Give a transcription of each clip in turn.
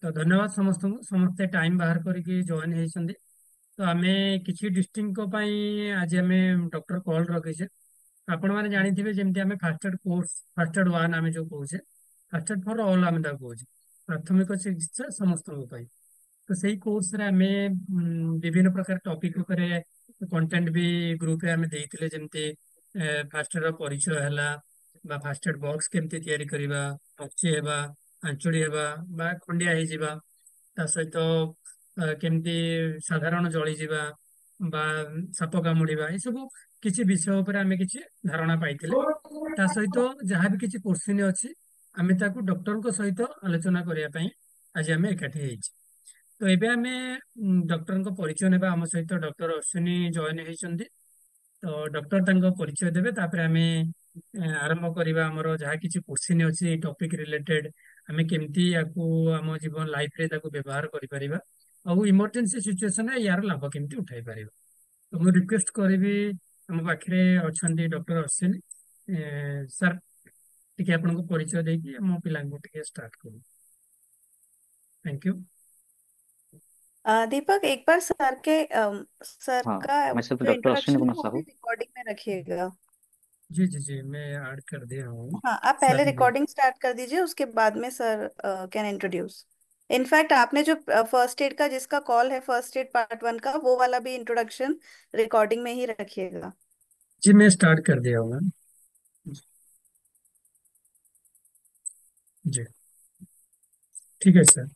तो धन्यवाद समस्त समस्ते टाइम बाहर करके जॉइन होती। तो आमे किसी डिस्ट्रिक्ट को पाई आज आमे डॉक्टर कॉल रखीचे। आपण मैंने जानी जमी आम first aid course first aid one आम जो कहे फास्ट एड फॉर ऑल आम कहे प्राथमिक चिकित्सा समस्त तो सही कोर्स रे आमे विभिन्न प्रकार टॉपिक उपरे कंटेंट भी ग्रुप रे आमे देइतिले जेमते फास्ट एड परिचय हैला बा फास्ट एड बॉक्स केमते तैयारी करिबा पक्षी हेबा आंचुड़ी हेबा बा खंडिया हे जिबा ता सहित केमती साधारण जली जिबा बा साप कामुड़िबा ए सब किछि विषय ଉପରେ ଆମେ କିଛି ଧାରଣା ପାଇଥିଲେ। ତା ସହିତ ଯାହା ବି କିଛି କୋଶ୍ଚିନ୍ ଅଛି ଆମେ ତାକୁ ଡକ୍ଟରଙ୍କ ସହିତ ଆଲୋଚନା କରିବା ପାଇଁ ଆଜି ଆମେ ଏକାଠି ହେଇଛି। ତ ଏବେ ଆମେ ଡକ୍ଟରଙ୍କ ପରିଚୟ ନେବା। ଆମ ସହିତ ଡକ୍ଟର ଅଶ୍ୱିନୀ ଜଏନ୍ ହେଇଛନ୍ତି। ତ ଡକ୍ଟର ତାଙ୍କ ପରିଚୟ ଦେବେ ତାପରେ ଆମେ ଆରମ୍ଭ କରିବା ଆମର ଯାହା କିଛି କୋଶ୍ଚିନ୍ ଅଛି ଏଇ ଟପିକ ରିଲେଟେଡ ଆମେ କେମିତି ୟାକୁ ଆମ ଜୀବନ ଲାଇଫ ରେ ତାକୁ ବ୍ୟବହାର କରିପାରିବା ଆଉ ଇମର୍ଜେନ୍ସି ସିଚୁଏସନ ରେ ୟାର ଲାଭ କେମିତି ଉଠାଇ ପାରିବା। ତ ମୁଁ ରିକ୍ୱେଷ୍ଟ କରିବି ଆମ ପାଖରେ ଅଛନ୍ତି ଡକ୍ଟର ଅଶ୍ୱିନୀ ସାର୍ ଟିକେ ଆପଣଙ୍କୁ ପରିଚୟ ଦେଇକି ଆମ ପିଲାଙ୍କୁ ଟିକେ ଷ୍ଟାର୍ଟ କରୁ। Thank you. दीपक एक बार सर हाँ, का मैं सिर्फ जो डॉक्टर अश्विनी इंट्रोडक्शन कुमार है वो भी साहू। रिकॉर्डिंग में रखिएगा। जी जी जी मैं ऐड कर दिया हूँ। हाँ, आप पहले सर ने रिकॉर्डिंग स्टार्ट कर दीजिए, उसके बाद में सर कैन इंट्रोड्यूस। इनफैक्ट आपने जो फर्स्ट एड का जिसका कॉल है, फर्स्ट एड पार्ट 1 का, वो वाला भी इंट्रोडक्शन रिकॉर्डिंग में ही रखिएगा। जी मैं स्टार्ट कर दिया हूँ मैम। जी ठीक है सर।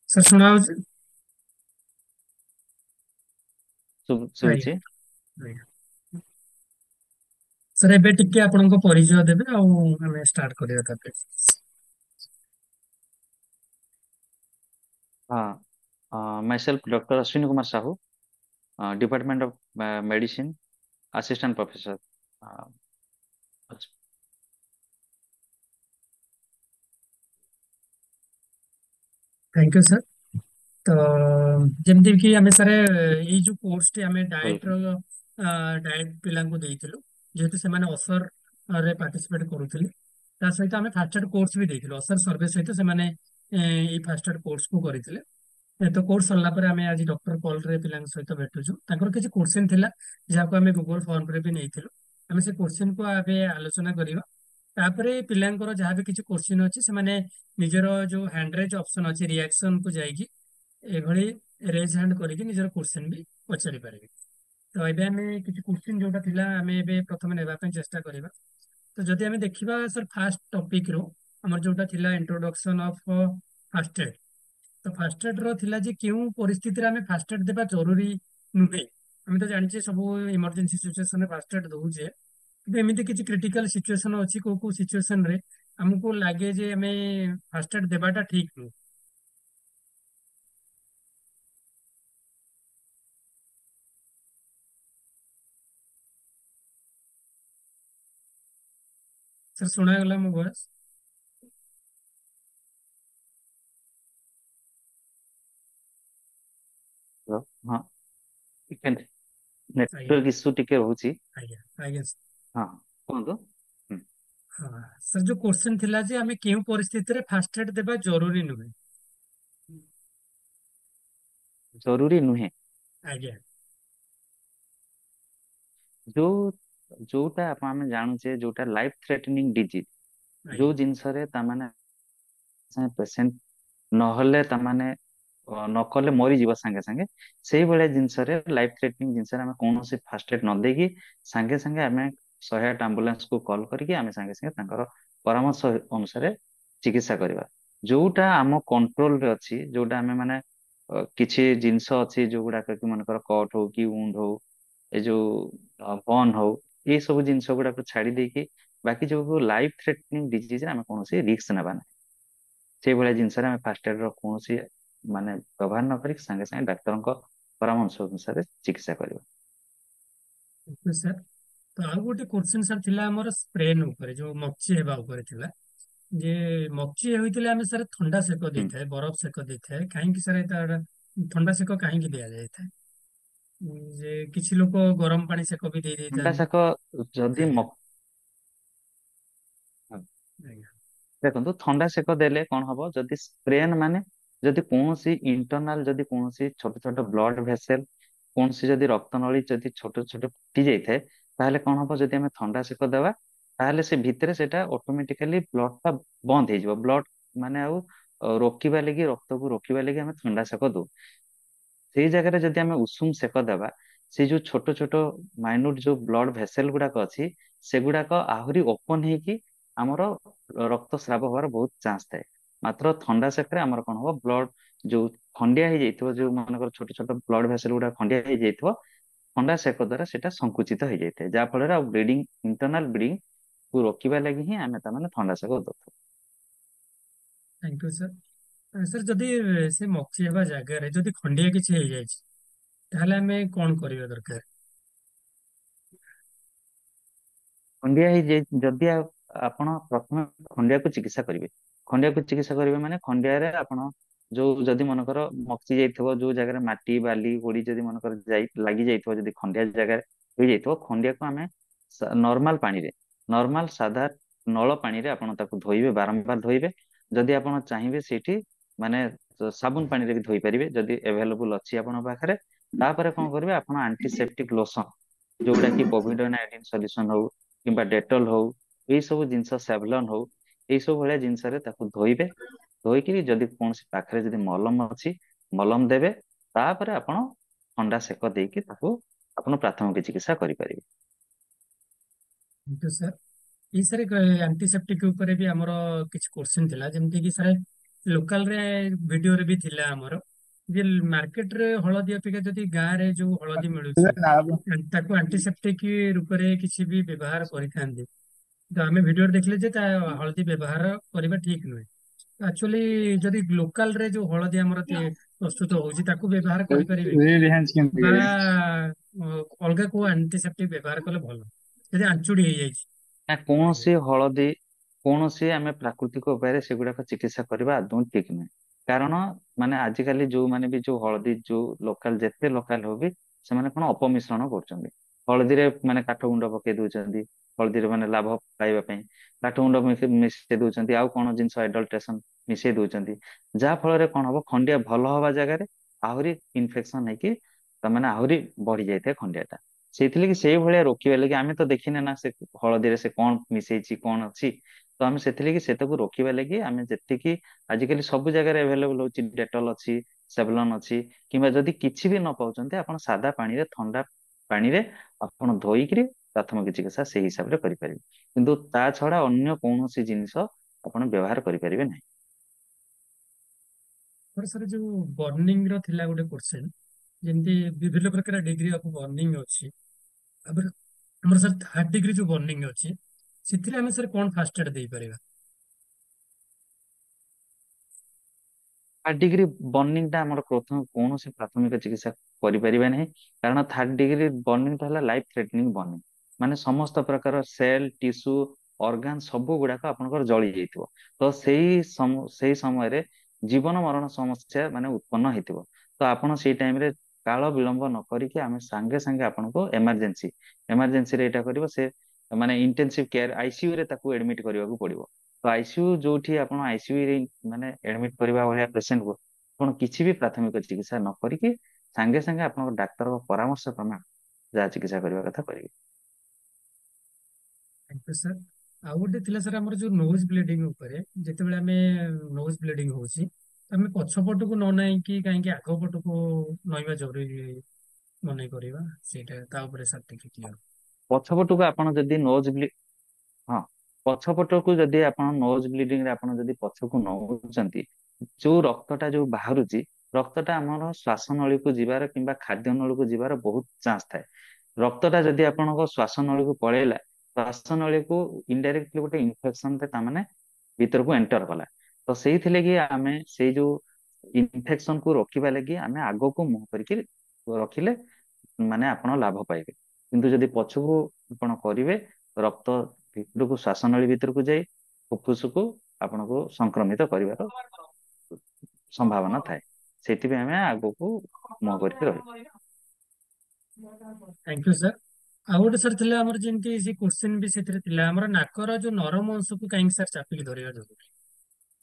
सर सुना ଶୁଭୁଛି। सर एबे टिके आपनको परिचय देबे आउ हमें स्टार्ट करिया तापे। हाँ, मैं self doctor Ashwini Kumar Sahu, department of medicine, assistant professor. Thank you sir. तो जमती कि आमे सर ये जो कोर्स टी आमे डाइट रो डाइट पिला को देइथिलु जेहेतु से माने ऑफर रे पार्टिसिपेट करूथिले ता सहित आमे फास्ट एड कोर्स भी देइथिलु ऑफर सर्वे सहित से माने ई फास्ट एड कोर्स को करिथिले। तो कोर्स सरला पर आमे आज डॉक्टर कॉल रे पिला सहित भेटुछु ताकर किछि क्वेश्चन थिला जाको आमे गूगल फॉर्म रे भी नेइथिलु आमे से क्वेश्चन को आबे आलोचना करिवा। तापरे पिलांकर जहाँ भी किछि क्वेश्चन अछि से माने निजर जो हैंड रेज ऑप्शन अछि रिएक्शन को जाइकी एभली रेज हैंड करके निजर क्वेश्चन भी पचारि पारे। तो एबे हमें किछि क्वेश्चन जोटा थिला हमें एबे प्रथम नेबा ପାଇଁ चेष्टा करिवा। तो जदि हमें देखिबा सर फास्ट टॉपिक रो हमर जोटा थिला इंट्रोडक्शन ऑफ फास्ट एड। तो फास्ट एड रो थिला जे केउ परिस्थिति रे हमें फास्ट एड देबा जरूरी नुहे। हमें तो जानिछे सब इमरजेंसी सिचुएशन रे फास्ट एड दउछे कि एमिति किछि क्रिटिकल सिचुएशन अछि को सिचुएशन रे हमको लागे जे हमें फास्ट एड देबाटा ठीक नु। सर सुना गला मो वॉइस। हाँ, ଆଜ୍ଞା नेटवर्क इश्यू टिके रहउची। ଆଜ୍ଞା ଆଜ୍ଞା हाँ, କୁହନ୍ତୁ। ହୁଁ, हाँ सर जो क्वेश्चन थिला जे हमें केउ परिस्थिति रे फास्ट एड देबा जरूरी नुहे। जरूरी नुहे। ଆଜ୍ଞା जो जोटा आपण जानूचे जोटा लाइफ थ्रेटनिंग डिजीज ଆଜ୍ଞା जो जिनस रे तामाने पेशेंट नहले तामाने न कले मरी जीव संगे संगे सेही भले जिनस रे लाइफ थ्रेटनिंग जिनस रे हम कोनोसी फास्ट एड न देकी संगे संगे हमें 108 एम्बुलेंस को कॉल करके हमें संगे संगे तांकर परामर्श अनुसार चिकित्सा करबा। जोटा हम कंट्रोल रे अछि जोटा हमें माने किछि जिनस अछि जो गुडा कि मनकर कट हो कि वुंड हो ए जो बर्न हो ये सब जिनस गुडा को छाड़ी देकी बाकी जो लाइफ थ्रेटनिंग डिजीज रे हम कोनोसी रिस्क नेबा ना से भले जिनस रे हम फास्ट एड रो कोनोसी माने व्यवहार न करी संगे संगे डाक्टर परामर्श अनुसार चिकित्सा करबा। Okay sir. तो आउ गोटे क्वेश्चन सर थिला हमर स्प्रेन ऊपर जो मक्ची हेबा ऊपर थिला जे मक्ची होइतिले हमें सर ठंडा सेक हम्म, देइथाय बरफ सेक देइथाय काहे कि सर एता ଥଣ୍ଡା ସେକ କାହିଁକି ଦିଆଯାଇଥାଏ? ଯେ କିଛି ଲୋକ ଗରମ ପାଣି ସେକ ବି ଦେଇ ଥଣ୍ଡା ଦେଇଥାନ୍ତି। ଶାକ ଯଦି ଆଜ୍ଞା। ଆଜ୍ଞା। ଦେଖନ୍ତୁ ଥଣ୍ଡା ସେକ ଦେଲେ କଣ ହବ ଯଦି ସ୍ପ୍ରେନ୍ ମାନେ ଯଦି କୌଣସି ଇଣ୍ଟରନାଲ ଯଦି କୌଣସି ଛୋଟ ଛୋଟ ବ୍ଲଡ ଭେସେଲ କୌଣସି ଯଦି ରକ୍ତ ନଳୀ ଯଦି ଛୋଟ ଛୋଟ ଫୁଟି ଯାଇଥାଏ ତାହେଲେ କଣ ହବ ଯଦି ଆମେ ଥଣ୍ଡା ସେକ ଦେବା ତାହେଲେ ସେ ଭିତରେ ସେଟା ଅଟୋମେଟିକାଲି ବ୍ଲଡ ଟା ବନ୍ଦ ହେଇଯିବ ବ୍ଲଡ ମାନେ ଆଉ ରୋକିବା ଲାଗି ରକ୍ତକୁ ରୋକିବା ଲାଗି ଆମେ ଥଣ୍ଡା ସେକ ଦଉ ସେଇ ଜାଗାରେ ଯଦି ଆମେ ଉଷୁମ ସେକ ଦେବା ସେ ଯୋଉ ଛୋଟ ଛୋଟ ମାଇନ୍ୟୁଟ ଯୋଉ ବ୍ଲଡ ଭେସେଲ ଗୁଡାକ ଅଛି ସେଗୁଡାକ ଆହୁରି ଓପନ ହେଇକି ଆମର ରକ୍ତସ୍ରାବ ହବାର ବହୁତ ଚାନ୍ସ ଥାଏ ମାତ୍ର ଥଣ୍ଡା ସେକରେ ଆମର କଣ ହବ ବ୍ଲଡ ଯୋଉ ଖଣ୍ଡିଆ ହେଇଯାଇଥିବ ଯୋଉ ମାନଙ୍କର ଛୋଟ ଛୋଟ ବ୍ଲଡ ଭେସେଲ ଗୁଡା ଖଣ୍ଡିଆ ହେଇଯାଇଥିବ ଥଣ୍ଡା ସେକ ଦ୍ୱାରା ସେଟା ସଂକୁଚିତ ହେଇଯାଇଥାଏ ଯାହା ଫଳରେ ଆଉ ବ୍ଲିଡିଂ ଇଣ୍ଟରନାଲ ବ୍ଲିଡିଂ କୁ ରୋକିବା ଲାଗି ହିଁ ଆମେ ତାମାନେ ଥଣ୍ଡା ସେକ ଦଉ। Thank you sir. ସାର୍ ଯଦି ସେ ମକଚି ହେବା ଜାଗାରେ ଯଦି ଖଣ୍ଡିଆ କିଛି ହେଇଯାଇଛି ତାହେଲେ ଆମେ କଣ କରିବା ଦରକାର? ଖଣ୍ଡିଆ ହେଇଯାଇ ଯଦି ଆପଣ ପ୍ରଥମେ ଖଣ୍ଡିଆକୁ ଚିକିତ୍ସା କରିବେ ଖଣ୍ଡିଆକୁ ଚିକିତ୍ସା କରିବେ ମାନେ ଖଣ୍ଡିଆରେ ଆପଣ ଯୋଉ ଯଦି ମନେକର ମକଚି ଯାଇଥିବ ଯୋଉ ଜାଗାରେ ମାଟି ବାଲି ଗୋଡି ଯଦି ମନେକର ଲାଗି ଯାଇଥିବ ଯଦି ଖଣ୍ଡିଆ ଜାଗାରେ ହେଇଯାଇଥିବ ଖଣ୍ଡିଆକୁ ଆମେ ନର୍ମାଲ ପାଣିରେ ନର୍ମାଲ ସାଧା ନଳ ପାଣିରେ ଆପଣ ତାକୁ ଧୋଇବେ ବାରମ୍ବାର ଧୋଇବେ ଯଦି ଆପଣ ଚାହିଁବେ ସେଇଠି ମାନେ ସାବୁନ ପାଣିରେ ବି ଧୋଇ ପାରିବେ ଯଦି ଏଭେଲେବୁଲ ଅଛି ଆପଣଙ୍କ ପାଖରେ ତାପରେ କଣ କରିବେ ଆପଣ ଆଣ୍ଟିସେପ୍ଟିକ ଲୋସନ ଯୋଉଟା କି ପୋଭିଡୋନ୍ ଆଇଡିନ ସଲ୍ୟୁସନ ହଉ କିମ୍ବା ଡେଟଲ ହଉ ଏଇ ସବୁ ଜିନିଷ ସାଭଲନ ହଉ ଏଇ ସବୁ ଭଳିଆ ଜିନିଷରେ ତାକୁ ଧୋଇବେ ଧୋଇକିରି ଯଦି କୌଣସି ପାଖରେ ଯଦି ମଲମ ଅଛି ମଲମ ଦେବେ ତାପରେ ଆପଣ ଥଣ୍ଡା ସେକ ଦେଇକି ତାକୁ ଆପଣ ପ୍ରାଥମିକ ଚିକିତ୍ସା କରିପାରିବେ। କିନ୍ତୁ ସାର୍ ଏଇ ସାର୍ ଆଣ୍ଟିସେପ୍ଟିକ ଉପରେ ବି ଆମର କିଛି କୋଶ୍ଚିନ୍ ଥିଲା ଯେମିତି କି ସାର୍ ଲୋକାଲରେ ଭିଡିଓରେ ବି ଥିଲା ଆମର ଯେ ମାର୍କେଟରେ ହଳଦୀ ଅପେକ୍ଷା ଯଦି ଗାଁରେ ଯୋଉ ହଳଦୀ ମିଳୁଛି ତାକୁ ଆଣ୍ଟିସେପ୍ଟିକ ରୂପରେ କିଛି ବି ବ୍ୟବହାର କରିଥାନ୍ତି। ତ ଆମେ ଭିଡିଓରେ ଦେଖିଲେ ଯେ ତା ହଳଦୀ ବ୍ୟବହାର କରିବା ଠିକ ନୁହେଁ। ଆକ୍ଚୁଆଲି ଯଦି ଲୋକାଲରେ ଯୋଉ ହଳଦୀ ଆମର ପ୍ରସ୍ତୁତ ହଉଛି ତାକୁ ବ୍ୟବହାର କରିପାରିବେ କି? ବା ଅଲଗା କୋଉ ଆଣ୍ଟିସେପ୍ଟିକ ବ୍ୟବହାର କଲେ ଭଲ ଯଦି ଆଞ୍ଚୁଡି ହେଇଯାଇଛି? ନା ଆଜ୍ଞା। କୌଣସି ହଳଦୀ କୌଣସି ଆମେ ପ୍ରାକୃତିକ ଉପାୟରେ ସେଗୁଡାକ ଚିକିତ୍ସା କରିବା ଆଦୌ ଠିକ ନୁହେଁ କାରଣ ମାନେ ଆଜିକାଲି ଯୋଉମାନେ ବି ଯୋଉ ହଳଦୀ ଯୋଉ ଲୋକାଲ ଯେତେ ଲୋକାଲ ହଉ ବି ସେମାନେ କଣ ଅପମିଶ୍ରଣ କରୁଛନ୍ତି ହଳଦୀରେ ମାନେ କାଠ ଗୁଣ୍ଡ ପକେଇ ଦଉଛନ୍ତି ହଳଦୀରେ ମାନେ ଲାଭ ପାଇବା ପାଇଁ କାଠ ଗୁଣ୍ଡ ମିଶେଇ ଦଉଛନ୍ତି ଆଉ କଣ ଜିନିଷ ଏଡଲ୍ଟ୍ରେସନ ମିଶେଇ ଦଉଛନ୍ତି ଯାହା ଫଳରେ କଣ ହବ ଖଣ୍ଡିଆ ଭଲ ହବା ଜାଗାରେ ଆହୁରି ଇନଫେକ୍ସନ ହେଇକି ତାମାନେ ଆହୁରି ବଢି ଯାଇଥାଏ ଖଣ୍ଡିଆ ଟା ସେଇଥିଲାଗି ସେଇଭଳିଆ ରୋକିବା ଲାଗି ଆମେ ତ ଦେଖିନେ ନା ସେ ହଳଦୀରେ ସେ କଣ ମିଶେଇଛି କଣ ଅଛି ତ ଆମେ ସେଥିଲାଗି ସେଟାକୁ ରୋକିବା ଲାଗି ଆମେ ଯେତିକି ଆଜିକାଲି ସବୁ ଜାଗାରେ ଆଭେଲେବଲ ହଉଛି ଡେଟଲ ଅଛି ସେଭଲନ ଅଛି କିମ୍ବା ଯଦି କିଛି ବି ନ ପାଉଛନ୍ତି ଆପଣ ସାଦା ପାଣିରେ ଥଣ୍ଡା ପାଣିରେ ଆପଣ ଧୋଇକିରି ପ୍ରାଥମିକ ଚିକିତ୍ସା ସେଇ ହିସାବରେ କରିପାରିବେ କିନ୍ତୁ ତା ଛଡା ଅନ୍ୟ କୌଣସି ଜିନିଷ ଆପଣ ବ୍ୟବହାର କରିପାରିବେ ନାହିଁ। ସାର୍ ଯୋଉ ବର୍ଣ୍ଣିଂ ର ଥିଲା ଗୋଟେ କୋଶ୍ଚେନ୍ ଯେମିତି ବିଭିନ୍ନ ପ୍ରକାର ଡିଗ୍ରୀ ଅଫ ବର୍ଣ୍ଣିଂ ଅଛି ତାପରେ ଆମର ସାର୍ ଥାର୍ଡ ଡିଗ୍ରୀ ଯୋଉ ବର୍ଣ୍ଣିଂ ଅଛି ସେଥିରେ ଆମେ ସାର୍ କଣ ଫାଷ୍ଟ ଏଡ୍ ଦେଇପାରିବା? ଥାର୍ଡ ଡିଗ୍ରୀ ବର୍ଣ୍ଣିଂ ଟା ଆମର ପ୍ରଥମ କୌଣସି ପ୍ରାଥମିକ ଚିକିତ୍ସା କରିପାରିବା ନାହିଁ କାରଣ ଥାର୍ଡ ଡିଗ୍ରୀ ବର୍ଣ୍ଣିଂ ଟା ହେଲା ଲାଇଫ ଥ୍ରେଟନିଂ ବର୍ଣ୍ଣିଂ ମାନେ ସମସ୍ତ ପ୍ରକାର ସେଲ ଟିସ୍ୟୁ ଅର୍ଗାନ ସବୁ ଗୁଡାକ ଆପଣଙ୍କର ଜଳି ଯାଇଥିବ ତ ସେଇ ସମୟରେ ଜୀବନ ମରଣ ସମସ୍ୟା ମାନେ ଉତ୍ପନ୍ନ ହେଇଥିବ ତ ଆପଣ ସେଇ ଟାଇମରେ କାଳ ବିଳମ୍ବ ନ କରିକି ଆମେ ସାଙ୍ଗେ ସାଙ୍ଗେ ଆପଣଙ୍କୁ ଏମାର୍ଜେନ୍ସିରେ ଏଇଟା କରିବ ସେ ମାନେ ଇଣ୍ଟେନସିଭ କେୟାର ଆଇସିୟୁ ରେ ତାକୁ ଏଡମିଟ କରିବାକୁ ପଡିବ ତ ଆଇସିୟୁ ଯୋଉଠି ଆପଣ ଆଇସିୟୁ ରେ ମାନେ ଏଡମିଟ କରିବା ଭଳିଆ ପେସେଣ୍ଟକୁ ଆପଣ କିଛି ବି ପ୍ରାଥମିକ ଚିକିତ୍ସା ନ କରିକି ସାଙ୍ଗେ ସାଙ୍ଗେ ଆପଣଙ୍କ ଡାକ୍ତରଙ୍କ ପରାମର୍ଶ କ୍ରମେ ଯାହା ଚିକିତ୍ସା କରିବା କଥା କରିବେ। Thank you sir. ଆଉ ଗୋଟେ ଥିଲା ସାର୍ ଆମର ଯୋଉ ନୋଜ ବ୍ଲିଡିଙ୍ଗ ଉପରେ ଯେତେବେଳେ ଆମେ ନୋଜ ବ୍ଲିଡିଙ୍ଗ ହଉଛି ଆମେ ପଛ ପଟକୁ ନ ନେଇକି କାହିଁକି ଆଗ ପଟକୁ ନଇବା ଜରୁରୀ ମନେ କରିବା ସେଇଟା ତା ଉପରେ ସାର୍ ଟିକେ କ୍ଲିୟର। ପଛପଟକୁ ଆପଣ ଯଦି ହଁ ପଛପଟକୁ ଯଦି ଆପଣ ନୋଜ ବ୍ଲିଡିଂ ରେ ଆପଣ ଯଦି ପଛକୁ ନଉଛନ୍ତି ଯୋଉ ରକ୍ତଟା ଯୋଉ ବାହାରୁଛି ରକ୍ତଟା ଆମର ଶ୍ୱାସ ନଳୀକୁ ଯିବାର କିମ୍ବା ଖାଦ୍ୟ ନଳୀକୁ ଯିବାର ବହୁତ ଚାନ୍ସ ଥାଏ ରକ୍ତଟା ଯଦି ଆପଣଙ୍କ ଶ୍ୱାସ ନଳୀକୁ ପଳେଇଲା ଶ୍ୱାସ ନଳୀକୁ ଇନଡାଇରେକ୍ଟଲି ଗୋଟେ ଇନଫେକ୍ସନ ତାମାନେ ଭିତରକୁ ଏଣ୍ଟର କଲା ତ ସେଇଥିଲାଗି ଆମେ ସେଇ ଯୋଉ ଇନଫେକ୍ସନ କୁ ରୋକିବା ଲାଗି ଆମେ ଆଗକୁ ମୁହଁ କରିକି ରଖିଲେ ମାନେ ଆପଣ ଲାଭ ପାଇବେ କିନ୍ତୁ ଯଦି ପଛକୁ ଆପଣ କରିବେ ରକ୍ତ ଭିତରକୁ ଶ୍ୱାସ ନଳୀ ଭିତରକୁ ଯାଇ ଫୁଫୁସକୁ ଆପଣଙ୍କୁ ସଂକ୍ରମିତ କରିବାର ସମ୍ଭାବନା ଥାଏ। ସେଥିପାଇଁ ଆମେ ଆଗକୁ ମୁହଁ କରିକି ରହିବୁ। Thank you sir. ଆଉ ଗୋଟେ ସାର୍ ଥିଲା ଆମର ଯେମିତି ସେ କୋଶ୍ଚିନ୍ ବି ସେଥିରେ ଥିଲା ଆମର ନାକର ଯୋଉ ନରମ ଅଂଶକୁ କାହିଁକି ସାର୍ ଚାପିକି ଧରିବା ଜରୁରୀ?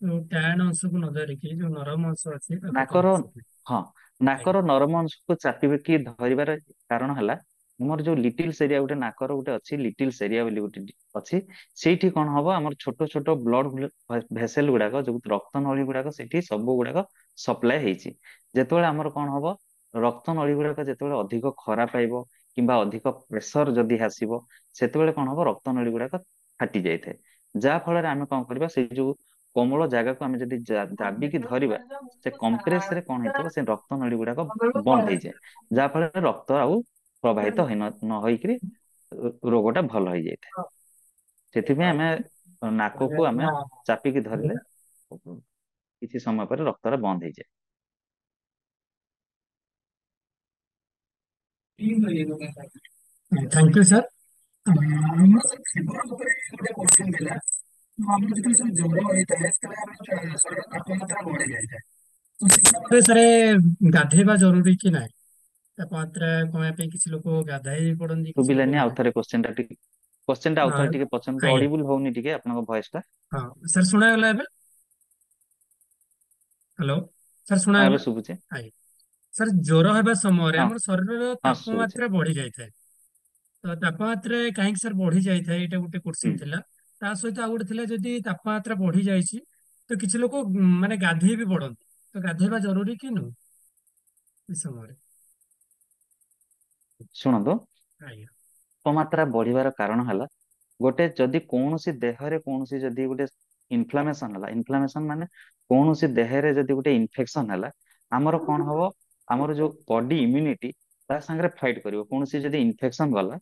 ଯୋଉ ଟ୍ୟାନ୍ ଅଂଶକୁ ନ ଧରିକି ଯୋଉ ନରମ ଅଂଶ ଅଛି ତାକୁ ନାକର କାହିଁକି ଚାପିକି? ହଁ ଆଜ୍ଞା ନାକର ନରମ ଅଂଶକୁ ଚାପିକି ଧରିବାର କାରଣ ହେଲା ଆମର ଯୋଉ ଲିଟିଲ ସେରିଆ ଗୋଟେ ନାକର ଗୋଟେ ଅଛି ଲିଟିଲ ସେରିଆ ବୋଲି ଗୋଟେ ଅଛି। ସେଇଠି କଣ ହବ ଆମର ଛୋଟ ଛୋଟ ବ୍ଲଡ ଭେସେଲ ଗୁଡାକ ଯୋଉ ରକ୍ତ ନଳୀ ଗୁଡାକ ସେଠି ସବୁ ଗୁଡାକ ସପ୍ଲାଏ ହେଇଛି। ଯେତେବେଳେ ଆମର କଣ ହବ ରକ୍ତ ନଳୀ ଗୁଡାକ ଯେତେବେଳେ ଅଧିକ ଖରା ପାଇବ କିମ୍ବା ଅଧିକ ପ୍ରେସର ଯଦି ଆସିବ ସେତେବେଳେ କଣ ହବ ରକ୍ତ ନଳୀ ଗୁଡାକ ଫାଟି ଯାଇଥାଏ। ଯାହା ଫଳରେ ଆମେ କଣ କରିବା ସେଇ ଯୋଉ କୋମଳ ଜାଗାକୁ ଆମେ ଯଦି ଦାବିକି ଧରିବା ସେ କମ୍ପ୍ରେସ ରେ କଣ ହେଇଥିବ ସେ ରକ୍ତ ନଳୀ ଗୁଡାକ ବନ୍ଦ ହେଇଯାଏ। ଯାହା ଫଳରେ ରକ୍ତ ଆଉ ପ୍ରବାହିତ ନ ହେଇକିରି ରୋଗ ଟା ଭଲ ହେଇଯାଇଥାଏ। ସେଥିପାଇଁ ଆମେ ନାକକୁ ଆମେ ଚାପିକି ଧରିଲେ କିଛି ସମୟ ପରେ ରକ୍ତଟା ବନ୍ଦ ହେଇଯାଏ। Thank you sir. ଆମର ଫିବର ଉପରେ ଗୋଟେ କୋଶ୍ଚିନ୍ ଥିଲା। ଆମର ଯେତେବେଳେ ସବୁ ଜ୍ୱର ହେଇଥାଏ ସେତେବେଳେ ଆମର ଶରୀର ତାପମାତ୍ରା ବଢି ଯାଇଥାଏ। ତ ସେ ସମୟରେ ସାରେ ଗାଧେଇବା ଜରୁରୀ କି ନାହିଁ? ତାପମାତ୍ରା କମାଇବା ପାଇଁ କିଛି ଲୋକ ଗାଧେଇ ପଡନ୍ତି କିଛି ଲୋକ ଶୁଭିଲାନି ଆଉ ଗାଧେଇ। ଥରେ କୋଶ୍ଚେନ୍ ଟା ଆଉ ଥରେ ଟିକେ ପଚାରନ୍ତୁ ଆଜ୍ଞା ଅଡିବୁଲ ହଉନି ଟିକେ ଆପଣଙ୍କ ଭଏସ ଟା। ହଁ ସାର୍ ଶୁଣାଗଲା ଏବେ? ହ୍ୟାଲୋ ସାର୍ ହଁ ଏବେ ଶୁଣାଗଲା? ଶୁଭୁଛି। ଆଜ୍ଞା ସାର୍ ଜ୍ୱର ହେବା ସମୟରେ ହଁ ଆମର ଶରୀରର ହଁ ଶୁଭୁଛି। ତାପମାତ୍ରା ବଢି ଯାଇଥାଏ। ତ ତାପମାତ୍ରା କାହିଁକି ସାର୍ ବଢି ଯାଇଥାଏ ଏଇଟା ଗୋଟେ ହୁଁ କୋଶ୍ଚିନ୍ ଥିଲା। ତା ସହିତ ଆଉ ଗୋଟେ ଥିଲା ଯଦି ତାପମାତ୍ରା ବଢି ଯାଇଛି ତ କିଛି ଲୋକ ମାନେ ଗାଧେଇ ବି ପଡନ୍ତି। ତ ଗାଧେଇବା ଜରୁରୀ କି ନୁହଁ ଏ ସମୟରେ? ଶୁଣନ୍ତୁ ଆଜ୍ଞା ତାପମାତ୍ରା ବଢିବାର କାରଣ ହେଲା ଗୋଟେ ଯଦି କୌଣସି ଦେହରେ କୌଣସି ଯଦି ଗୋଟେ ଇନଫ୍ଲାମେସନ ହେଲା ଇନଫ୍ଲାମେସନ ମାନେ କୌଣସି ଦେହରେ ଯଦି ଗୋଟେ ଇନଫେକ୍ସନ ହେଲା ଆମର କଣ ହବ ଆମର ଯୋଉ ବଡି ଇମ୍ୟୁନିଟି ତା ସାଙ୍ଗରେ ଫାଇଟ କରିବ। କୌଣସି ଯଦି ଇନଫେକ୍ସନ ଗଲା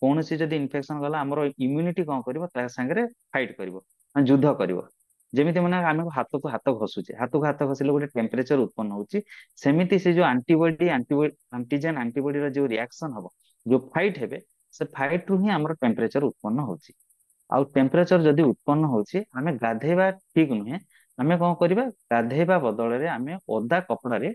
କୌଣସି ଯଦି ଇନଫେକ୍ସନ ଗଲା ଆମର ଇମ୍ୟୁନିଟି କଣ କରିବ ତା ସାଙ୍ଗରେ ଫାଇଟ କରିବ ମାନେ ଯୁଦ୍ଧ କରିବ। ଯେମିତି ମାନେ ଆମେ ହାତକୁ ହାତ ଘଷୁଛେ ହାତକୁ ହାତ ଘଷିଲେ ଗୋଟେ ଟେମ୍ପରେଚର ଉତ୍ପନ୍ନ ହଉଛି। ସେମିତି ସେ ଯୋଉ ଆଣ୍ଟିଜେନ ଆଣ୍ଟିବଡିର ଯୋଉ ରିଆକ୍ସନ ହବ ଯୋଉ ଫାଇଟ ହେବେ ସେ ଫାଇଟ ରୁ ହିଁ ଆମର ଟେମ୍ପରେଚର ଉତ୍ପନ୍ନ ହଉଛି। ଆଉ ଟେମ୍ପରେଚର ଯଦି ଉତ୍ପନ୍ନ ହଉଛି ଆମେ ଗାଧେଇବା ଠିକ ନୁହେଁ। ଆମେ କଣ କରିବା ଗାଧେଇବା ବଦଳରେ ଆମେ ଓଦା କପଡାରେ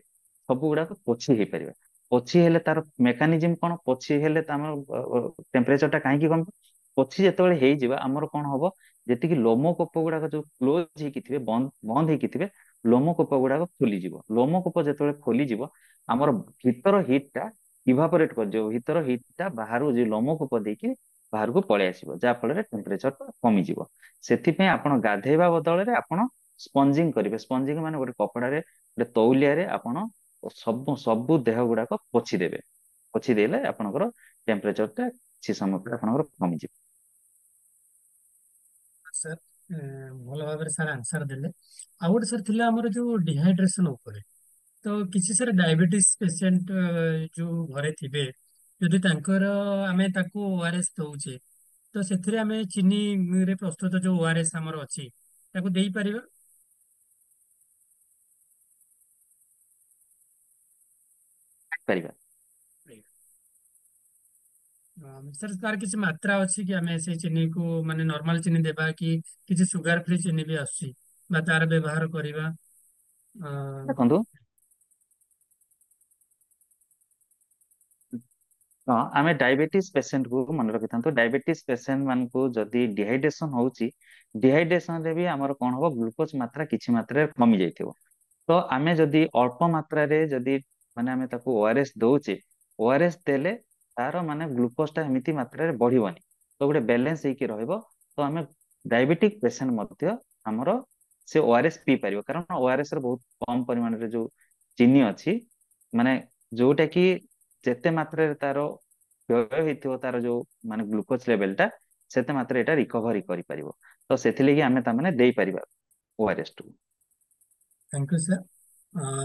ସବୁ ଗୁଡାକ ପୋଛି ହେଇପାରିବା। ପୋଛି ହେଲେ ତାର ମେକାନିଜିମ କଣ ପୋଛି ହେଲେ ତ ଆମର ଟେମ୍ପରେଚର ଟା କାହିଁକି କମିବ? ପୋଛି ଯେତେବେଳେ ହେଇଯିବା ଆମର କଣ ହବ ଯେତିକି ଲୋମକୂପ ଗୁଡାକ ଯୋଉ କ୍ଲୋଜ ହେଇକି ଥିବେ ବନ୍ଦ ହେଇକି ଥିବେ ଲୋମକୂପ ଗୁଡାକ ଫୁଲିଯିବ। ଲୋମକୂପ ଯେତେବେଳେ ଫୁଲିଯିବ ଆମର ଭିତର ହିଟ ଟା ଇଭାପୋରେଟ କରିଯିବ। ଭିତର ହିଟ ଟା ବାହାରୁ ଯୋଉ ଲୋମକୂପ ଦେଇକି ବାହାରକୁ ପଳେଇ ଆସିବ ଯାହା ଫଳରେ ଟେମ୍ପରେଚର ଟା କମିଯିବ। ସେଥିପାଇଁ ଆପଣ ଗାଧେଇବା ବଦଳରେ ଆପଣ ସ୍ପଞ୍ଜିଂ କରିବେ। ସ୍ପଞ୍ଜିଂ ମାନେ ଗୋଟେ କପଡାରେ ଗୋଟେ ତଉଲିଆରେ ଆପଣ ସବୁ ଦେହ ଗୁଡାକ ପୋଛି ଦେବେ। ପୋଛି ଦେଲେ ଆପଣଙ୍କର ଟେମ୍ପରେଚର ଟା କିଛି ସମୟ ପରେ ଆପଣଙ୍କର କମିଯିବ। ସାର୍ ଭଲ ଭାବରେ ସାର୍ ଆନ୍ସର ଦେଲେ। ଆଉ ଗୋଟେ ସାର୍ ଥିଲା ଆମର ଯୋଉ ଡିହାଇଡ୍ରେସନ ଉପରେ। ତ କିଛି ସାର୍ ଡାଇବେଟିସ୍ ପେସେଣ୍ଟ ଯୋଉ ଘରେ ଥିବେ ଯଦି ତାଙ୍କର ଆମେ ତାକୁ ଓଆରଏସ୍ ଦଉଛେ ତ ସେଥିରେ ଆମେ ଚିନି ରେ ପ୍ରସ୍ତୁତ ଯୋଉ ଓଆରଏସ୍ ଆମର ଅଛି ତାକୁ ଦେଇପାରିବା? ପାରିବା। ସାର୍ ତାର କିଛି ମାତ୍ରା ଅଛି କି ଆମେ ସେଇ ଚିନିକୁ ମାନେ ନର୍ମାଲ ଚିନି ଦେବା କି କିଛି ସୁଗାର ଫ୍ରି ଚିନି ବି ଆସୁଛି ବା ତାର ବ୍ୟବହାର କରିବା? ଅ, ଦେଖନ୍ତୁ ହଁ ଆମେ ଡାଇବେଟିସ ପେସେଣ୍ଟକୁ ମନେ ରଖିଥାନ୍ତୁ ଡାଇବେଟିସ ପେସେଣ୍ଟ ମାନଙ୍କୁ ଯଦି ଡିହାଇଡ୍ରେସନ ହଉଛି ଡିହାଇଡ୍ରେସନ ରେ ବି ଆମର କଣ ହବ ଗ୍ଲୁକୋଜ ମାତ୍ରା କିଛି ମାତ୍ରାରେ କମି ଯାଇଥିବ। ତ ଆମେ ଯଦି ଅଳ୍ପ ମାତ୍ରାରେ ଯଦି ମାନେ ଆମେ ତାକୁ ଓଆରଏସ୍ ଦଉଛେ ଓଆରଏସ୍ ଦେଲେ ତାର ମାନେ ଗ୍ଲୁକୋଜ ଟା ଏମିତି ମାତ୍ରାରେ ବଢିବନି। ତ ଗୋଟେ ବାଲାନ୍ସ ହେଇକି ରହିବ। ତ ଆମେ ଡାଇବେଟିକ ପେସେଣ୍ଟ ମଧ୍ୟ ଆମର ସେ ଓଆରଏସ୍ ପିଇ ପାରିବ। କାରଣ ଓଆରଏସ୍ ର ବହୁତ କମ ପରିମାଣରେ ଯୋଉ ଚିନି ଅଛି ମାନେ ଯୋଉଟା କି ଯେତେ ମାତ୍ରାରେ ତାର ବ୍ୟୟ ହେଇଥିବ ତାର ଯୋଉ ମାନେ ଗ୍ଲୁକୋଜ ଲେଭେଲ ଟା ସେତେ ମାତ୍ରାରେ ଏଇଟା ରିକଭରି କରିପାରିବ। ତ ସେଥିଲାଗି ଆମେ ତାମାନେ ଦେଇପାରିବା ORS too. Thank you sir.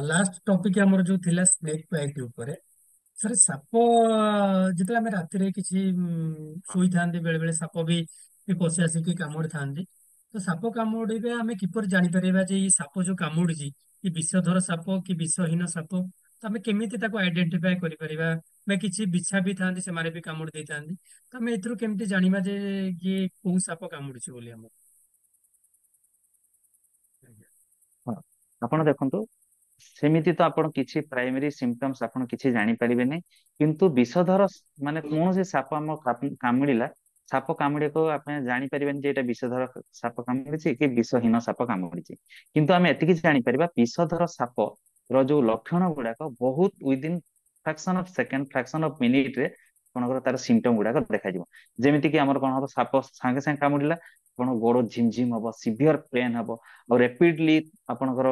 Last topic ଆମର ଯୋଉ ଥିଲା ସ୍ନେକ୍ ବାଇଟ୍ ଉପରେ। ସାର୍ ସାପ ଯେତେବେଳେ ଆମେ ରାତିରେ କିଛି ଶୋଇଥାନ୍ତି ବେଳେ ବେଳେ ସାପ ବି ପଶି ଆସିକି କାମୁଡିଥାନ୍ତି। ତ ସାପ କାମୁଡିବେ ଆମେ କିପରି ଜାଣିପାରିବା ଯେ ଏଇ ସାପ ଯୋଉ କାମୁଡିଛି କି ବିଷଧର ସାପ କି ବିଷହୀନ ସାପ? ତ ଆମେ କେମିତି ତାକୁ ଆଇଡେଣ୍ଟିଫାଏ କରିପାରିବା? ବା କିଛି ବିଛା ବି ଥାନ୍ତି ସେମାନେ ବି କାମୁଡି ଦେଇଥାନ୍ତି। ତ ଆମେ ଏଥିରୁ କେମିତି ଜାଣିବା ଯେ ଇଏ କୋଉ ସାପ କାମୁଡିଛି ବୋଲି ଆମକୁ? ହଁ ଆପଣ ଦେଖନ୍ତୁ ସେମିତି ତ ଆପଣ କିଛି ପ୍ରାଇମେରୀ ସିମ୍ପଟମ୍ସ ଆପଣ କିଛି ଜାଣିପାରିବେନି, କିନ୍ତୁ ବିଷଧର ମାନେ କୌଣସି ସାପ ଆମ କାମୁଡିଲା, ସାପ କାମୁଡିବାକୁ ଆପଣ ଜାଣିପାରିବେନି ଯେ ଏଇଟା ବିଷଧର ସାପ କାମୁଡିଛି କି ବିଷହୀନ ସାପ କାମୁଡିଛି। କିନ୍ତୁ ଆମେ ଏତିକି ଜାଣିପାରିବା ବିଷଧର ସାପ ର ଯୋଉ ଲକ୍ଷଣ ଗୁଡାକ ବହୁତ ୱିଦିନ ଫ୍ରାକ୍ସନ ଅଫ ସେକେଣ୍ଡ, ଫ୍ରାକ୍ସନ ଅଫ ମିନିଟ ରେ ଆପଣଙ୍କର ତାର ସିମ୍ପଟମ ଗୁଡାକ ଦେଖାଯିବ। ଯେମିତି କି ଆମର କଣ ହବ, ସାପ ସାଙ୍ଗେ ସାଙ୍ଗେ କାମୁଡିଲା, ଆପଣଙ୍କ ଗୋଡ ଝିମ୍ ଝିମ୍ ହବ, ସିଭିଅର ପେନ୍ ହବ, ଆଉ ରେପିଡଲି ଆପଣଙ୍କର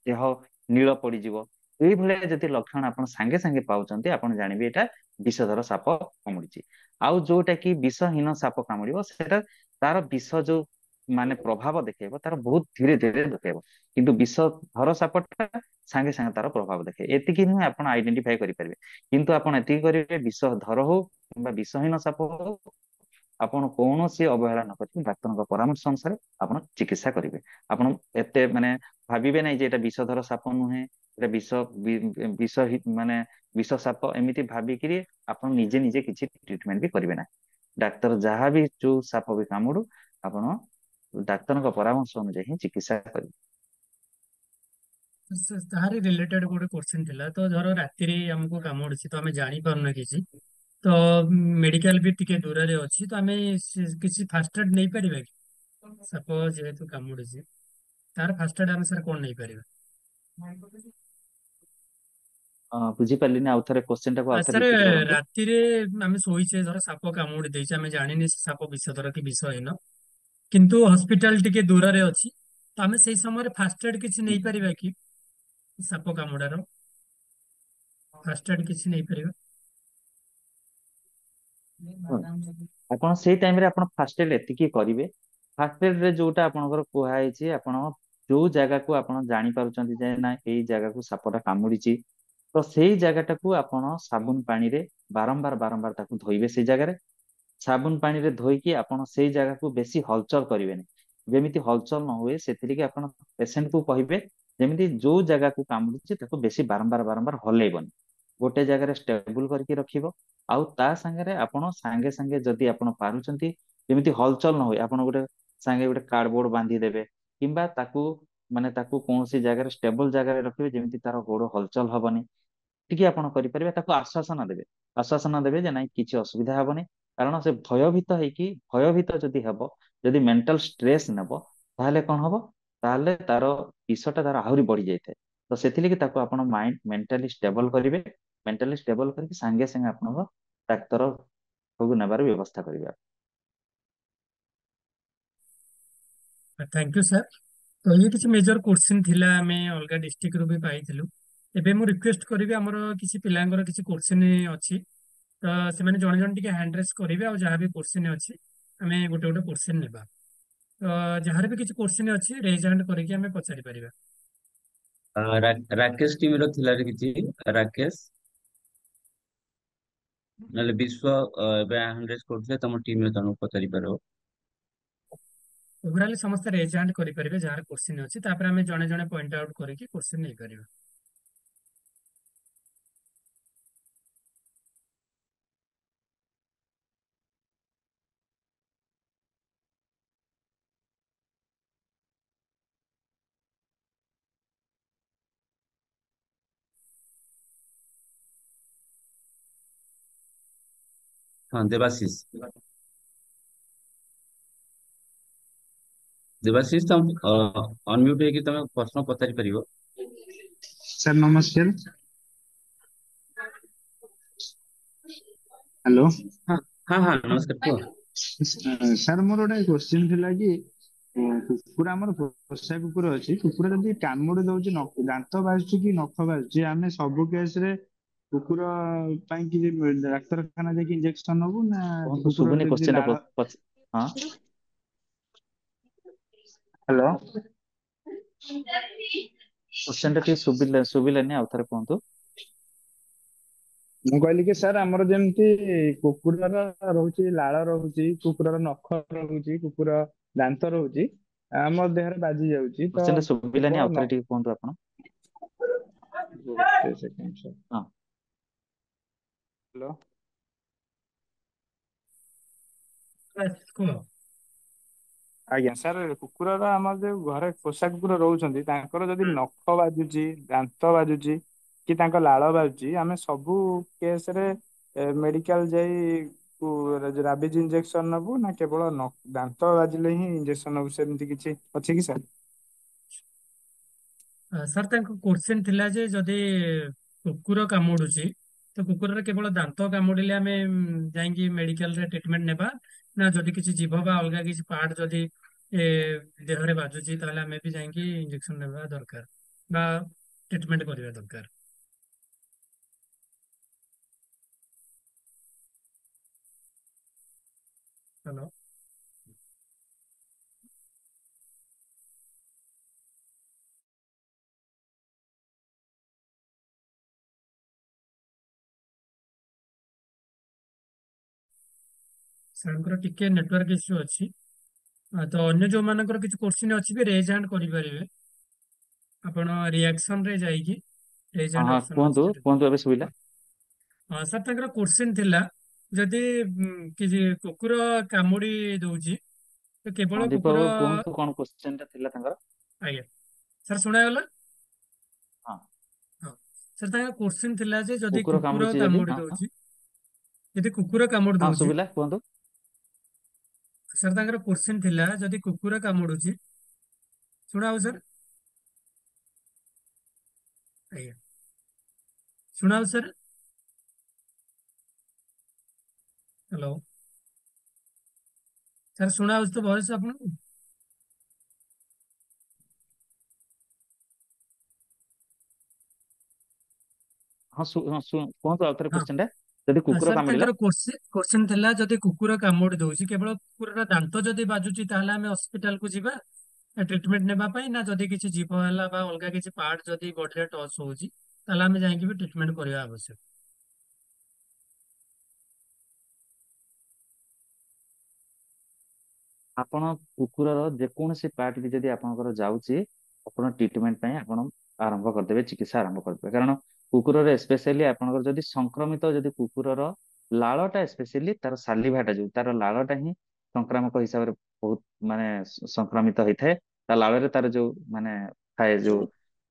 ଦେହ ନୀଳ ପଡିଯିବ। ଏଇଭଳିଆ ଯଦି ଲକ୍ଷଣ ଆପଣ ସାଙ୍ଗେ ସାଙ୍ଗେ ପାଉଛନ୍ତି, ଆପଣ ଜାଣିବେ ଏଇଟା ବିଷଧର ସାପ କାମୁଡିଛି। ଆଉ ଯୋଉଟା କି ବିଷହୀନ ସାପ କାମୁଡିବ, ସେଟା ତାର ବିଷ ଯୋଉ ମାନେ ପ୍ରଭାବ ଦେଖେଇବ ତାର ବହୁତ ଧୀରେ ଧୀରେ ଦେଖେଇବ, କିନ୍ତୁ ବିଷଧର ସାପଟା ସାଙ୍ଗେ ସାଙ୍ଗେ ତାର ପ୍ରଭାବ ଦେଖେ। ଏତିକି ନୁହେଁ ଆପଣ ଆଇଡେଣ୍ଟିଫାଇ କରିପାରିବେ, କିନ୍ତୁ ଆପଣ ଏତିକି କରିବେ ବିଷଧର ହଉ କିମ୍ବା ବିଷହୀନ ସାପ ହଉ, ଆପଣ କୌଣସି ଅବହେଳା ନ କରି ଡାକ୍ତରଙ୍କ ପରାମର୍ଶ ଅନୁସାରେ ଆପଣ ଚିକିତ୍ସା କରିବେ। ଆପଣ ଏତେ ମାନେ ଭାବିବେ ନାହିଁ ଯେ ଏଟା ବିଷଧର ସାପ ନୁହେଁ, ଏଟା ବିଷ ମାନେ ବିଷ ସାପ, ଏମିତି ଭାବିକିରି ଆପଣ ନିଜେ ନିଜେ କିଛି ଟ୍ରିଟମେଣ୍ଟ ବି କରିବେ ନାହିଁ। ଡାକ୍ତର ଯାହା ବି ଯୋଉ ସାପ ବି କାମୁଡୁ, ଆପଣ ଡାକ୍ତରଙ୍କ ପରାମର୍ଶ ଅନୁଯାୟୀ ହିଁ ଚିକିତ୍ସା କରିବେ। ତାହାରି ରିଲେଟେଡ ଗୋଟେ କୋଶ୍ଚିନ୍ ଥିଲା। ତ ଧର ରାତିରେ ଆମକୁ କାମୁଡୁଛି ତ ଆମେ ଜାଣିପାରୁନା କିଛି, ତ ମେଡିକାଲ ବି ଟିକେ ଦୂରରେ ଅଛି, ତ ଆମେ କିଛି ଫାଷ୍ଟ ଏଡ୍ ନେଇପାରିବା କି? ସାପ ଯେହେତୁ କାମୁଡୁଛି, ତାର ଫାଷ୍ଟ ଏଡ୍ ଆମେ ସାର୍ କଣ ନେଇପାରିବା? ବୁଝିପାରିଲିନି, ଆଉ ଥରେ କ୍ୱେଶ୍ଚନ ଟାକୁ ଆଉ ଥରେ ସାର୍ ରିପିଟ କରନ୍ତୁ। ରାତିରେ ଆମେ ଶୋଇଛେ, ଧର ସାପ କାମୁଡି ଦେଇଛି, ଆମେ ଜାଣିନି ସେ ସାପ ବିଷଧର କି ବିଷହୀନ, କିନ୍ତୁ ହସ୍ପିଟାଲ ଟିକେ ଦୂରରେ ଅଛି, ତ ଆମେ ସେଇ ସମୟରେ ଫାଷ୍ଟ ଏଡ୍ କିଛି ନେଇପାରିବା କି? ସାପ କାମୁଡାର ଫାଷ୍ଟ ଏଡ୍ କିଛି ନେଇପାରିବା? ଶୁଣନ୍ତୁ, ଆପଣ ସେଇ ଟାଇମରେ ଆପଣ ଫାଷ୍ଟ ଏଡ୍ ଏତିକି କରିବେ। ଫାଷ୍ଟ ଏଡ୍ ରେ ଯୋଉଟା ଆପଣଙ୍କର କୁହାଯାଇଛି, ଆପଣ ଯୋଉ ଜାଗାକୁ ଆପଣ ଜାଣିପାରୁଛନ୍ତି ଯେ ନା ଏଇ ଜାଗାକୁ ସାପଟା କାମୁଡିଛି, ତ ସେଇ ଜାଗାଟାକୁ ଆପଣ ସାବୁନ ପାଣିରେ ବାରମ୍ବାର ବାରମ୍ବାର ତାକୁ ଧୋଇବେ। ସେଇ ଜାଗାରେ ସାବୁନ ପାଣିରେ ଧୋଇକି ଆପଣ ସେଇ ଜାଗାକୁ ବେଶୀ ହଲଚଲ କରିବେନି, ଯେମିତି ହଲଚଲ ନ ହୁଏ ସେଥିଲାଗି ଆପଣ ପେସେଣ୍ଟ କୁ କହିବେ ଯେମିତି ଯୋଉ ଜାଗାକୁ କାମୁଡିଛି ତାକୁ ବେଶୀ ବାରମ୍ବାର ବାରମ୍ବାର ହଲେଇବନି, ଗୋଟେ ଜାଗାରେ ଷ୍ଟେବୁଲ କରିକି ରଖିବ। ଆଉ ତା ସାଙ୍ଗରେ ଆପଣ ସାଙ୍ଗେ ସାଙ୍ଗେ ଯଦି ଆପଣ ପାରୁଛନ୍ତି, ଯେମିତି ହଲଚଲ ନ ହୁଏ, ଆପଣ ଗୋଟେ ସାଙ୍ଗେ ଗୋଟେ କାର୍ଡବୋର୍ଡ ବାନ୍ଧି ଦେବେ, କିମ୍ବା ତାକୁ ମାନେ ତାକୁ କୌଣସି ଜାଗାରେ ଷ୍ଟେବଲ ଜାଗାରେ ରଖିବେ ଯେମିତି ତାର ଗୋଡ ହଲଚଲ ହବନି। ଟିକେ ଆପଣ କରିପାରିବେ, ତାକୁ ଆଶ୍ୱାସନା ଦେବେ, ଆଶ୍ୱାସନା ଦେବେ ଯେ ନାଇଁ କିଛି ଅସୁବିଧା ହବନି। କାରଣ ସେ ଭୟଭୀତ ହେଇକି, ଭୟଭୀତ ଯଦି ହବ, ଯଦି ମେଣ୍ଟାଲ ଷ୍ଟ୍ରେସ୍ ନେବ, ତାହେଲେ କଣ ହବ, ତାହେଲେ ତାର ବିଷଟା ତାର ଆହୁରି ବଢି ଯାଇଥାଏ। ତ ସେଥିଲାଗି ତାକୁ ଆପଣ ମାଇଣ୍ଡ ମେଣ୍ଟାଲି ଷ୍ଟେବଲ କରିବେ, ମେଣ୍ଟାଲି ଷ୍ଟେବଲ କରିକି ସାଙ୍ଗେ ସାଙ୍ଗେ ଆପଣଙ୍କ ଡାକ୍ତର ପାଖକୁ ନେବାର ବ୍ୟବସ୍ଥା କରିବେ। Thank you sir. ତ ଇଏ କିଛି ମେଜର କୋଶ୍ଚିନ୍ ଥିଲା, ଆମେ ଅଲଗା ଡିଷ୍ଟ୍ରିକ୍ଟରୁ ବି ପାଇଥିଲୁ। ଏବେ ମୁଁ ରିକ୍ୱେଷ୍ଟ କରିବି, ଆମର କିଛି ପିଲାଙ୍କର କିଛି କୋଶ୍ଚିନ୍ ଅଛି, ତ ସେମାନେ ଜଣେ ଜଣେ ଟିକେ ହ୍ୟାଣ୍ଡ ରେସ୍ କରିବେ, ଆଉ ଯାହା ବି କୋଶ୍ଚିନ୍ ଅଛି ଆମେ ଗୋଟେ ଗୋଟେ କୋଶ୍ଚିନ୍ ନେବା। ତ ଯାହାର ବି କିଛି କୋଶ୍ଚିନ୍ ଅଛି ରେଜ୍ ହ୍ୟାଣ୍ଡ କରିକି ଆମେ ପଚାରି ପାରିବା। ରାକେଶ ଟିମ ର ଥିଲା ରେ କିଛି, ରାକେଶ ନହେଲେ ବିଶ୍ଵ ଏବେ ହ୍ୟାଣ୍ଡ ରେସ୍ କରୁଥିଲେ, ତମ ଟିମରେ ଜଣକୁ ପଚାରି ପାରିବ। ଓଭରାଲି ସମସ୍ତେ ରେଜ୍ ହ୍ୟାଣ୍ଡ କରିପାରିବେ ଯାହାର କୋଶ୍ଚିନ୍ ଅଛି, ତାପରେ ଆମେ ଜଣେ ଜଣେ ପଏଣ୍ଟ ଆଉଟ୍ କରିକି କୋଶ୍ଚିନ୍ ନେଇପାରିବା। ହଁ ଦେବାଶିଷ, ଦେବାଶିଷ ତମ ଅନମ୍ୟୁଟ ହେଇକି ତମେ ପ୍ରଶ୍ନ ପଚାରି ପାରିବ। ସାର୍ ନମସ୍କାର। ହ୍ୟାଲୋ। ହଁ ହଁ ହଁ ନମସ୍କାର, କୁହ। ସାର୍ ମୋର ଗୋଟେ କୋଶ୍ଚିନ୍ ଥିଲା କି କୁକୁର ଆମର ପୋଷା କୁକୁର ଅଛି, କୁକୁର ଯଦି କାମୁଡି ଦଉଛି, ଦାନ୍ତ ବାଜୁଛି କି ନଖ ବାଜୁଛି, ଆମେ ସବୁ କେସରେ କୁକୁର ପାଇଁ କିଛି ଡାକ୍ତରଖାନା ଯାଇକି ଇଞ୍ଜେକ୍ସନ ନବୁ ନା କୁହନ୍ତୁ, କୁକୁର ଶୁଭୁନି ଯଦି କ୍ୱେଶ୍ଚନ ଲାଳ? ଟା ହଁ। ହ୍ୟାଲୋ। କ୍ୱେଶ୍ଚନ ଟା ଟିକେ ଶୁଭିଲାନି, ଆଉ ଥରେ କୁହନ୍ତୁ। ମୁଁ କହିଲି କି ସାର୍, ଆମର ଯେମିତି କୁକୁରର ରହୁଛି ଲାଳ, ରହୁଛି କୁକୁରର ନଖ, ରହୁଛି କୁକୁର ଦାନ୍ତ ରହୁଛି, ଆମ ଦେହରେ ବାଜି ଯାଉଛି, ତ କ୍ୱେଶ୍ଚନ ଟା ଶୁଭିଲାନି, କେବଳ ଆଉ ଥରେ ଟିକେ କୁହନ୍ତୁ ଆପଣ। ଗୋଟେ ସେକେଣ୍ଡ ସାର୍। ହଁ। ହ୍ୟାଲୋ। କୁହ। ଆଜ୍ଞା ସାର୍, କୁକୁରର ଆମର ଯୋଉ ଘରେ ପୋଷା କୁକୁର ରହୁଛନ୍ତି ତାଙ୍କର ଯଦି ନଖ ବାଜୁଛି, ଦାନ୍ତ ବାଜୁଛି କି ତାଙ୍କ ଲାଳ ବାଜୁଛି, ଆମେ ସବୁ କେସରେ ମେଡିକାଲ ଯାଇ ରାବିଜ ଇଞ୍ଜେକ୍ସନ ନବୁ ନା କେବଳ ଦାନ୍ତ ବାଜିଲେ ହିଁ ଇଞ୍ଜେକ୍ସନ ନବୁ, ସେମିତି କିଛି ଅଛି କି ସାର୍? ସାର୍ ତାଙ୍କ କୋଶ୍ଚିନ୍ ଥିଲା ଯେ ଯଦି କୁକୁର କାମୁଡୁଛି ତ କୁକୁରର କେବଳ ଦାନ୍ତ କାମୁଡିଲେ ଆମେ ଯାଇକି ମେଡିକାଲରେ ଟ୍ରିଟମେଣ୍ଟ ନେବା, ନା ଯଦି କିଛି ଜୀଭ ବା ଅଲଗା କିଛି ପାର୍ଟ ଯଦି ଏ, ଦେହରେ ବାଜୁଛି ତାହେଲେ ଆମେ ବି ଯାଇକି ଇଞ୍ଜେକ୍ସନ ନେବା ଦରକାର ବା ଟ୍ରିଟମେଣ୍ଟ କରିବା ଦରକାର। ହ୍ୟାଲୋ। ସାର୍ଙ୍କର ଟିକେ ନେଟୱାର୍କ ଇସ୍ୟୁ ଅଛି। ତ ଅନ୍ୟ ଯୋଉମାନଙ୍କର କିଛି କୋଶ୍ଚିନ୍ ଅଛି ବି ରେଜ୍ ହ୍ୟାଣ୍ଡ କରିପାରିବେ। ଆପଣ ରିଆକ୍ସନ ରେ ଯାଇକି ରେଜ୍ ହଁ ହ୍ୟାଣ୍ଡ ହଁ, ଅପସନ ଅଛି କୁହନ୍ତୁ ସେଠି। କୁହନ୍ତୁ, ଏବେ ଶୁଭିଲା। ହଁ ସାର୍, ତାଙ୍କର କୋଶ୍ଚିନ୍ ଥିଲା ଯଦି କିଛି କୁକୁର କାମୁଡି ଦଉଛି ତ ହଁ କେବଳ ଦୀପକ କୁକୁର। ବାବୁ କୁହନ୍ତୁ, କଣ କ୍ୱେଶ୍ଚନ ଟା ଥିଲା ତାଙ୍କର? ଆଜ୍ଞା ସାର୍, ଶୁଣାଗଲା? ହଁ, ହଁ ସାର୍, ତାଙ୍କ କୋଶ୍ଚିନ୍ ଥିଲା ଯେ ଯଦି କୁକୁର କୁକୁର କାମୁଡୁଛି ଯଦି, କାମୁଡି ହଁ ହଁ ଦଉଛି, ଯଦି କୁକୁର କାମୁଡି ହଁ ଦଉଛି। ଶୁଭିଲା, କୁହନ୍ତୁ। ସାର୍ ତାଙ୍କର କୋଶ୍ଚିନ୍ ଥିଲା ଯଦି କୁକୁର କାମୁଡୁଛି, ଶୁଣା ହଉ ସାର୍? ଆଜ୍ଞା, ଶୁଣା ହଉ ସାର୍? ହ୍ୟାଲୋ ସାର୍, ଶୁଣା ହଉଛି ତ ଭଏସ ଆପଣଙ୍କୁ? ହଁ କୁହନ୍ତୁ ଆଉଥରେ ହଁ। କ୍ୱେଶ୍ଚନ ଟା। ଯଦି କୁକୁର ସାର୍ କାମୁଡିଲା। ତାଙ୍କର କୋଶ୍ଚିନ୍ ଥିଲା ଯଦି କୁକୁର କାମୁଡି ଦଉଛି, କେବଳ କୁକୁରର ଦାନ୍ତ ଯଦି ବାଜୁଛି ତାହେଲେ ଆମେ ହସ୍ପିଟାଲକୁ ଯିବା ଟ୍ରିଟମେଣ୍ଟ ନେବା ପାଇଁ, ନା ଯଦି କିଛି ଜୀବ ହେଲା ବା ଅଲଗା କିଛି ପାର୍ଟ ଯଦି ବଡିରେ ଟଚ୍ ହଉଛି ତାହେଲେ ଆମେ ଯାଇକି ବି ଟ୍ରିଟମେଣ୍ଟ କରିବା ଆବଶ୍ୟକ। ଆପଣ କୁକୁରର ଯେକୌଣସି ପାର୍ଟ ବି ଯଦି ଆପଣଙ୍କର ଯାଉଛି, ଆପଣ ଟ୍ରିଟମେଣ୍ଟ ପାଇଁ ଆପଣ ଆରମ୍ଭ କରିଦେବେ, ଚିକିତ୍ସା ଆରମ୍ଭ କରିଦେବେ। କାରଣ କୁକୁରର ସ୍ପେଶାଲି ଆପଣଙ୍କର ଯଦି ସଂକ୍ରମିତ, ଯଦି କୁକୁରର ଲାଳଟା ସ୍ପେଶାଲି ତାର ସାଲିଭାଟା ଯୋଉ ତାର ଲାଳଟା ହିଁ ସଂକ୍ରାମକ ହିସାବରେ ବହୁତ ମାନେ ସଂକ୍ରମିତ ହେଇଥାଏ। ତା ଲାଳରେ ତାର ଯୋଉ ମାନେ ଥାଏ ଯୋଉ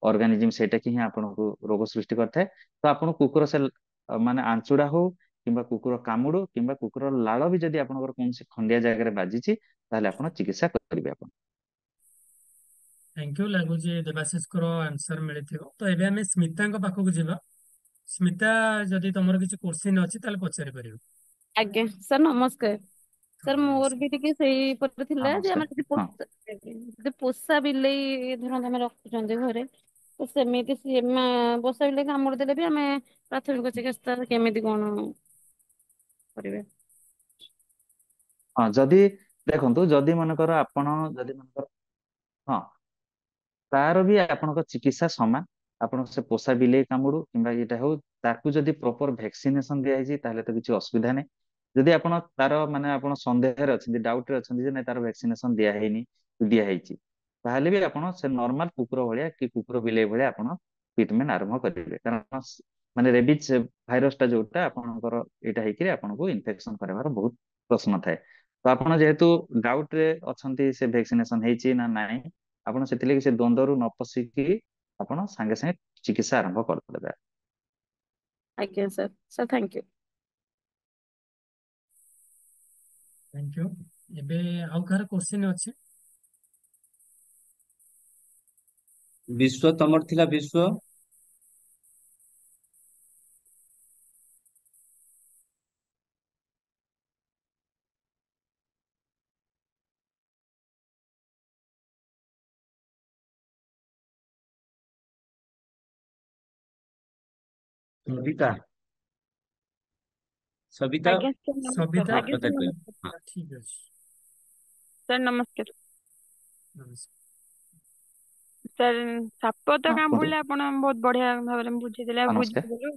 ଅର୍ଗାନିଜିମ, ସେଇଟା କି ହିଁ ଆପଣଙ୍କୁ ରୋଗ ସୃଷ୍ଟି କରିଥାଏ। ତ ଆପଣ କୁକୁର ସେ ମାନେ ଆଞ୍ଚୁଡା ହଉ କିମ୍ବା କୁକୁର କାମୁଡୁ କିମ୍ବା କୁକୁରର ଲାଳ ବି ଯଦି ଆପଣଙ୍କର କୌଣସି ଖଣ୍ଡିଆ ଜାଗାରେ ବାଜିଛି, ତାହେଲେ ଆପଣ ଚିକିତ୍ସା କରିବେ ଆପଣ। Thank you. ଲାଗୁଛି ଦେବାଶିଷଙ୍କର ଆନ୍ସର ମିଳିଥିବ। ତ ଏବେ ଆମେ ସ୍ମିତାଙ୍କ ପାଖକୁ ଯିବା। ସ୍ମିତା, ଯଦି ତମର କିଛି କୋଶ୍ଚିନ୍ ଅଛି ତାହେଲେ ପଚାରି ପାରିବ। ଆଜ୍ଞା ସାର୍, ନମସ୍କାର। ହଁ ସାର୍ ମୋର ନମସ୍କାର। ବି ଟିକେ ସେଇ ପत्र ହଁ ଥିଲା ଯେ ନମସ୍କାର। ଆମର ଯଦି ହଁ ଯଦି ପୋଷା ବିଲେଇ ଧରନ୍ତୁ ଆମେ ରଖୁଛନ୍ତି ଘରେ, ତ ସେମିତି ସିଏ ପୋଷା ବିଲେଇ କାମୁଡି ଦେଲେ ବି ଆମେ ପ୍ରାଥମିକ ଚିକିତ୍ସା କେମିତି କଣ କରିବେ? ହଁ, ଯଦି ଦେଖନ୍ତୁ, ଯଦି ମନେକର ଆପଣ ଯଦି ମନେକର, ହଁ, ତାର ବି ଆପଣଙ୍କ ଚିକିତ୍ସା ସମାନ। ଆପଣ ସେ ପୋଷା ବିଲେଇ କାମୁଡୁ କିମ୍ବା ଏଇଟା ହଉ, ତାକୁ ଯଦି ପ୍ରପର ଭ୍ୟାକ୍ସିନେସନ ଦିଆଯାଇଛି ତାହେଲେ ତ କିଛି ଅସୁବିଧା ନାହିଁ। ଯଦି ଆପଣ ତାର ମାନେ ଆପଣ ସନ୍ଦେହରେ ଅଛନ୍ତି, ଡାଉଟରେ ଅଛନ୍ତି ଯେ ନାଇଁ ତାର ଭ୍ୟାକ୍ସିନେସନ ଦିଆ ହେଇନି, ଦିଆହେଇଛି, ତାହେଲେ ବି ଆପଣ ସେ ନର୍ମାଲ କୁକୁର ଭଳିଆ କି କୁକୁର ବିଲେଇ ଭଳିଆ ଆପଣ ଟ୍ରିଟମେଣ୍ଟ ଆରମ୍ଭ କରିବେ। କାରଣ ମାନେ ରେବିଜ ଭାଇରସ ଟା ଯୋଉଟା ଆପଣଙ୍କର ଏଇଟା ହେଇକିରି ଆପଣଙ୍କୁ ଇନଫେକ୍ସନ କରିବାର ବହୁତ ପ୍ରଶ୍ନ ଥାଏ। ତ ଆପଣ ଯେହେତୁ ଡାଉଟ ରେ ଅଛନ୍ତି ସେ ଭ୍ୟାକ୍ସିନେସନ ହେଇଛି ନା ନାହିଁ, ଆପଣ ସେଥିଲାଗି ସେ ଦ୍ୱନ୍ଦ୍ୱରୁ ନ ପଶିକି ଆପଣ ସାଙ୍ଗେ ସାଙ୍ଗେ ଚିକିତ୍ସା ଆରମ୍ଭ କରିଦେବେ। ଆଜ୍ଞା sir, sir thank you. Thank you. ଏବେ ଆଉ କାହାର କୋଶ୍ଚିନ୍ ଅଛି? ବିଶ୍ଵ, ତମର ଥିଲା ବିଶ୍ଵ। ସବିତା, ସବିତା ଆଜ୍ଞା ସାର୍ ନମସ୍କାର। ସବିତା? ଆଜ୍ଞା ସାର୍ ପଚାରିପାରିବି। ହଁ, ନମସ୍କାର। ଠିକ ଅଛି। ସାର୍ ନମସ୍କାର। ନମସ୍କାର। ସାର୍ ସାପ ତ ହଁ କୁହନ୍ତୁ। କାମୁଡ଼ିଲେ ଆପଣ ବହୁତ ବଢିଆ ଭାବରେ ବୁଝେଇଦେଲେ, ହଁ ଆଉ ନମସ୍କାର। ବୁଝିପାରିଲୁ।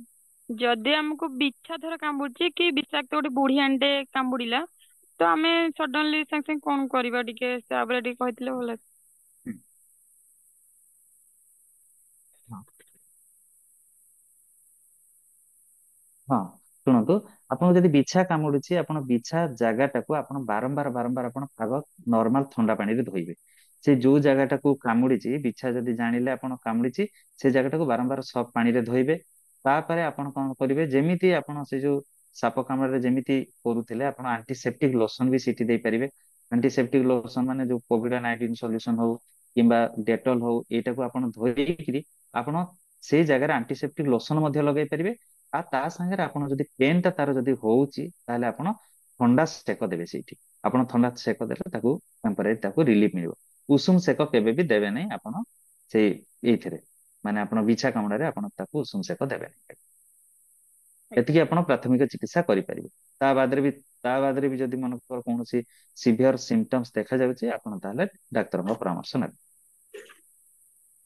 ଯଦି ଆମକୁ ବିଛା ଧର କାମୁଡୁଛି କି ବିଷାକ୍ତ ଗୋଟେ ବୁଢିଆଣୀଟେ କାମୁଡିଲା, ତ ଆମେ ସଡନଲି ସାଙ୍ଗେ ସାଙ୍ଗେ କଣ କରିବା, ଟିକେ ତାପରେ ଟିକେ କହିଥିଲେ ଭଲ। ହୁଁ, ହଁ ହଁ, ଶୁଣନ୍ତୁ, ଆପଣଙ୍କୁ ଯଦି ବିଛା କାମୁଡୁଛି, ଆପଣ ବିଛା ଜାଗାଟାକୁ ଆପଣ ବାରମ୍ବାର ବାରମ୍ବାର ଆପଣ ଆଗ ନର୍ମାଲ ଥଣ୍ଡା ପାଣିରେ ଧୋଇବେ। ସେ ଯୋଉ ଜାଗାଟାକୁ କାମୁଡିଛି, ବିଛା ଯଦି ଜାଣିଲେ ଆପଣ କାମୁଡିଛି, ସେ ଜାଗାଟାକୁ ବାରମ୍ବାର ସଫ ପାଣିରେ ଧୋଇବେ। ତାପରେ ଆପଣ କଣ କରିବେ, ଯେମିତି ଆପଣ ସେ ଯୋଉ ସାପ କାମୁଡାରେ ଯେମିତି କରୁଥିଲେ, ଆପଣ ଆଣ୍ଟିସେପ୍ଟିକ ଲୋସନ ବି ସେଠି ଦେଇପାରିବେ। ଆଣ୍ଟିସେପ୍ଟିକ ଲୋସନ ମାନେ ଯୋଉ କୋଭିଡ-19 ସଲ୍ୟୁସନ ହଉ କିମ୍ବା ଡେଟଲ ହଉ, ଏଇଟାକୁ ଆପଣ ଧୋଇକିରି ଆପଣ ସେଇ ଜାଗାରେ ଆଣ୍ଟିସେପ୍ଟିକ ଲୋସନ ମଧ୍ୟ ଲଗେଇ ପାରିବେ। ଆଉ ତା ସାଙ୍ଗରେ ଆପଣ ଯଦି ପେନ୍ ଟା ତାର ଯଦି ହଉଛି, ତାହେଲେ ଆପଣ ଥଣ୍ଡା ସେକ ଦେବେ ସେଇଠି। ଆପଣ ଥଣ୍ଡା ସେକ ଦେଲେ ତାକୁ ଟେମ୍ପରାରୀ ତାକୁ ରିଲିଫ ମିଳିବ। ଉଷୁମ ସେକ କେବେ ବି ଦେବେ ନାହିଁ ଆପଣ ସେଇ ଏଇଥିରେ, ମାନେ ଆପଣ ବିଛା କାମୁଡାରେ ଆପଣ ତାକୁ ଉଷୁମ ସେକ ଦେବେ ନାହିଁ। ଏତିକି ଆପଣ ପ୍ରାଥମିକ ଚିକିତ୍ସା କରିପାରିବେ। ତା ବାଦରେ ବି ତା ବାଦରେ ବି ଯଦି ମନେକର କୌଣସି ସିଭିୟର ସିମ୍ପଟମ୍ସ ଦେଖାଯାଉଛି, ଆପଣ ତାହେଲେ ଡାକ୍ତରଙ୍କ ପରାମର୍ଶ ନେବେ।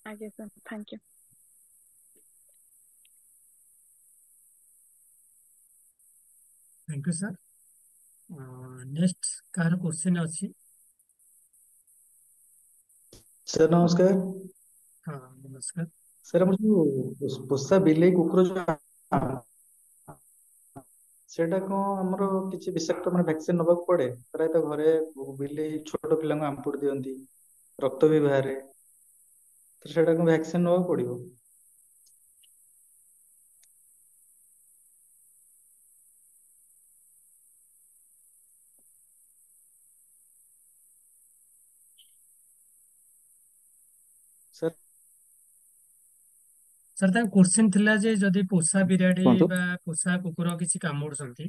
ଆଜ୍ଞା sir, thank you. Thank you sir. Next କାହାର କ୍ୱେଶ୍ଚିନ୍ ଅଛି? ସାର୍ ନମସ୍କାର। ହଁ, ନମସ୍କାର। ସାର୍ ଆମର ଯୋଉ ପୋଷା ବିଲେଇ କୁକୁର ଯୋଉ ସେଇଟା କଣ ଆମର କିଛି ବିଷାକ୍ତ ମାନେ ଭ୍ୟାକ୍ସିନ ନବାକୁ ପଡେ? ପ୍ରାୟତଃ ଘରେ ବିଲେଇ ଛୋଟ ପିଲାଙ୍କୁ ଆମ୍ପୁଡି ଦିଅନ୍ତି, ରକ୍ତ ବି ବାହାରେ, ତ ସେଇଟା କଣ ଭ୍ୟାକ୍ସିନ ନବାକୁ ପଡିବ? ସାର୍ ସାର୍ ତାଙ୍କ କ୍ୱେଶ୍ଚିନ୍ ଥିଲା ଯେ ଯଦି ପୋଷା ବିରାଡ଼ି କୁହନ୍ତୁ। ବା ପୋଷା କୁକୁର କିଛି କାମୁଡୁଛନ୍ତି,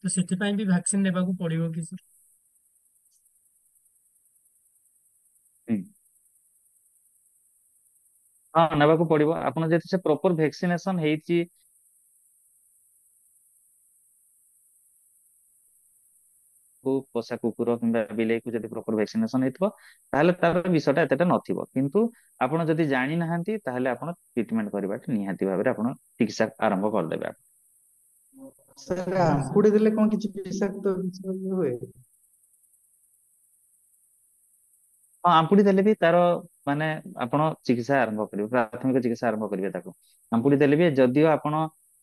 ତ ସେଥିପାଇଁ ବି ଭ୍ୟାକ୍ସିନ ନେବାକୁ ପଡିବ କି ସାର୍? ହୁଁ। ହଁ, ନେବାକୁ ପଡିବ। ଆପଣ ଯଦି ସେ ପ୍ରପର ଭ୍ୟାକ୍ସିନେସନ ହେଇଛି, ପୋଷା କୁକୁର କିମ୍ବା ବିଲେଇକୁ ଯଦି ପ୍ରପର ଭ୍ୟାକ୍ସିନେସନ ହେଇଥିବ, ତାହେଲେ ତାର ବିଷୟଟା ଏତେଟା ନଥିବ। କିନ୍ତୁ ଆପଣ ଯଦି ଜାଣିନାହାନ୍ତି, ତାହେଲେ ଆପଣ ଟ୍ରିଟମେଣ୍ଟ କରିବାଟା ନିହାତି ଭାବରେ ଆପଣ ଚିକିତ୍ସା ଆରମ୍ଭ କରିଦେବେ। ସାର୍ ଆମ୍ପୁଡି ଦେଲେ କଣ କିଛି ବିଷାକ୍ତ ଜିନିଷ ଇଏ ହୁଏ? ହଁ, ଆମ୍ପୁଡି ଦେଲେ ବି ତାର ମାନେ ଆପଣ ଚିକିତ୍ସା ଆରମ୍ଭ କରିବେ, ପ୍ରାଥମିକ ଚିକିତ୍ସା ଆରମ୍ଭ କରିବେ ତାକୁ। ଆମ୍ପୁଡି ଦେଲେ ବି ଯଦିଓ ଆପଣ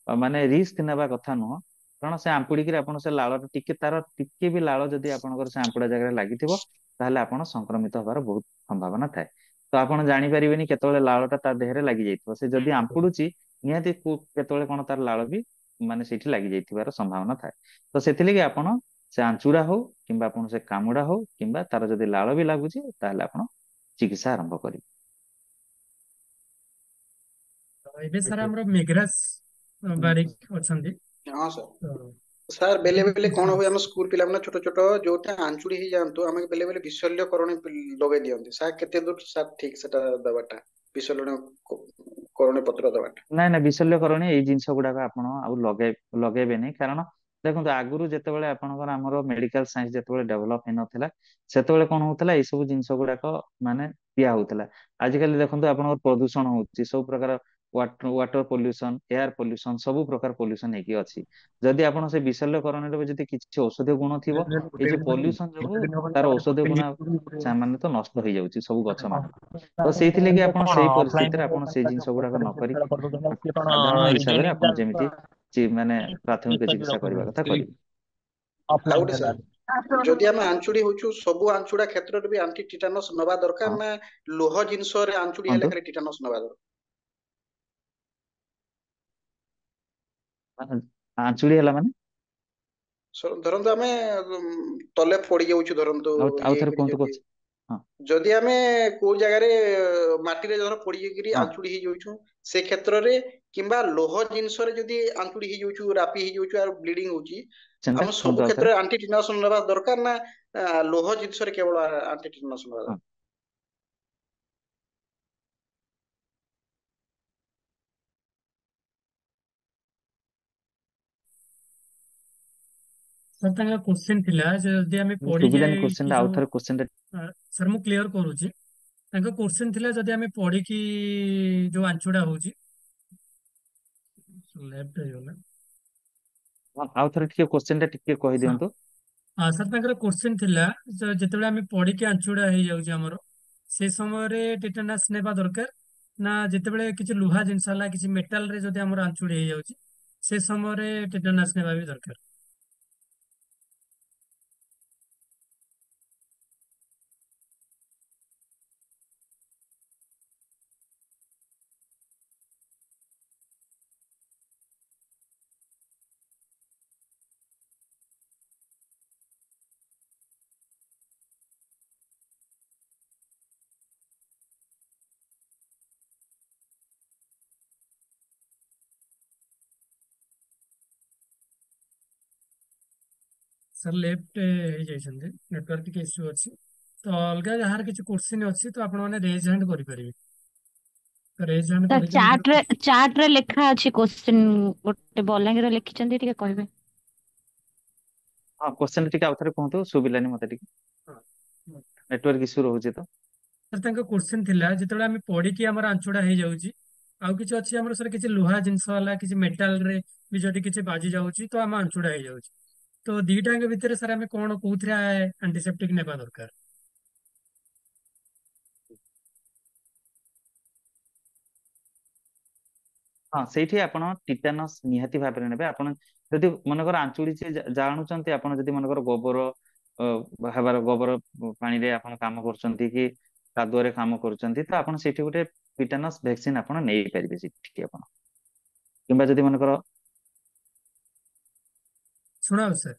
ମାନେ ରିସ୍କ ନେବା କଥା ନୁହଁ, କାରଣ ସେ ଆମ୍ପୁଡିକିରି ଆପଣ ସେ ଲାଳଟା ଟିକେ ତାର ଟିକେ ବି ଲାଳ ଯଦି ଆପଣଙ୍କର ସେ ଆମ୍ପୁଡା ଜାଗାରେ ଲାଗିଥିବ, ତାହେଲେ ଆପଣ ସଂକ୍ରମିତ ହବାର ବହୁତ ସମ୍ଭାବନା ଥାଏ। ତ ଆପଣ ଜାଣିପାରିବେନି କେତେବେଳେ ଲାଳଟା ତା ଦେହରେ ଲାଗି ଯାଇଥିବ। ସେ ଯଦି ଆମ୍ପୁଡୁଛି, ନିହାତି କେତେବେଳେ କଣ ତାର ଲାଳ ବି ମାନେ ସେଇଠି ଲାଗି ଯାଇଥିବାର ସମ୍ଭାବନା ଥାଏ। ତ ସେଥିଲାଗି ଆପଣ ସେ ଆଞ୍ଚୁଡା ହଉ କିମ୍ବା ଆପଣ ସେ କାମୁଡା ହଉ କିମ୍ବା ତାର ଯଦି ଲାଳ ବି ଲାଗୁଛି, ତାହେଲେ ଆପଣ ଚିକିତ୍ସା ଆରମ୍ଭ କରିବେ। ଏବେ ସାର୍ ଆଜ୍ଞା। ଆମର ମେଘରାଜ ବାରିକ ଅଛନ୍ତି। ହଁ ସାର୍। ତ ସାର୍ ବେଲେ ଆପଣଙ୍କ ବେଲେ କଣ question ହୁଏ, ଅଛି? ଆମ ସ୍କୁଲ ପିଲାମାନେ ଛୋଟ ଛୋଟ ଯୋଉଟା ଆଞ୍ଚୁଡି ହେଇଯାଆନ୍ତୁ, ଆମେ ବେଲେ ବେଲେ ବିଶଲ୍ୟକରଣୀ ଲଗେଇ ଦିଅନ୍ତି। ସାର୍ କେତେ ଦୂର ସାର୍ ଠିକ ସେଟା ଦେବାଟା, ବିଶଲ୍ୟକରଣୀ ପତ୍ର ଦେବାଟା? ନାଇଁ ନାଇଁ, ବିଶଲ୍ୟକରଣୀ ଏଇ ଜିନିଷ ଗୁଡାକ ଆପଣ ଆଉ ଲଗେଇବେନି। କାରଣ ଦେଖନ୍ତୁ, ଆଗରୁ ଯେତେବେଳେ ଆପଣଙ୍କର ଆମର ମେଡିକାଲ ସାଇନ୍ସ ଯେତେବେଳେ ଡେଭଲପ ହେଇନଥିଲା, ସେତେବେଳେ କଣ ହଉଥିଲା, ଏଇ ସବୁ ଜିନିଷ ଗୁଡାକ ମାନେ ଦିଆ ହଉଥିଲା। ଆଜିକାଲି ଦେଖନ୍ତୁ ଆପଣଙ୍କର ପ୍ରଦୂଷଣ ହଉଛି, ସବୁ ପ୍ରକାର ୱାଟର ପଲ୍ୟୁସନ, ଏୟାର ପଲ୍ୟୁସନ, ସବୁ ପ୍ରକାର ପଲ୍ୟୁସନ ହେଇକି ଅଛି। ଯଦି ଆପଣ ସେ ବିଶଲ୍ୟକରଣୀରେ ଯଦି କିଛି ଔଷଧୀୟ ଗୁଣ ଥିବ, ଏଇ ଯୋଉ ପଲ୍ୟୁସନ ଯୋଗୁ ତାର ଔଷଧୀୟ ଗୁଣ ସେମାନେ ତ ନଷ୍ଟ ହେଇଯାଉଛି ସବୁ ଗଛ ମାନ। ତ ସେଇଥିଲାଗି ଆପଣ ସେଇ ପରିସ୍ଥିତିରେ ଆପଣ ସେଇ ଜିନିଷ ଗୁଡାକ ନ କରିକି ସାଧାରଣ ହିସାବରେ ଆପଣ ଯେମିତି ମାନେ ପ୍ରାଥମିକ ଚିକିତ୍ସା କରିବା କଥା କରିବେ। ଆଉ ଗୋଟେ ସାର୍, ଯଦି ଆମେ ଆଞ୍ଚୁଡି ହଉଛୁ, ସବୁ ଆଞ୍ଚୁଡା କ୍ଷେତ୍ରରେ ବି ଆଣ୍ଟି ଟିଟାନସ୍ ନବା ହଁ, ଦରକାର ନା ଲୁହ ଜିନିଷରେ ଆଞ୍ଚୁଡି କୁହନ୍ତୁ। ହେଲେ ଖାଲି ଟିଟାନସ୍ ନବା ଦରକାର? ମାନେ ଆଞ୍ଚୁଡି ହେଲା ମାନେ ଧରନ୍ତୁ ଆମେ ତଲେ ପଡି ଯାଉଛୁ, ଧରନ୍ତୁ ଆଉ ଇଏ ଥରେ ହେଇକିରି କୁହନ୍ତୁ ଯଦି କୋଚ୍। ହଁ ଯଦି ଆମେ କୋଉ ଜାଗାରେ ମାଟିରେ ଧର ପଡି ଯାଇକିରି ହଁ, ଆଞ୍ଚୁଡି ହେଇଯାଉଛୁ, ସେ କ୍ଷେତ୍ରରେ କିମ୍ବା ଲୋହ ଜିନିଷରେ ଯଦି ଆଞ୍ଚୁଡି ହେଇଯାଉଛୁ, ରାପି ହେଇଯାଉଛୁ ଆଉ ବ୍ଲିଡିଙ୍ଗ ହଉଛି, ଚିନ୍ତା ଆମେ ସବୁ କୁହନ୍ତୁ ଆଉ ଥରେ। କ୍ଷେତ୍ରରେ ଆଣ୍ଟି ଟିଟାନସ୍ ନେବା ଦରକାର ନା ଲୋହ ଜିନିଷରେ କେବଳ ଆଣ୍ଟି ଟିଟାନସ୍ ନେବା ହଁ, ଦରକାର? ସାର୍ ତାଙ୍କ କ୍ୱେଶ୍ଚିନ୍ ଥିଲା ଯେ ଯଦି ଆମେ ଶୁଭିଲାନି ପଡିଯାଇକି କୋଶ୍ଚିନ୍ ଟା, ଆଉ ଯୋଉ ଥରେ କୋଶ୍ଚିନ୍ ଟା। ସାର୍ ମୁଁ କ୍ଲିୟର କରୁଛି। ତାଙ୍କ କ୍ୱେଶ୍ଚିନ୍ ଥିଲା ଯଦି ଆମେ ପଡିକି ଯୋଉ ଆଞ୍ଚୁଡା ହଉଛି, ଲେଫ୍ଟ ହେଇଗଲା। ଆଉ ଥରେ ଟିକେ କୋଶ୍ଚିନ୍ ଟା ଟିକେ ହଁ, କହିଦିଅନ୍ତୁ। ସାର୍ ତାଙ୍କର କ୍ୱେଶ୍ଚିନ୍ ଥିଲା ଯେତେବେଳେ ଆମେ ପଡିକି ଆଞ୍ଚୁଡା ହେଇଯାଉଛି ଆମର, ସେ ସମୟରେ ଟିଟାନସ୍ ନେବା ଦରକାର ନା ଯେତେବେଳେ କିଛି ଲୁହା ଜିନିଷ ହେଲା, କିଛି ମେଟାଲ ରେ ଯଦି ଆମର ଆଞ୍ଚୁଡି ହେଇଯାଉଛି, से समय टिटानस नेबा भी दरकार। सर लेफ्ट हो जाइछन्ते नेटवर्क के इश्यू अछि तो अलग जहार किछ क्वेश्चन अछि तो आपण माने रेज हैंड करि परिबे। तो रेज हैंड सर करिके निजर चार्ट रे लेखा अछि क्वेश्चन गोटे बलांगीर लिखिचंदी ଟିକେ कहबे। हाँ क्वेश्चन टिके आउथरे कहंतु सुबिलानी मते टिके हाँ नेटवर्क इश्यू रहउछि तो। सर तांको क्वेश्चन थिला जेतबे हम पढ़ी कि हमर आंसरटा हे जाउची आउ किछ अछि हमर सर किछ लोहा जिंस वाला किछ मेटल रे भी जदि किछ बाजी जाउची तो हम आंसरटा हे जाउची। तो दीटा के भितर सर हमें कोन कोउथरा एंटीसेप्टिक नेबा दरकार। हाँ ସେଇଠି ଆପଣ ଟିଟାନସ୍ ନିହାତି ଭାବରେ ନେବେ। ଆପଣ ଯଦି ମନେକର ଆଞ୍ଚୁଳି ଜାଣୁଛନ୍ତି ଆପଣ ଯଦି ମନେକର ଗୋବର ହେବାର ଗୋବର ପାଣିରେ ଆପଣ କାମ କରୁଛନ୍ତି କି କାଦୁଅରେ କାମ କରୁଛନ୍ତି ତ ଆପଣ ସେଇଠି ଗୋଟେ ଟିଟାନସ୍ ଭ୍ୟାକ୍ସିନ ଆପଣ ନେଇପାରିବେ ସେଠିକି ଆପଣ। କିମ୍ବା ଯଦି ମନେକର सुनाओ सर।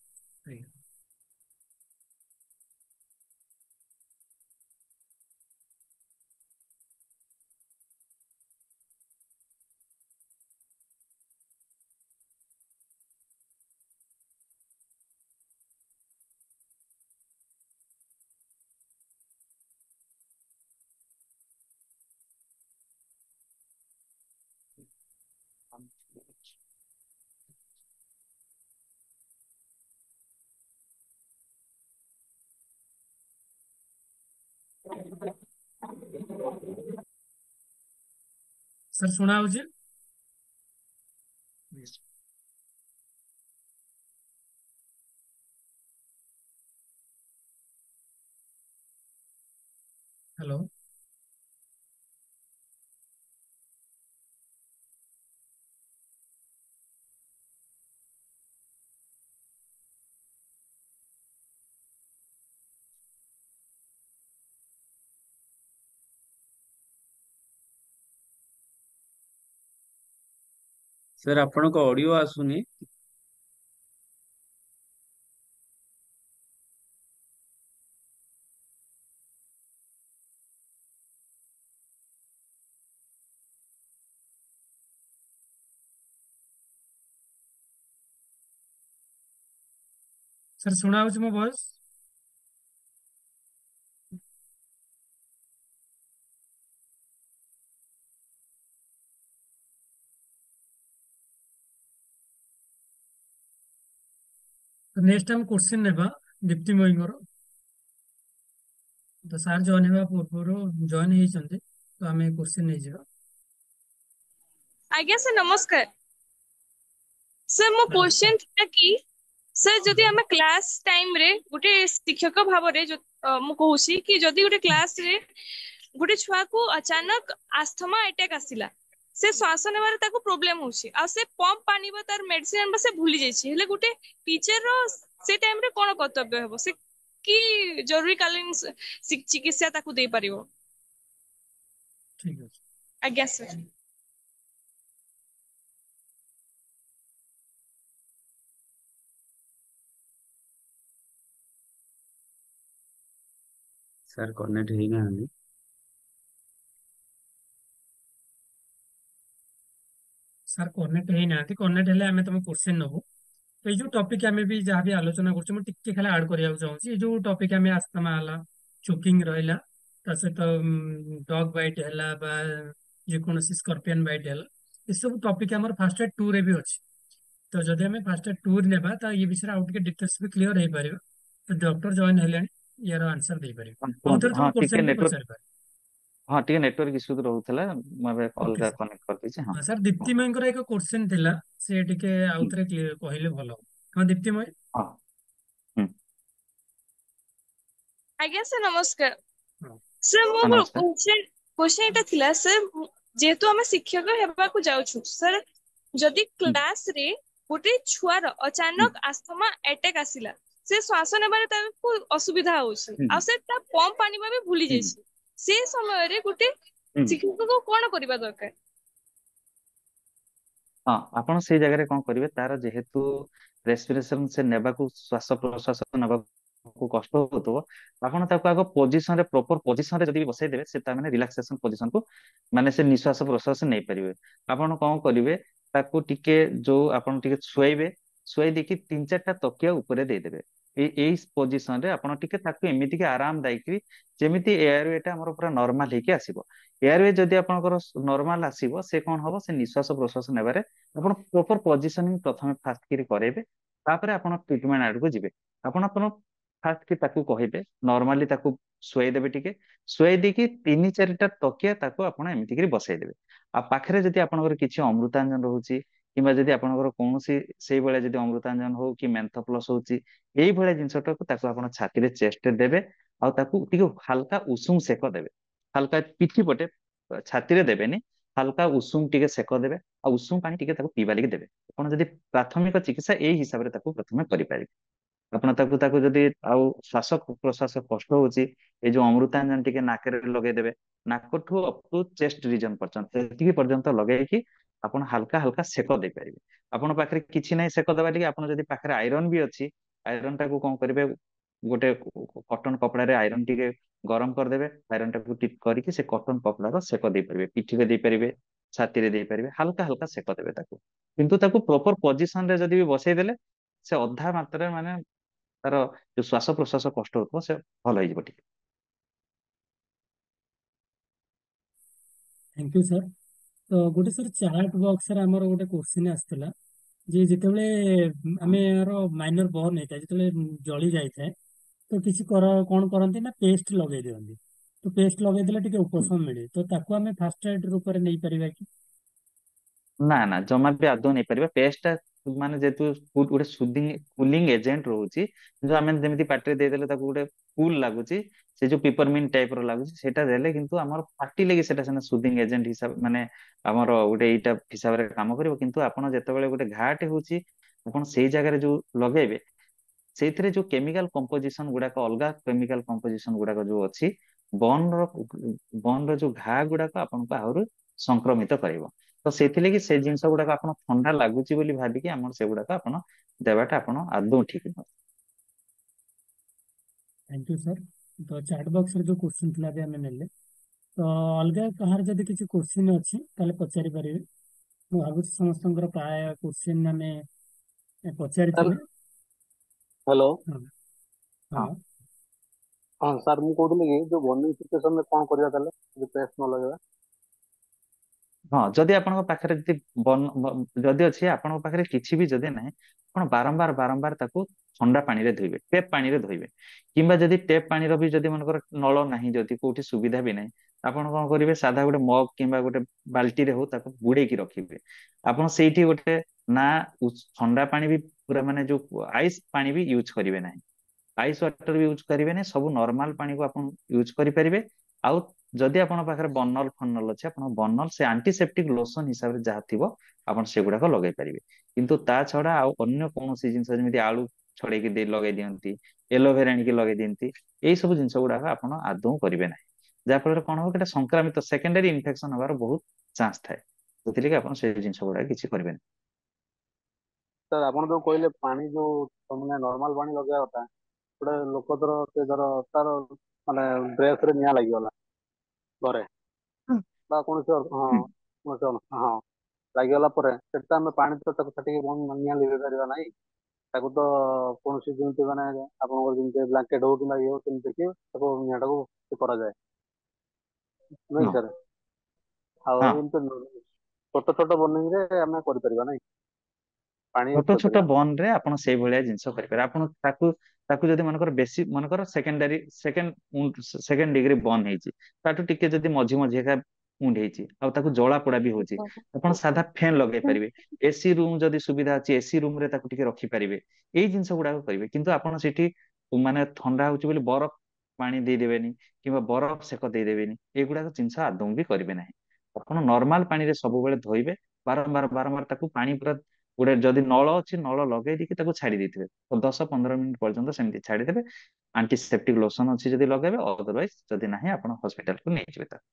सर सुना होची। हेलो सर ଆପଣଙ୍କ ଅଡିଓ ଆସୁନି। सर सुना होची मो वॉइस। तो नेक्स्ट टाइम क्वेश्चन नेबा दीप्ति मोइंगर। तो सार जॉइन हेबा पूर्व जॉइन हेइचंते तो हमें क्वेश्चन नै जिबा। आज्ञा सर नमस्कार। सर मो नमस्कार। क्वेश्चन था कि सर जदि हम क्लास टाइम रे गोटे शिक्षक भाव मु कहूसी कि जदि गोटे क्लास रे गोटे छुआ को अचानक आस्थमा अटैक आसिला से श्वास नेबार ताको प्रॉब्लम होची आ से पंप पानी तार मेडिसिन आनबा से भूली जाइछि हेले गोटे टीचर रो से टाइम रे कोन कर्तव्य हेबो से कि जरूरीकालीन चिकित्सा ताको दे परिबो। ठीक है आज्ञा सर। सर कनेक्ट ହେଇନାହାନ୍ତି। सर कनेक्ट हे ना कनेक्ट हेले हमें तुम क्वेश्चन नबो। तो ये जो टॉपिक हमें भी जहाँ भी आलोचना करछे मु टिके खाली ऐड करिया चाहूची ये जो टॉपिक हमें आस्थमा हला चोकिंग रहला ता सहित डॉग बाइट हला बा जे कोनोसी स्कॉर्पियन बाइट हला ये सब टॉपिक हमर फास्ट एड 2 रे भी अछि। तो जदि हमें फास्ट एड 2 नेबा ता ये विषय आउट के डिटेल्स भी क्लियर हे परिबो। तो डॉक्टर जॉइन हेले यार आंसर दे परिबो आउ କୁହନ୍ତୁ थरे ହଁ तुम ଟିକେ क्वेश्चन भी ନେଟୱାର୍କ पचारि पार। ହଁ ଟିକେ ନେଟୱାର୍କ ଇସ୍ୟୁ ରହୁଥିଲା ମୁଁ ଏବେ ओके ଅଲଗା सर। କନେକ୍ଟ କରିଦେଇଛି ହଁ हाँ सर दीप्ति କୁହନ୍ତୁ। मयଙ୍କର एक क्वेश्चन थिला से टिके आउ ହୁଁ, थरे क्लियर कहले भलो। हाँ दीप्ति मय। ହଁ ହୁଁ आज्ञा सर नमस्कार। हाँ सर ହଁ मो ନମସ୍କାର। क्वेश्चन एटा थिला सर जेहेतु हम शिक्षक हेबाकू जाउछु सर जदि क्लास रे गोटे छुआर अचानक आस्थमा अटैक आसिला से श्वास नेबारे ताको असुविधा होउछि आ से ता पंप आनिबा भी भूली जाइछि से समय रे गोटे शिक्षक को कोन करबा दरकार। हाँ ଆପଣ ସେଇ ଜାଗାରେ କଣ କରିବେ ତାର ଯେହେତୁ ରେସ୍ପିରେସନ ସେ ନେବାକୁ ଶ୍ୱାସ ପ୍ରଶ୍ୱାସ ନେବାକୁ କଷ୍ଟ ହଉଥିବ ଆପଣ ତାକୁ ଆଗ ପୋଜିସନ ରେ ପ୍ରପର ପୋଜିସନ ରେ ଯଦି ବି ବସେଇ ଦେବେ ସେ ତା ମାନେ ରିଲାକ୍ସେସନ ପୋଜିସନ କୁ ମାନେ ସେ ନିଶ୍ୱାସ ପ୍ରଶ୍ୱାସ ନେଇପାରିବେ। ଆପଣ କଣ କରିବେ ତାକୁ ଟିକେ ଯୋଉ ଆପଣ ଟିକେ ଶୁଆଇବେ ଶୁଆଇ ଦେଇକି 3-4ଟା ତକିଆ ଉପରେ ଦେଇଦେବେ ଏଇ ପୋଜିସନ ରେ ଆପଣ ଟିକେ ତାକୁ ଏମିତିକି ଆରାମ ଦେଇକି ଯେମିତି ଏୟାରୱେ ଟା ଆମର ପୁରା ନର୍ମାଲ ହେଇକି ଆସିବ। ଏୟାରୱେ ଯଦି ଆପଣଙ୍କର ନର୍ମାଲ ଆସିବ ସେ କଣ ହବ ସେ ନିଶ୍ୱାସ ପ୍ରଶ୍ୱାସ ନେବାରେ ଆପଣ ପ୍ରପର ପୋଜିସନିଂ ପ୍ରଥମେ ଫାଷ୍ଟ କରି କରେଇବେ ତାପରେ ଆପଣ ଟ୍ରିଟମେଣ୍ଟ ଆଡକୁ ଯିବେ। ଆପଣ ଫାଷ୍ଟ କି ତାକୁ କହିବେ ନର୍ମାଲି ତାକୁ ଶୁଆଇ ଦେବେ ଟିକେ ଶୁଆଇ ଦେଇକି 3-4ଟା ତକିଆ ତାକୁ ଆପଣ ଏମିତି କରି ବସେଇ ଦେବେ। ଆଉ ପାଖରେ ଯଦି ଆପଣଙ୍କର କିଛି ଅମୃତାଞ୍ଜନ ରହୁଛି କିମ୍ବା ଯଦି ଆପଣଙ୍କର କୌଣସି ସେଇଭଳିଆ ଯଦି ଅମୃତାଞ୍ଜନ ହଉ କି ମେନ୍ଥୋପ୍ଲସ୍ ହଉଛି ଏଇଭଳିଆ ଜିନିଷଟାକୁ ତାକୁ ଆପଣ ଛାତିରେ ଚେଷ୍ଟରେ ଦେବେ ଆଉ ତାକୁ ଟିକେ ହାଲକା ଉଷୁମ ସେକ ଦେବେ। ହାଲକା ପିଠି ପଟେ ଛାତିରେ ଦେବେନି ହାଲକା ଉଷୁମ ଟିକେ ସେକ ଦେବେ ଆଉ ଉଷୁମ ପାଣି ଟିକେ ତାକୁ ପିଇବା ଲାଗି ଦେବେ। ଆପଣ ଯଦି ପ୍ରାଥମିକ ଚିକିତ୍ସା ଏଇ ହିସାବରେ ତାକୁ ପ୍ରଥମେ କରିପାରିବେ। ଆପଣ ତାକୁ ତାକୁ ଯଦି ଆଉ ଶ୍ୱାସ ପ୍ରଶ୍ୱାସ କଷ୍ଟ ହଉଛି ଏଇ ଯୋଉ ଅମୃତାଞ୍ଜନ ଟିକେ ନାକରେ ଲଗେଇଦେବେ ନାକଠୁ ଅପ ଟୁ ଚେଷ୍ଟ ରିଜନ ପର୍ଯ୍ୟନ୍ତ ସେତିକି ପର୍ଯ୍ୟନ୍ତ ଲଗେଇକି ଆପଣ ହାଲକା ହାଲକା ସେକ ଦେଇପାରିବେ। ଆପଣ ପାଖରେ କିଛି ନାହିଁ ସେକ ଦେବା ଟିକେ ଆପଣ ଯଦି ପାଖରେ ଆଇରନ ବି ଅଛି ଆଇରନ ଟାକୁ କଣ କରିବେ ଗୋଟେ କଟନ କପଡାରେ ଆଇରନ ଟିକେ ଗରମ କରିଦେବେ ଆଇରନ ଟାକୁ ଟିପ କରିକି ସେ କଟନ କପଡାର ସେକ ଦେଇପାରିବେ ପିଠିରେ ଦେଇପାରିବେ ଛାତିରେ ଦେଇପାରିବେ ହାଲକା ହାଲକା ସେକ ଦେବେ ତାକୁ। କିନ୍ତୁ ତାକୁ ପ୍ରପର ପୋଜିସନ ରେ ଯଦି ବି ବସେଇ ଦେଲେ ସେ ଅଧା ମାତ୍ରାରେ ମାନେ ତାର ଯୋଉ ଶ୍ୱାସ ପ୍ରଶ୍ୱାସ କଷ୍ଟ ହଉଥିବ ସେ ଭଲ ହେଇଯିବ ଟିକେ। Thank you sir. तो गोटे सर चाट बॉक्स रे हमर गोटे क्वेश्चन आस्थिला जे जेतेबेले आमे यार माइनर बर्न हेता जेतेबेले जळी जायଥାଏ तो किसी कौन करती ना पेस्ट लगे दिखती तो पेस्ट लगे देले टिके उपशम मिले तो ताको आमे फास्ट एड रूप में नहीं परिबा कि ନା ନା ଜମା ବି ଆଦୌ ନେଇପାରିବା ପେଷ୍ଟ ଟା ମାନେ ଯେହେତୁ ଗୋଟେ ସୁଦିଂ କୁଲିଂ ଏଜେଣ୍ଟ ରହୁଛି ଯୋଉ ଆମେ ଯେମିତି ପାଟିରେ ଦେଇଦେଲେ ତାକୁ ଗୋଟେ କୁଲ ଲାଗୁଛି ସେ ଯୋଉ ପିପରମିଣ୍ଟ ଟାଇପ ର ଲାଗୁଛି ସେଟା ଦେଲେ କିନ୍ତୁ ଆମର ପାଟି ଲାଗି ସେଟା ସିନା ସୁଦିଂ ଏଜେଣ୍ଟ ହିସାବ ମାନେ ଆମର ଗୋଟେ ଏଇଟା ହିସାବରେ କାମ କରିବ କିନ୍ତୁ ଆପଣ ଯେତେବେଳେ ଗୋଟେ ଘାଟେ ହଉଛି ଆପଣ ସେଇ ଜାଗାରେ ଯୋଉ ଲଗେଇବେ ସେଇଥିରେ ଯୋଉ କେମିକାଲ କମ୍ପୋଜିସନ ଗୁଡାକ ଅଲଗା କେମିକାଲ କମ୍ପୋଜିସନ ଗୁଡାକ ଯୋଉ ଅଛି ବନ ର ଯୋଉ ଘା ଗୁଡାକ ଆପଣଙ୍କୁ ଆହୁରି ସଂକ୍ରମିତ କରିବ। ତ ସେଇଥିଲାଗି ସେ ଜିନିଷ ଗୁଡାକ ଆପଣ ଥଣ୍ଡା ଲାଗୁଛି ବୋଲି ଭାବିକି ଆମର ସେଗୁଡାକ ଆପଣ ଦେବାଟା ଆପଣ ଆଦୌ ଠିକ ନୁହଁ। Thank you sir. तो चैट बॉक्स रे जो क्वेश्चन थिला भी हमें नेले तो अलग कहार जदि किसी क्वेश्चन अछि ताले पचारि परिबे मु भाबुछि समस्तंकर प्राय क्वेश्चन हमें पचारि ସାର୍ थिबे। ହ୍ୟାଲୋ। हाँ ହଁ हाँ ହଁ ସାର୍ ମୁଁ କହୁଥିଲି କି ଯୋଉ ବର୍ଣ୍ଣିଂ ସିଚୁଏସନରେ କଣ କରିବା ତାହେଲେ ଯଦି ପେଷ୍ଟ ନ ଲଗେଇବା। ହଁ ଯଦି ଆପଣଙ୍କ ପାଖରେ ଯଦି ଯଦି ଅଛି ଆପଣଙ୍କ ପାଖରେ କିଛି ବି ଯଦି ନାହିଁ ଆପଣ ବାରମ୍ବାର ବାରମ୍ବାର ତାକୁ ଥଣ୍ଡା ପାଣିରେ ଧୋଇବେ ଟେପ ପାଣିରେ ଧୋଇବେ କିମ୍ବା ଯଦି ଟେପ ପାଣିର ବି ଯଦି ମନେକର ନଳ ନାହିଁ ଯଦି କୋଉଠି ସୁବିଧା ବି ନାହିଁ ଆପଣ କଣ କରିବେ ସାଧା ଗୋଟେ ମଗ କିମ୍ବା ଗୋଟେ ବାଲ୍ଟିରେ ହଉ ତାକୁ ବୁଡେଇକି ରଖିବେ। ଆପଣ ସେଇଠି ଗୋଟେ ନା ଥଣ୍ଡା ପାଣି ବି ପୁରା ମାନେ ଯୋଉ ଆଇସ ପାଣି ବି ୟୁଜ କରିବେ ନାହିଁ ଆଇସ୍ ୱାଟର ବି ୟୁଜ କରିବେନି ସବୁ ନର୍ମାଲ ପାଣିକୁ ଆପଣ ୟୁଜ କରିପାରିବେ। ଆଉ ଯଦି ଆପଣଙ୍କ ପାଖରେ ବର୍ଣ୍ଣଲ ଫର୍ଣ୍ଣଲ ଅଛି ଆପଣ ବର୍ଣ୍ଣଲ ସେ ଆଣ୍ଟିସେପ୍ଟିକ ଲୋସନ ହିସାବରେ ଯାହା ଥିବ ଆପଣ ସେଗୁଡାକ ଲଗେଇ ପାରିବେ। କିନ୍ତୁ ତା ଛଡା ଆଉ ଅନ୍ୟ କୌଣସି ଜିନିଷ ଯେମିତି ଆଳୁ ଛଡେଇକି ଲଗେଇ ଦିଅନ୍ତି ଏଲୋଭେରା ଆଣିକି ଲଗେଇ ଦିଅନ୍ତି ଏଇ ସବୁ ଜିନିଷ ଗୁଡାକ ଆପଣ ଆଦୌ କରିବେ ନାହିଁ। ଯାହା ଫଳରେ କଣ ହବ ଗୋଟେ ସଂକ୍ରାମିତ ସେକେଣ୍ଡାରୀ ଇନଫେକ୍ସନ ହବାର ବହୁତ ଚାନ୍ସ ଥାଏ ସେଥିଲାଗି ଆପଣ ସେଇ ଜିନିଷ ଗୁଡାକ କିଛି କରିବେନି। ସାର୍ ଆପଣ ଯୋଉ କହିଲେ ପାଣି ଯୋଉ ମାନେ ନର୍ମାଲ ପାଣି ଲଗେଇବା କଥା ଗୋଟେ ଲୋକ ଧର ତାର ମାନେ ଡ୍ରେସ ରେ ନିଆଁ ଲାଗିଗଲା ଘରେ ବା କୌଣସି ହଁ କୌଣସି ହଁ ଲାଗିଗଲା ପରେ ସେଟା ଆମେ ପାଣି ତ ତାକୁ ଛାଟିକି ନିଆଁ ଲିଭେଇ ପାରିବା ନାହିଁ। ତାକୁ ତ କୌଣସି ଯେମିତି ମାନେ ଆପଣଙ୍କର ଯେମିତି ବ୍ଲାଙ୍କେଟ ହଉ କିମ୍ବା ଇଏ ହଉ ସେମିତି ଦେଖି ତାକୁ ନିଆଁ ଟାକୁ କରାଯାଏ ନୁହେଁ ହଁ କି ସାର୍। ଆଉ ହଁ ଏମିତି ଛୋଟ ଛୋଟ ବର୍ଣ୍ଣିଂ ରେ ଆମେ କରିପାରିବା ନାଇଁ ପାଣି ୟୁଜ ଛୋଟ ଛୋଟ କରିପାରିବା। ବନ ରେ ଆପଣ ସେଇଭଳିଆ ଜିନିଷ କରିପାରିବେ। ଆପଣ ତାକୁ ତାକୁ ଯଦି ମନେକର ବେଶୀ ମନେକର ସେକେଣ୍ଡ ଡିଗ୍ରୀ ବର୍ନ ହେଇଛି ତାଠୁ ଟିକେ ଯଦି ମଝି ମଝି ଏକା ଉଣ୍ଡ ହେଇଛି ଆଉ ତାକୁ ଜଳା ପୋଡା ବି ହଉଛି ଆପଣ ସାଧା ଫ୍ୟାନ ଲଗେଇ ପାରିବେ। ଏସି ରୁମ ଯଦି ସୁବିଧା ଅଛି ଏସି ରୁମ ରେ ତାକୁ ଟିକେ ରଖିପାରିବେ ଏଇ ଜିନିଷ ଗୁଡାକ କରିବେ। କିନ୍ତୁ ଆପଣ ସେଠି ମାନେ ଥଣ୍ଡା ହଉଛି ବୋଲି ବରଫ ପାଣି ଦେଇଦେବେନି କିମ୍ବା ବରଫ ସେକ ଦେଇଦେବେନି ଏଇଗୁଡାକ ଜିନିଷ ଆଦୌ ବି କରିବେ ନାହିଁ। ଆପଣ ନର୍ମାଲ ପାଣିରେ ସବୁବେଳେ ଧୋଇବେ ବାରମ୍ବାର ବାରମ୍ବାର ତାକୁ ପାଣି ପୁରା ଗୋଟେ ଯଦି ନଳ ଅଛି ନଳ ଲଗେଇ ଦେଇକି ତାକୁ ଛାଡି ଦେଇଥିବେ 10-15 ମିନିଟ ପର୍ଯ୍ୟନ୍ତ ସେମିତି ଛାଡିଦେବେ। ଆଣ୍ଟିସେପ୍ଟିକ ଲୋସନ ଅଛି ଯଦି ଲଗେଇବେ, ଅଦରୱାଇଜ ଯଦି ନାହିଁ ଆପଣ ହସ୍ପିଟାଲକୁ ନେଇଯିବେ ତାକୁ।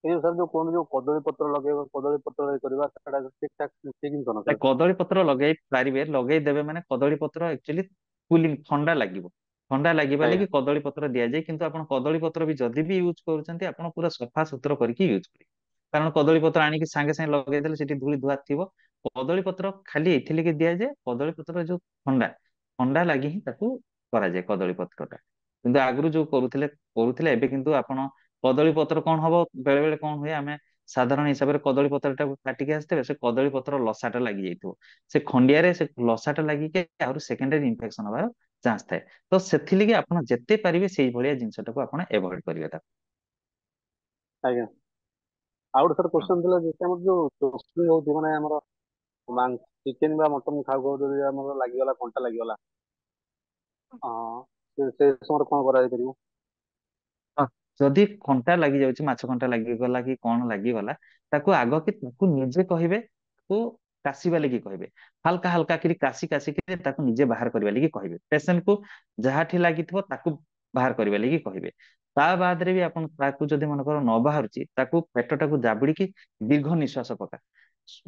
ଏଇ ଯୋଉ ସାର୍ ଯୋଉ କୁହନ୍ତି ଯୋଉ କଦଳୀ ପତ୍ର ଲଗେଇବା, କଦଳୀ ପତ୍ର ଇଏ କରିବା, ସେଟା ଠିକ ଠାକ ଠିକ ଜିନିଷ ନା ସାର୍? କଦଳୀ ପତ୍ର ଲଗେଇ ପାରିବେ, ଲଗେଇ ଦେବେ ମାନେ କଦଳୀ ପତ୍ର ଆକ୍ଚୁଆଲି କୁଲିଂ ଥଣ୍ଡା ଲାଗିବ। ଥଣ୍ଡା ଲାଗିବା ଆଜ୍ଞା ଲାଗି କଦଳୀ ପତ୍ର ଦିଆଯାଏ, କିନ୍ତୁ ଆପଣ କଦଳୀ ପତ୍ର ବି ଯଦି ବି ୟୁଜ କରୁଛନ୍ତି ଆପଣ ପୁରା ସଫା ସୁତୁର କରିକି ୟୁଜ କରିବେ। କାରଣ କଦଳୀ ପତ୍ର ଆଣିକି ସାଙ୍ଗେ ସାଙ୍ଗେ ଲଗେଇଦେଲେ ସେଠି ଧୂଳି ଧୁଆ ଥିବ। କଦଳୀ ପତ୍ର ଖାଲି ଏଥିଲାଗି ଦିଆଯାଏ, କଦଳୀ ପତ୍ର ଯୋଉ ଥଣ୍ଡା ଥଣ୍ଡା ଲାଗି ହିଁ ତାକୁ କରାଯାଏ କଦଳୀ ପତ୍ରଟା। କିନ୍ତୁ ଆଗରୁ ଯୋଉ କରୁଥିଲେ କରୁଥିଲେ, ଏବେ କିନ୍ତୁ ଆପଣ କଦଳୀ ପତ୍ର କଣ ହବ, ବେଳେ ବେଳେ କଣ ହୁଏ, ଆମେ ସାଧାରଣ ହିସାବରେ କଦଳୀ ପତ୍ରଟାକୁ କାଟିକି ଆସିଥିବେ, ସେ କଦଳୀ ପତ୍ର ଲସାଟା ଲାଗି ଯାଇଥିବ। ସେ ଖଣ୍ଡିଆରେ ସେ ଲସାଟା ଲାଗିକି ଆହୁରି ସେକେଣ୍ଡାରୀ ଇନଫେକ୍ସନ ହବାର ଚାନ୍ସ ଥାଏ। ତ ସେଥିଲାଗି ଆପଣ ଯେତେ ପାରିବେ ସେଇ ଭଳିଆ ଜିନିଷଟାକୁ ଆପଣ ଏଭଏଡ କରିବେ ତାକୁ। ଆଜ୍ଞା। ଆଉ ଗୋଟେ ସାର୍ ହଁ। କ୍ୱେଶ୍ଚନ ଥିଲା, ଯେ ଆମର ଯୋଉ ଚୋଷିଂ ହଉଛି, ମାନେ ଆମର ଚିକେନ ବା ମଟନ ଖାଉ ଖାଉ ଯଦି ଆମର ଲାଗିଗଲା, କଣ୍ଟା ଲାଗିଗଲା, ସେ ସମୟରେ କଣ କରାଯାଇପାରିବ? ହଁ, ଯଦି କଣ୍ଟା ଲାଗି ଯାଉଛି, ମାଛ କଣ୍ଟା ଲାଗିଗଲା କି କଣ ଲାଗିଗଲା, ତାକୁ ଆଗ କି ତାକୁ ନିଜେ କହିବେ, ତାକୁ କାଶିବା ଲାଗି କହିବେ। ହାଲକା ହାଲକା କରି କାଶି କାଶିକି ତାକୁ ନିଜେ ବାହାର କରିବା ଲାଗି କହିବେ। ପେସେଣ୍ଟ କୁ ଯାହାଠି ଲାଗିଥିବ ତାକୁ ବାହାର କରିବା ଲାଗି କହିବେ। ତା ବାଦରେ ବି ଆପଣ ତାକୁ ଯଦି ମନେକର ନ ବାହାରୁଛି, ତାକୁ ପେଟଟାକୁ ଜାବୁଡିକି ଦୀର୍ଘ ନିଶ୍ୱାସ ପକା,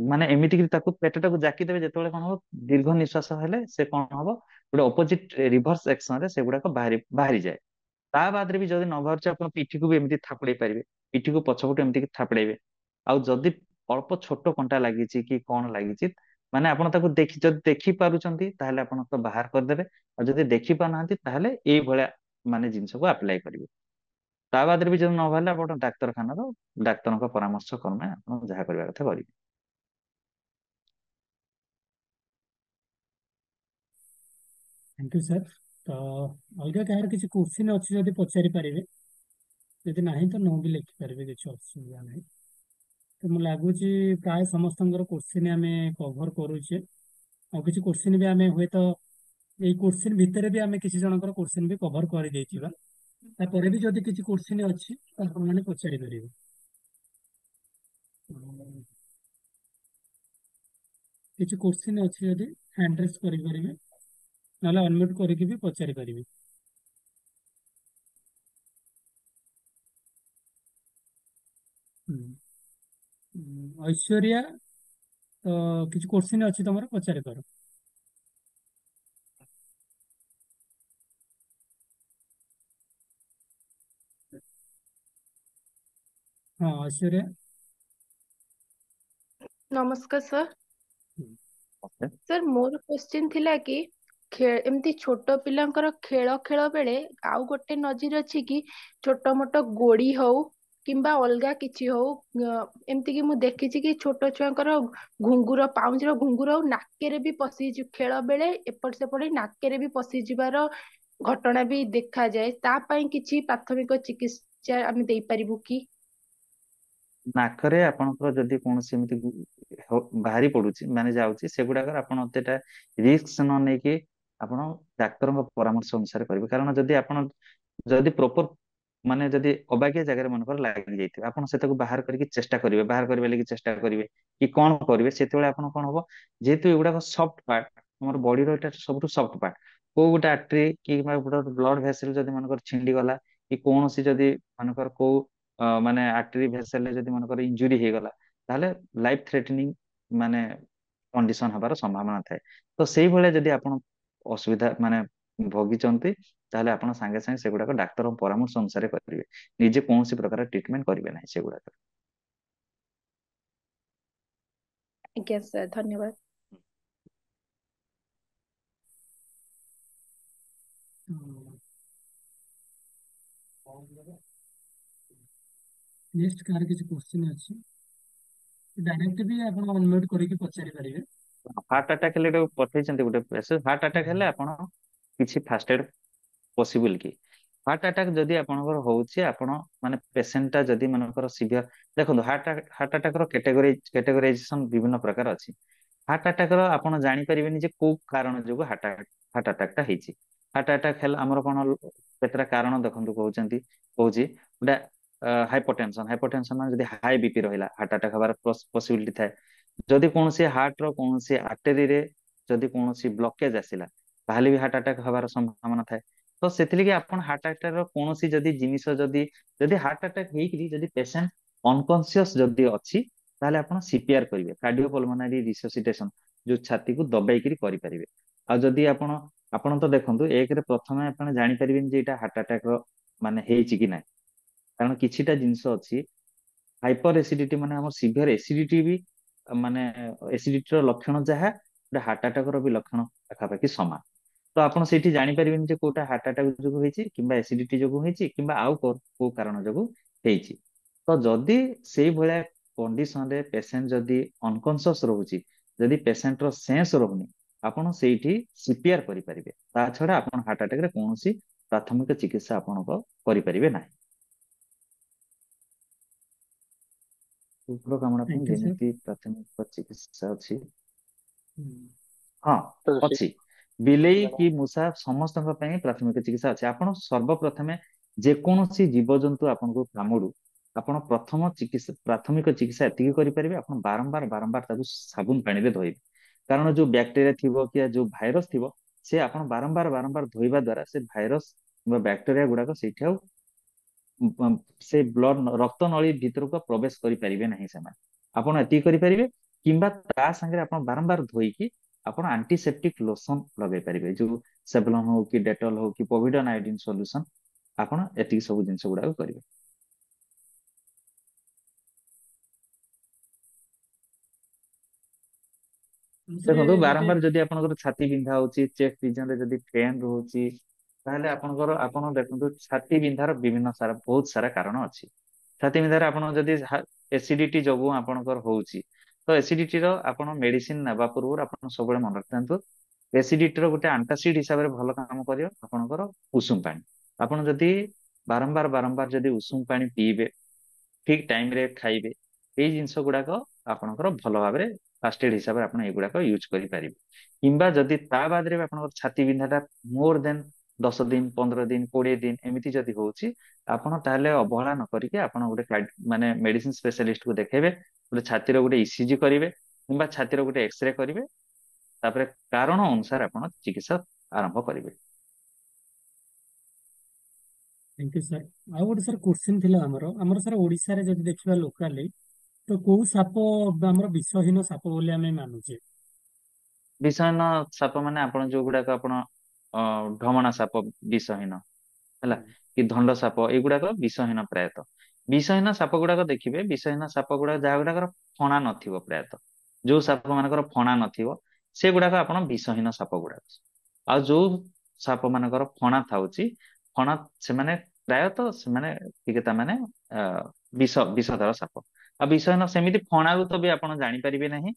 ମାନେ ଏମିତି କି ତାକୁ ପେଟଟାକୁ ଜାକି ଦେବେ। ଯେତେବେଳେ କଣ ହବ, ଦୀର୍ଘ ନିଶ୍ୱାସ ହେଲେ ସେ କଣ ହବ, ଗୋଟେ ଅପୋଜିଟ ରିଭର୍ସ ଏକ୍ସନ ରେ ସେଗୁଡାକ ବାହାରିଯାଏ। ତା ବାଦରେ ବି ଯଦି ନ ବାହାରୁଛି, ଆପଣ ପିଠିକୁ ବି ଏମିତି ଥାପୁଡେଇ ପାରିବେ, ପିଠିକୁ ପଛପଟୁ ଏମିତି ଥାପୁଡେଇବେ। ଆଉ ଯଦି ଅଳ୍ପ ଛୋଟ କଣ୍ଟା ଲାଗିଛି କି କଣ ଲାଗିଛି, ମାନେ ଆପଣ ତାକୁ ଯଦି ଦେଖି ପାରୁଛନ୍ତି ତାହେଲେ ଆପଣ ତ ବାହାର କରିଦେବେ। ଆଉ ଯଦି ଦେଖି ପାରୁନାହାନ୍ତି ତାହେଲେ ଏଇଭଳିଆ ମାନେ ଜିନିଷକୁ ଆପ୍ଲାଏ କରିବେ। ତା ବାଦରେ ବି ଯଦି ନ ବାହାରିଲେ ଆପଣ ଡାକ୍ତରଖାନାର ଡାକ୍ତରଙ୍କ ପରାମର୍ଶ କ୍ରମେ ଆପଣ ଯାହା କରିବା କଥା କରିବେ। Thank you sir. ତ ଅଲଗା କାହାର କିଛି କୋଶ୍ଚିନ୍ ଅଛି ଯଦି ପଚାରି ପାରିବେ, ଯଦି ନାହିଁ ତ ନ ବି ଲେଖିପାରିବେ, କିଛି ଅସୁବିଧା ନାହିଁ। ତ ମୁଁ ଲାଗୁଛି ପ୍ରାୟ ସମସ୍ତଙ୍କର କୋଶ୍ଚିନ୍ ଆମେ କଭର କରୁଛେ। ଆଉ କିଛି କୋଶ୍ଚିନ୍ ବି ଆମେ ହୁଏତ ଏଇ କୋଶ୍ଚିନ୍ ଭିତରେ ବି ଆମେ କିଛି ଜଣଙ୍କର କୋଶ୍ଚିନ୍ ବି କଭର କରିଦେଇଥିବା। ତାପରେ ବି ଯଦି କିଛି କୋଶ୍ଚିନ୍ ଅଛି ତ ଆପଣମାନେ ପଚାରି ପାରିବେ। କିଛି କୋଶ୍ଚିନ୍ ଅଛି ଯଦି ହ୍ୟାଣ୍ଡ ରେସ୍ କରିପାରିବେ, ନହେଲେ ଅନମ୍ୟୁଟ୍ କରିକି ବି ପଚାରି ପାରିବେ। ଐଶ୍ୱର୍ଯ୍ୟା, ତ କିଛି କୋଶ୍ଚିନ୍ ଅଛି ତମର, ପଚାରି ପାର। ହଁ ଐଶ୍ୱର୍ଯ୍ୟା। ନମସ୍କାର ସାର୍। Okay. ସାର୍ ମୋର କ୍ୱେଶ୍ଚିନ୍ ଥିଲା କି ଏମିତି ଛୋଟ ପିଲାଙ୍କର ଖେଳ ବେଳେ ଆଉ ଗୋଟେ ନଜିର ଅଛି କି ଛୋଟ ମୋଟ ଗୋଡି ହଉ କିମ୍ବା ଅଲଗା କିଛି ହଉ, ଏମିତି କି ମୁଁ ଦେଖିଛି କି ଛୋଟ ଛୁଆଙ୍କର ଘୁଙ୍ଗୁର, ପାଉଁଜିର ଘୁଙ୍ଗୁର ଆଉ ନାକରେ ବି ପଶିଯିବ, ଖେଳ ବେଳେ ଏପଟ ସେପଟ ହେଇ ନାକରେ ବି ପଶିଯିବାର ଘଟଣା ବି ଦେଖାଯାଏ। ତା ପାଇଁ କିଛି ପ୍ରାଥମିକ ଚିକିତ୍ସା ଆମେ ଦେଇପାରିବୁ କି? ନାକରେ ଆପଣଙ୍କର ଯଦି କୌଣସି ଏମିତି ବାହାରି ପଡୁଛି, ମାନେ ଯାଉଛି, ସେଗୁଡାକର ଆପଣ ଏତେଟା ରିସ୍କ ନ ନେଇକି ଆପଣ ଡାକ୍ତରଙ୍କ ପରାମର୍ଶ ଅନୁସାରେ କରିବେ। କାରଣ ଯଦି ଆପଣ ଯଦି ପ୍ରପର ମାନେ ଯଦି ଅବାଗିଆ ଜାଗାରେ ମନେକର ଲାଗି ଯାଇଥିବେ, ଆପଣ ସେଟାକୁ ବାହାର କରିକି ଚେଷ୍ଟା କରିବେ, ବାହାର କରିବା ଲାଗି ଚେଷ୍ଟା କରିବେ କି କଣ କରିବେ, ସେତେବେଳେ ଆପଣ କଣ ହବ, ଯେହେତୁ ଏଗୁଡାକ ସଫ୍ଟ ପାର୍ଟ, ଆମର ବଡିର ଏଇଟା ସବୁଠୁ ସଫ୍ଟ ପାର୍ଟ, କୋଉ ଗୋଟେ ଆର୍ଟେରୀ କି ଗୋଟେ ବ୍ଲଡ ଭେସେଲ ଯଦି ମନେକର ଛିଣ୍ଡି ଗଲା, କି କୌଣସି ଯଦି ମନେକର କୋଉ ମାନେ ଆର୍ଟେରୀ ଭେସେଲରେ ଯଦି ମନେକର ଇଞ୍ଜୁରି ହେଇଗଲା, ତାହେଲେ ଲାଇଫ ଥ୍ରେଟନିଂ ମାନେ କଣ୍ଡିସନ ହବାର ସମ୍ଭାବନା ଥାଏ। ତ ସେଇଭଳିଆ ଯଦି ଆପଣ ଅସୁବିଧା ମାନେ ଭୋଗିଛନ୍ତି, ତାହେଲେ ଆପଣ ସାଙ୍ଗେ ସାଙ୍ଗେ ସେଗୁଡାକ ଡାକ୍ତରଙ୍କ ପରାମର୍ଶ ଅନୁସାରେ କରିବେ। ନିଜେ କୌଣସି ପ୍ରକାର ଟ୍ରିଟମେଣ୍ଟ କରିବେ ନାହିଁ ସେଗୁଡାକ। ଆଜ୍ଞା ସାର୍, ଧନ୍ୟବାଦ। ନେକ୍ସଟ କାହାର କିଛି କୋଶ୍ଚିନ୍ ଅଛି, ଡାଇରେକ୍ଟ ବି ଆପଣ ଅନମ୍ୟୁଟ୍ କରିକି ପଚାରି ପାରିବେ। ହାର୍ଟ ଆଟାକ୍ ହେଲେ ଏଟାକୁ ପଠେଇଛନ୍ତି ଗୋଟେ ପେସେଣ୍ଟ, ହାର୍ଟ ଆଟାକ୍ ହେଲେ ଆପଣ କିଛି ଫାର୍ଷ୍ଟ ଏଡ୍ ପସିବୁଲ କି? ହାର୍ଟ ଆଟାକ୍ ଯଦି ଆପଣଙ୍କର ହଉଛି, ଆପଣ ମାନେ ପେସେଣ୍ଟ ଟା ଯଦି ମନେକର ସିଭିୟର, ଦେଖନ୍ତୁ ହାର୍ଟ ଆଟାକ୍ ର କ୍ୟାଟେଗୋରାଇଜେସନ ବିଭିନ୍ନ ପ୍ରକାର ଅଛି। ହାର୍ଟ ଆଟାକ୍ ର ଆପଣ ଜାଣିପାରିବେନି ଯେ କୋଉ କାରଣ ଯୋଗୁଁ ହାର୍ଟ ଆଟାକ୍ ଟା ହେଇଛି। ହାର୍ଟ ଆଟାକ୍ ହେଲେ ଆମର କଣ କେତେଟା କାରଣ ଦେଖନ୍ତୁ, କହୁଛି ଗୋଟେ ହାଇପରଟେନସନ ମାନେ ଯଦି ହାଇ ବିପି ରହିଲା ହାର୍ଟ ଆଟାକ୍ ହବାର ପସିବିଲିଟି ଥାଏ। ଯଦି କୌଣସି ହାର୍ଟ ର କୌଣସି ଆର୍ଟେରୀରେ ଯଦି କୌଣସି ବ୍ଲକେଜ ଆସିଲା ତାହେଲେ ବି ହାର୍ଟ ଆଟାକ୍ ହବାର ସମ୍ଭାବନା ଥାଏ। ତ ସେଥିଲାଗି ଆପଣ ହାର୍ଟ ଆଟାକ୍ ର କୌଣସି ଯଦି ଜିନିଷ ଯଦି ଯଦି ହାର୍ଟ ଆଟାକ୍ ହେଇକିରି ଯଦି ପେସେଣ୍ଟ ଅନକନସିୟସ ଯଦି ଅଛି ତାହେଲେ ଆପଣ ସିପିଆର କରିବେ, କାର୍ଡିଓ ପଲମନାରୀ ରିସସିଟେସନ, ଯୋଉ ଛାତିକୁ ଦବେଇକିରି କରିପାରିବେ। ଆଉ ଯଦି ଆପଣ ଆପଣ ତ ଦେଖନ୍ତୁ ଏକରେ ପ୍ରଥମେ ଆପଣ ଜାଣିପାରିବେନି ଯେ ଏଇଟା ହାର୍ଟ ଆଟାକ୍ ର ମାନେ ହେଇଛି କି ନାହିଁ, କାରଣ କିଛିଟା ଜିନିଷ ଅଛି। ହାଇପର ଏସିଡିଟି ମାନେ ଆମର ସିଭିୟର ଏସିଡିଟି ବି ମାନେ ଏସିଡିଟିର ଲକ୍ଷଣ ଯାହା ଗୋଟେ ହାର୍ଟ ଆଟାକ୍ ର ବି ଲକ୍ଷଣ ପାଖାପାଖି ସମାନ। ତ ଆପଣ ସେଇଠି ଜାଣିପାରିବେନି ଯେ କୋଉଟା ହାର୍ଟ ଆଟାକ୍ ଯୋଗୁ ହେଇଛି କିମ୍ବା ଏସିଡିଟି ଯୋଗୁ ହେଇଛି କିମ୍ବା ଆଉ କୋଉ କାରଣ ଯୋଗୁ ହେଇଛି। ତ ଯଦି ସେଇଭଳିଆ କଣ୍ଡିସନରେ ପେସେଣ୍ଟ ଯଦି ଅନକନସିୟସ ରହୁଛି, ଯଦି ପେସେଣ୍ଟର ସେନ୍ସ ରହୁନି, ଆପଣ ସେଇଠି ସିପିଆର କରିପାରିବେ। ତା ଛଡା ଆପଣ ହାର୍ଟ ଆଟାକରେ କୌଣସି ପ୍ରାଥମିକ ଚିକିତ୍ସା ଆପଣଙ୍କ କରିପାରିବେ ନାହିଁ। କୁକୁର କାମୁଡା ପାଇଁ ଥ୍ୟାଙ୍କ ୟୁ ସାର୍। ଯେମିତି ପ୍ରାଥମିକ ଚିକିତ୍ସା ଅଛି, ହଁ ଅଛି। ବିଲେଇ କି ମୂଷା ସମସ୍ତଙ୍କ ପାଇଁ ପ୍ରାଥମିକ ଚିକିତ୍ସା ଅଛି। ଆପଣ ସର୍ବପ୍ରଥମେ ଯେକୌଣସି ଜୀବଜନ୍ତୁ ଆପଣଙ୍କୁ କାମୁଡୁ, ଆପଣ ପ୍ରଥମ ଚିକିତ୍ସା ପ୍ରାଥମିକ ଚିକିତ୍ସା ଏତିକି କରିପାରିବେ, ଆପଣ ବାରମ୍ବାର ବାରମ୍ବାର ତାକୁ ସାବୁନ ପାଣିରେ ଧୋଇବେ। କାରଣ ଯୋଉ ବ୍ୟାକ୍ଟେରିଆ ଥିବ କି ଯୋଉ ଭାଇରସ ଥିବ, ସେ ଆପଣ ବାରମ୍ବାର ବାରମ୍ବାର ଧୋଇବା ଦ୍ଵାରା ସେ ଭାଇରସ କିମ୍ବା ବ୍ୟାକ୍ଟେରିଆ ଗୁଡାକ ସେଇଠି ଆଉ ସେ ବ୍ଲଡ ରକ୍ତ ନଳୀ ଭିତରକୁ ପ୍ରବେଶ କରିପାରିବେ ନାହିଁ ସେମାନେ। ଆପଣ ଏତିକି କରିପାରିବେ, କିମ୍ବା ତା ସାଙ୍ଗରେ ଆପଣ ବାରମ୍ବାର ଧୋଇକି ଆପଣ ଆଣ୍ଟିସେପ୍ଟିକ ଲୋସନ ଲଗେଇ ପାରିବେ, ଯୋଉ ସେଭଲନ ହଉ କି ଡେଟଲ ହଉ କି ପୋଭିଡନ ଆଇଡିନ ସଲ୍ୟୁସନ, ଆପଣ ଏତିକି ସବୁ ଜିନିଷ ଗୁଡାକ କରିବେ। ସାର୍ ଦେଖନ୍ତୁ ଗୋଟେ ବାରମ୍ବାର ଯଦି ଆପଣଙ୍କର ଛାତି ବିନ୍ଧା ହଉଛି, ଚେଷ୍ଟ ରିଜନରେ ଯଦି ପେନ୍ ରହୁଛି, ତାହେଲେ ଆପଣ ଦେଖନ୍ତୁ ଛାତି ବିନ୍ଧାର ବିଭିନ୍ନ ସାରା ବହୁତ ସାରା କାରଣ ଅଛି। ଛାତି ବିନ୍ଧାରେ ଆପଣ ଯଦି ଏସିଡିଟି ଯୋଗୁ ଆପଣଙ୍କର ହଉଛି, ତ ଏସିଡିଟିର ଆପଣ ମେଡିସିନ ନେବା ପୂର୍ବରୁ ଆପଣ ସବୁବେଳେ ମନେ ରଖିଥାନ୍ତୁ ଏସିଡିଟିର ଗୋଟେ ଆଣ୍ଟାସିଡ ହିସାବରେ ଭଲ କାମ କରିବ ଆପଣଙ୍କର ଉଷୁମ ପାଣି। ଆପଣ ଯଦି ବାରମ୍ବାର ବାରମ୍ବାର ଯଦି ଉଷୁମ ପାଣି ପିଇବେ, ଠିକ ଟାଇମ ରେ ଖାଇବେ, ଏଇ ଜିନିଷ ଗୁଡାକ ଆପଣଙ୍କର ଭଲ ଭାବରେ ଫାର୍ଷ୍ଟ ଏଡ୍ ହିସାବରେ ଆପଣ ଏଗୁଡାକ ୟୁଜ କରିପାରିବେ। କିମ୍ବା ଯଦି ତା ବାଦରେ ବି ଆପଣଙ୍କର ଛାତି ବିନ୍ଧାଟା ମୋର ଦେନ 10 ଦିନ 15 ଦିନ 20 ଦିନ ଏମିତି ଯଦି ହଉଛି, ଆପଣ ତାହେଲେ ଅବହେଳା ନ କରିକି ଆପଣ ଗୋଟେ ମାନେ ମେଡିସିନ ସ୍ପେଶାଲିଷ୍ଟକୁ ଦେଖେଇବେ, ଗୋଟେ ଛାତିର ଗୋଟେ ଇସିଜି କରିବେ କିମ୍ବା ଛାତିର ଗୋଟେ ଏକ୍ସରେ କରିବେ, ତାପରେ କାରଣ ଅନୁସାରେ ଆପଣ ଚିକିତ୍ସା ଆରମ୍ଭ କରିବେ। Thank you sir. ଆଉ ଗୋଟେ ସାର୍ କୋଶ୍ଚିନ୍ ଥିଲା ଆମର ସାର୍ ଓଡିଶାରେ ଯଦି ଦେଖିବା ଲୋକାଲି, ତ କୋଉ ସାପ ଆମର ବିଷହୀନ ସାପ ବୋଲି ଆମେ ମାନୁଛେ? ବିଷହୀନ ସାପ ମାନେ ଆପଣ ଯୋଉ ଗୁଡାକ ଆପଣ ଢମଣା ସାପ ବିଷହୀନ ହେଲା, କି ଧଣ୍ଡ ସାପ, ଏଗୁଡାକ ବିଷହୀନ ପ୍ରାୟତଃ। ବିଷହୀନ ସାପ ଗୁଡାକ ଦେଖିବେ, ବିଷହୀନ ସାପ ଗୁଡାକ ଯାହା ଗୁଡାକର ଫଣା ନଥିବ, ପ୍ରାୟତଃ ଯୋଉ ସାପ ମାନଙ୍କର ଫଣା ନଥିବ ସେଗୁଡାକ ଆପଣ ବିଷହୀନ ସାପ ଗୁଡାକ। ଆଉ ଯୋଉ ସାପ ମାନଙ୍କର ଫଣା ଥାଉଛି, ଫଣା ସେମାନେ ପ୍ରାୟତଃ ସେମାନେ ଟିକେ ତାମାନେ ଅ ବିଷଧର ସାପ। ଆଉ ବିଷହୀନ ସେମିତି ଫଣାକୁ ତ ବି ଆପଣ ଜାଣିପାରିବେ ନାହିଁ,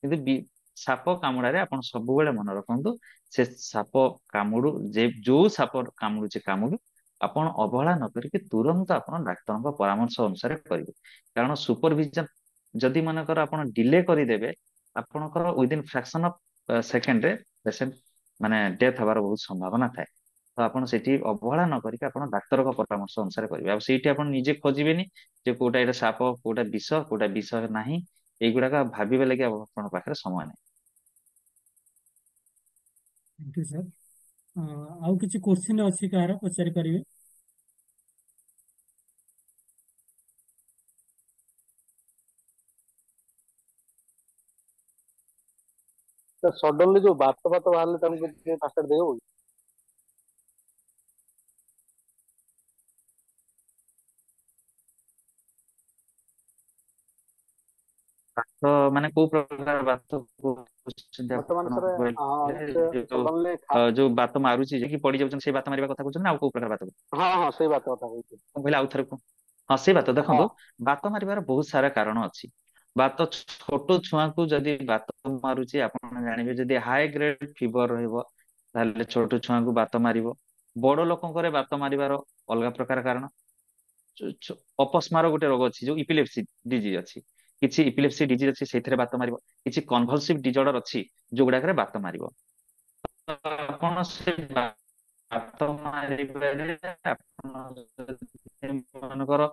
କିନ୍ତୁ ସାପ କାମୁଡାରେ ଆପଣ ସବୁବେଳେ ମନେ ରଖନ୍ତୁ ସେ ସାପ କାମୁଡୁ, ଯେ ଯୋଉ ସାପ କାମୁଡୁଛି କାମୁଡୁ, ଆପଣ ଅବହେଳା ନ କରିକି ତୁରନ୍ତ ଆପଣ ଡାକ୍ତରଙ୍କ ପରାମର୍ଶ ଅନୁସାରେ କରିବେ। କାରଣ ସୁପରଭିଜନ ଯଦି ମନେକର ଆପଣ ଡିଲେ କରିଦେବେ, ଆପଣଙ୍କର ୱିଦିନ ଫ୍ରାକ୍ସନ ଅଫ ସେକେଣ୍ଡରେ ପେସେଣ୍ଟ ମାନେ ଡେଥ ହବାର ବହୁତ ସମ୍ଭାବନା ଥାଏ। ତ ଆପଣ ସେଠି ଅବହେଳା ନ କରିକି ଆପଣ ଡାକ୍ତରଙ୍କ ପରାମର୍ଶ ଅନୁସାରେ କରିବେ। ଆଉ ସେଇଠି ଆପଣ ନିଜେ ଖୋଜିବେନି ଯେ କୋଉଟା ଏଇଟା ସାପ, କୋଉଟା ବିଷ, କୋଉଟା ବିଷ ନାହିଁ, ଏଇଗୁଡାକ ଭାବିବା ଲାଗି ଆପଣଙ୍କ ପାଖରେ ସମୟ ନାହିଁ। Thank you sir. ଆଉ କିଛି କୋଶ୍ଚିନ୍ ଅଛି କାହାର, ପଚାରି ପାରିବେ? ସଡନଲି ଯୋଉ ବାତ ଫାତ ବାହାରିଲେ ତାଙ୍କୁ କିଛି ଫାଷ୍ଟ ଏଡ୍ ଦେଇହବ କି? ବାତ ମାନେ କୋଉ ପ୍ରକାର ବାତ କହୁଛନ୍ତି ବର୍ତ୍ତମାନ ଆପଣ ସାର୍ ସେ କହିଲେ? ଯୋଉ ସଡନଲି ଯୋଉ ବାତ ମାରୁଛି ଯେ କି ପଡି ଯାଉଛନ୍ତି, ସେଇ ବାତ ମାରିବା କଥା କହୁଛନ୍ତି ନା ଆଉ କୋଉ ପ୍ରକାର ବାତ? ହଁ ହଁ ସେଇ ବାତ କଥା କହୁଛି। ମୁଁ କହିଲି ଆଉ ଥରେ ହଁ ସେଇ ବାତ। ହଁ ଦେଖନ୍ତୁ ବାତ ମାରିବାର ବହୁତ ସାରା କାରଣ ଅଛି। ବାତ ଛୋଟ ଛୁଆଙ୍କୁ ଯଦି ବାତ ମାରୁଛି, ଆପଣ ଜାଣିବେ ଯଦି ହାଇ ଗ୍ରେଡ ଫିଭର ରହିବ ତାହେଲେ ଛୋଟ ଛୁଆଙ୍କୁ ବାତ ମାରିବ। ବଡ ଲୋକଙ୍କର ବାତ ମାରିବାର ଅଲଗା ପ୍ରକାର କାରଣ। ଅପସ୍ମାର ଗୋଟେ ରୋଗ ଅଛି, ଯୋଉ ଇପିଲେପସି ଡିଜିଜ ଅଛି, କିଛି ଇପିଲେପସି ଡିଜିଜ ଅଛି ସେଇଥିରେ ବାତ ମାରିବ। କିଛି କନଭଲସିଭ ଡିଜର୍ଡର ଅଛି ଯୋଉଗୁଡାକରେ ବାତ ମାରିବ। ଆପଣ ସେ ବାତ ମାରିବାରେ ଆପଣ ମନେକର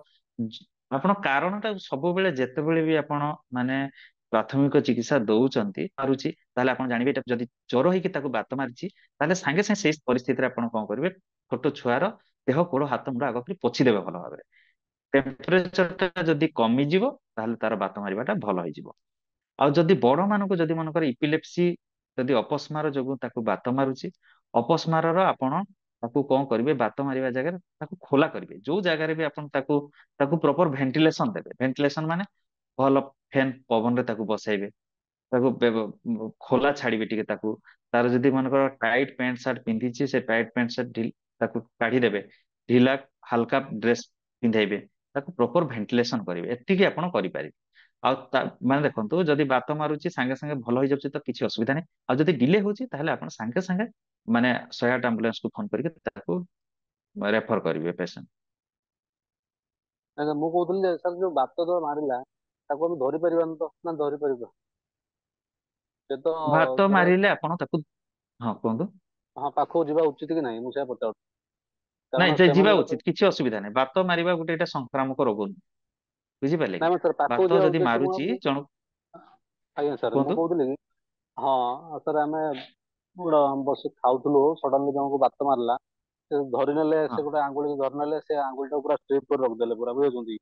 ଆପଣ କାରଣଟା ସବୁବେଳେ ଯେତେବେଳେ ବି ଆପଣ ମାନେ ପ୍ରାଥମିକ ଚିକିତ୍ସା ଦଉଛନ୍ତି ପାରୁଛି, ତାହେଲେ ଆପଣ ଜାଣିବେ ଏଟା ଯଦି ଜ୍ୱର ହେଇକି ତାକୁ ବାତ ମାରିଛି, ତାହେଲେ ସାଙ୍ଗେ ସାଙ୍ଗେ ସେଇ ପରିସ୍ଥିତିରେ ଆପଣ କଣ କରିବେ, ଛୋଟ ଛୁଆର ଦେହ ଗୋଡ ହାତ ମୁଣ୍ଡ ଆଗ କରି ପୋଛିଦେବେ ଭଲ ଭାବରେ। ଟେମ୍ପରେଚର ଟା ଯଦି କମିଯିବ ତାହେଲେ ତାର ବାତ ମାରିବାଟା ଭଲ ହେଇଯିବ। ଆଉ ଯଦି ବଡ ମାନଙ୍କୁ ଯଦି ମନେକର ଇପିଲେପ୍ସି ଯଦି ଅପସ୍ମାର ଯୋଗୁଁ ତାକୁ ବାତ ମାରୁଛି, ଅପସ୍ମାରର ଆପଣ ତାକୁ କଣ କରିବେ, ବାତ ମାରିବା ଜାଗାରେ ତାକୁ ଖୋଲା କରିବେ। ଯୋଉ ଜାଗାରେ ବି ଆପଣ ତାକୁ ତାକୁ ପ୍ରପର ଭେଣ୍ଟିଲେସନ ଦେବେ। ଭେଣ୍ଟିଲେସନ ମାନେ ଭଲ ଫ୍ୟାନ ପବନରେ ତାକୁ ବସାଇବେ, ତାକୁ ଖୋଲା ଛାଡିବେ ଟିକେ ତାକୁ। ତାର ଯଦି ମନେକର ଟାଇଟ୍ ପ୍ୟାଣ୍ଟ ସାର୍ଟ ପିନ୍ଧିଛି, ସେ ଟାଇଟ୍ ପ୍ୟାଣ୍ଟ ସାର୍ଟ ତାକୁ କାଢିଦେବେ, ଢିଲା ହାଲକା ଡ୍ରେସ ପିନ୍ଧେଇବେ, ତାକୁ ପ୍ରପର ଭେଣ୍ଟିଲେସନ କରିବେ। ଏତିକି ଆପଣ କରିପାରିବେ। ଆଉ ମାନେ ଦେଖନ୍ତୁ, ଯଦି ବାତ ମାରୁଛି ସାଙ୍ଗେ ସାଙ୍ଗେ ଭଲ ହେଇଯାଉଛି ତ କିଛି ଅସୁବିଧା ନାହିଁ। ଆଉ ଯଦି ଡିଲେ ହଉଛି ତାହେଲେ ଆପଣ ସାଙ୍ଗେ ସାଙ୍ଗେ ମାନେ 108 ଆମ୍ବୁଲାନ୍ସକୁ ଫୋନ କରିକି ତାକୁ ରେଫର କରିବେ ପେସେଣ୍ଟ। ଆଚ୍ଛା, ମୁଁ କହୁଥିଲି ଯେ ସାର୍ ଯୋଉ ବାତ ଯୋଉ ମାରିଲା ତାକୁ ଆମେ ଧରି ପାରିବାନି ତ ନା ଧରି ପାରିବା? ସେ ତ ବାତ ଧର ମାରିଲେ ଆପଣ ତାକୁ, ହଁ କୁହନ୍ତୁ। ହଁ, ପାଖକୁ ଯିବା ଉଚିତ କି ନାହିଁ ମୁଁ ସେୟା ପଚାରୁଛି। ନାଇଁ, କାରଣ ଯେ ଯିବା ସେମାନଙ୍କ ତ ଉଚିତ, କିଛି ଅସୁବିଧା ନାହିଁ। ବାତ ମାରିବା ଗୋଟେ ଏଇଟା ସଂକ୍ରାମକ ରୋଗ ନୁହେଁ, ବୁଝିପାରିଲେ କି? ନାଇଁ ସାର୍, ପାଖକୁ ବାତ ଯିବା ଯଦି ଉଦ୍ଦେଶ୍ୟ ମାରୁଛି କଣ? ଜଣ, ଆଜ୍ଞା ସାର୍, ମୁଁ କୁହନ୍ତୁ। କହୁଥିଲି କି ହଁ ସାର୍, ଆମେ ଗୋଟେ ବସି ଖାଉଥିଲୁ, ସଡନଲି ଜଣକୁ ବାତ ମାରିଲା, ସେ ଧରି ନେଲେ, ହଁ, ସେ ଗୋଟେ ଆଙ୍ଗୁଳିକି ଧରି ନେଲେ, ସେ ଆଙ୍ଗୁଳିଟାକୁ ପୁରା ଷ୍ଟ୍ରିପ୍ କରି ରଖିଦେଲେ ପୁରା, ବୁଝୁଛନ୍ତି?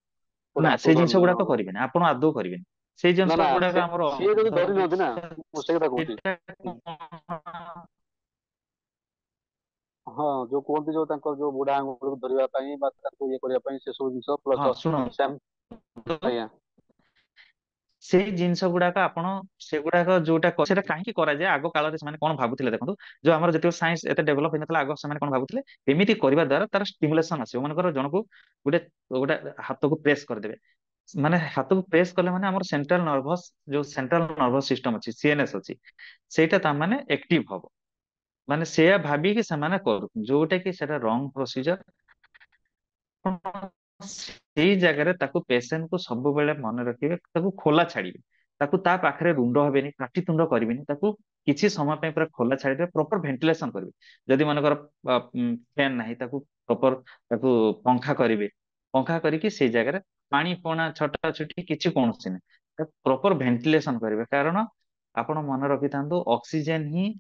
ଗୋଟେ ନା ହାତକୁ ସେଇ ଜିନିଷ ଧରିନେଲେ ଗୁଡାକ ଜଣକୁ। କରିବେନି, ଆପଣ ଆଦୌ କରିବେନି। ସେଇ ନା ଜିନିଷ ନା, ଗୁଡାକ ସେ ଆମର ସିଏ ଯଦି ଧରି ନିଅନ୍ତି ନା, ମୁଁ ସେଇ କଥା କହୁଛି। ହଁ, ଯୋଉ କୁହନ୍ତି ଯୋଉ ତାଙ୍କର ଯୋଉ ବୁଢା ଆଙ୍ଗୁଳିକୁ ଧରିବା ପାଇଁ ବା ତାକୁ ଇଏ କରିବା ପାଇଁ, ସେ ସବୁ ଜିନିଷ ହଁ ପ୍ଲସ ଶୁଣନ୍ତୁ, ଆଜ୍ଞା ସେଇ ଜିନିଷ ଗୁଡାକ ଆପଣ ସେଗୁଡାକ ଯୋଉଟା ସେଟା କାହିଁକି କରାଯାଏ, ଆଗ କାଳରେ ସେମାନେ କଣ ଭାବୁଥିଲେ ଦେଖନ୍ତୁ। ଯୋଉ ଆମର ଯେତେବେଳେ ସାଇନ୍ସ ଏତେ ଡେଭଲପ ହେଇନଥିଲା, ଆଗ ସେମାନେ କଣ ଭାବୁଥିଲେ, ଏମିତି କରିବା ଦ୍ଵାରା ତାର ଷ୍ଟିମୁଲେସନ ଆସିବ। ମନେକର ଜଣକୁ ଗୋଟେ ଗୋଟେ ହାତକୁ ପ୍ରେସ କରିଦେବେ, ମାନେ ହାତକୁ ପ୍ରେସ କଲେ ମାନେ ଆମର ସେଣ୍ଟ୍ରାଲ ନର୍ଭସ ସିଷ୍ଟମ ଅଛି, ସିଏନଏସ୍ ଅଛି, ସେଇଟା ତା ମାନେ ଆକ୍ଟିଭ ହବ। ମାନେ ସେୟା ଭାବିକି ସେମାନେ କରୁ, ଯୋଉଟା କି ସେଟା ରଙ୍ଗ ପ୍ରୋସିଜର। ସେଇ ଜାଗାରେ ତାକୁ ପେସେଣ୍ଟ କୁ ସବୁବେଳେ ମନେ ରଖିବେ, ତାକୁ ଖୋଲା ଛାଡିବେ। ତାକୁ ତା ପାଖରେ ରୁଣ୍ଡ ହେବେନି, ପାଟିତୁଣ୍ଡ କରିବେନି, ତାକୁ କିଛି ସମୟ ପାଇଁ ପୁରା ଖୋଲା ଛାଡ଼ିଦେବେ, ପ୍ରପର ଭେଣ୍ଟିଲେସନ କରିବେ। ଯଦି ମନେକର ଫ୍ୟାନ ନାହିଁ, ତାକୁ ପ୍ରପର ତାକୁ ପଙ୍ଖା କରିବେ। ପଙ୍ଖା କରିକି ସେଇ ଜାଗାରେ ପାଣି ପଣା ଛଟା ଛୁଟି କିଛି କୌଣସି ନାହିଁ, ତାକୁ ପ୍ରପର ଭେଣ୍ଟିଲେସନ କରିବେ। କାରଣ ଆପଣ ମନେ ରଖିଥାନ୍ତୁ, ଅକ୍ସିଜେନ ହିଁ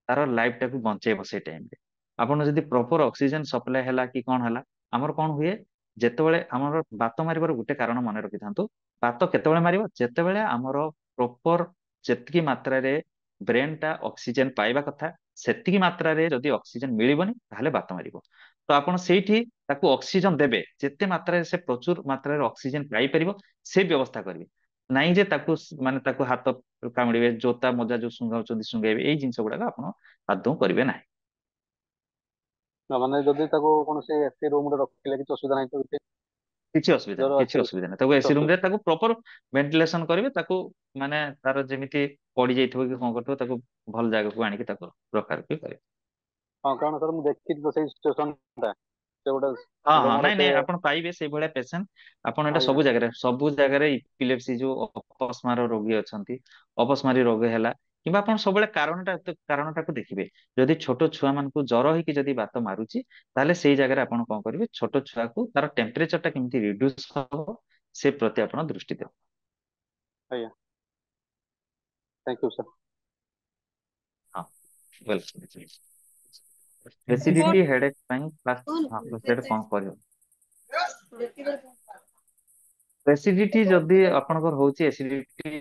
ତାର ଲାଇଫ ଟାକୁ ବଞ୍ଚେଇବ। ସେଇ ଟାଇମରେ ଆପଣ ଯଦି ପ୍ରପର ଅକ୍ସିଜେନ ସପ୍ଲାଏ ହେଲା କି କଣ ହେଲା, ଆମର କଣ ହୁଏ, ଯେତେବେଳେ ଆମର ବାତ ମାରିବାର ଗୋଟେ କାରଣ ମନେ ରଖିଥାନ୍ତୁ। ବାତ କେତେବେଳେ ମାରିବ, ଯେତେବେଳେ ଆମର ପ୍ରପର ଯେତିକି ମାତ୍ରାରେ ବ୍ରେନ ଟା ଅକ୍ସିଜେନ ପାଇବା କଥା, ସେତିକି ମାତ୍ରାରେ ଯଦି ଅକ୍ସିଜେନ ମିଳିବନି ତାହେଲେ ବାତ ମାରିବ। ତ ଆପଣ ସେଇଠି ତାକୁ ଅକ୍ସିଜେନ ଦେବେ, ଯେତେ ମାତ୍ରାରେ ସେ ପ୍ରଚୁର ମାତ୍ରାରେ ଅକ୍ସିଜେନ ପାଇପାରିବ ସେ ବ୍ୟବସ୍ଥା କରିବେ। ନାଇଁ ଯେ ତାକୁ ମାନେ ତାକୁ ହାତ କାମୁଡିବେ, ଜୋତା ମୋଜା ଯୋଉ ଶୁଙ୍ଘାଉଛନ୍ତି ଶୁଙ୍ଘେଇବେ, ଏଇ ଜିନିଷ ଗୁଡାକ ଆପଣ ଆଦୌ କରିବେ ନାହିଁ। ମାନେ ଯଦି ତାକୁ କୌଣସି ଏସି ରୁମ ରେ ରଖିଲେ କିଛି ଅସୁବିଧା ନାହିଁ ତ? କିଛି ଅସୁବିଧା ନାହିଁ, ଜର କିଛି ଆସିଲେ ଅସୁବିଧା ନାହିଁ। ତାକୁ କିଛି ଏସି ରୁମ ଅସୁବିଧା ରେ ତାକୁ ପ୍ରପର ଭେଣ୍ଟିଲେସନ କରିବେ। ତାକୁ ମାନେ ତାର ଯେମିତି ପଡି ଯାଇଥିବ କି କଣ କରିଥିବ, ତାକୁ ଭଲ ଜାଗାକୁ ଆଣିକି ତାକୁ ରଖା ରଖି କରିବେ। ହଁ, କାରଣ ସାର୍ ମୁଁ ଦେଖିଛି ତ ସେଇ ସିଚୁଏସନ ଟା, ସେ ଗୋଟେ ହଁ ସାଙ୍ଗ ହଁ, ମୋର ନାଇଁ ସେ ନାଇଁ, ଆପଣ ପାଇବେ ସେଇଭଳିଆ ପେସେଣ୍ଟ। ଆପଣ ଏଇଟା ଆଜ୍ଞା ସବୁ ଜାଗାରେ ଇପିଲେପ୍ସି ଯୋଉ ଅପସ୍ମାର ରୋଗୀ ଅଛନ୍ତି, ଅପସ୍ମାରୀ ରୋଗ ହେଲା, କିମ୍ବା ଆପଣ ସବୁବେଳେ କାରଣଟାକୁ ଦେଖିବେ। ଯଦି ଛୋଟ ଛୁଆ ମାନଙ୍କୁ ଜର ହେଇକି ଯଦି ବାତ ମାରୁଛି, ତାହେଲେ ସେଇ ଜାଗାରେ ଆପଣ କଣ କରିବେ, ଛୋଟ ଛୁଆକୁ ତାର ଟେମ୍ପରେଚର ଟା କେମିତି ରିଡ୍ୟୁସ ହବ ସେ ପ୍ରତି ଆପଣ ଦୃଷ୍ଟି ଦେବେ। ଆଜ୍ଞା, ଥ୍ୟାଙ୍କ ୟୁ ସାର୍। ହଁ, welcome. Thank you sir. Acidity headache ପାଇଁ ସେଇଟା କଣ କରିବ? ଏସିଡିଟି ଯଦି ଆପଣଙ୍କର ହଉଛି, ଏସିଡିଟି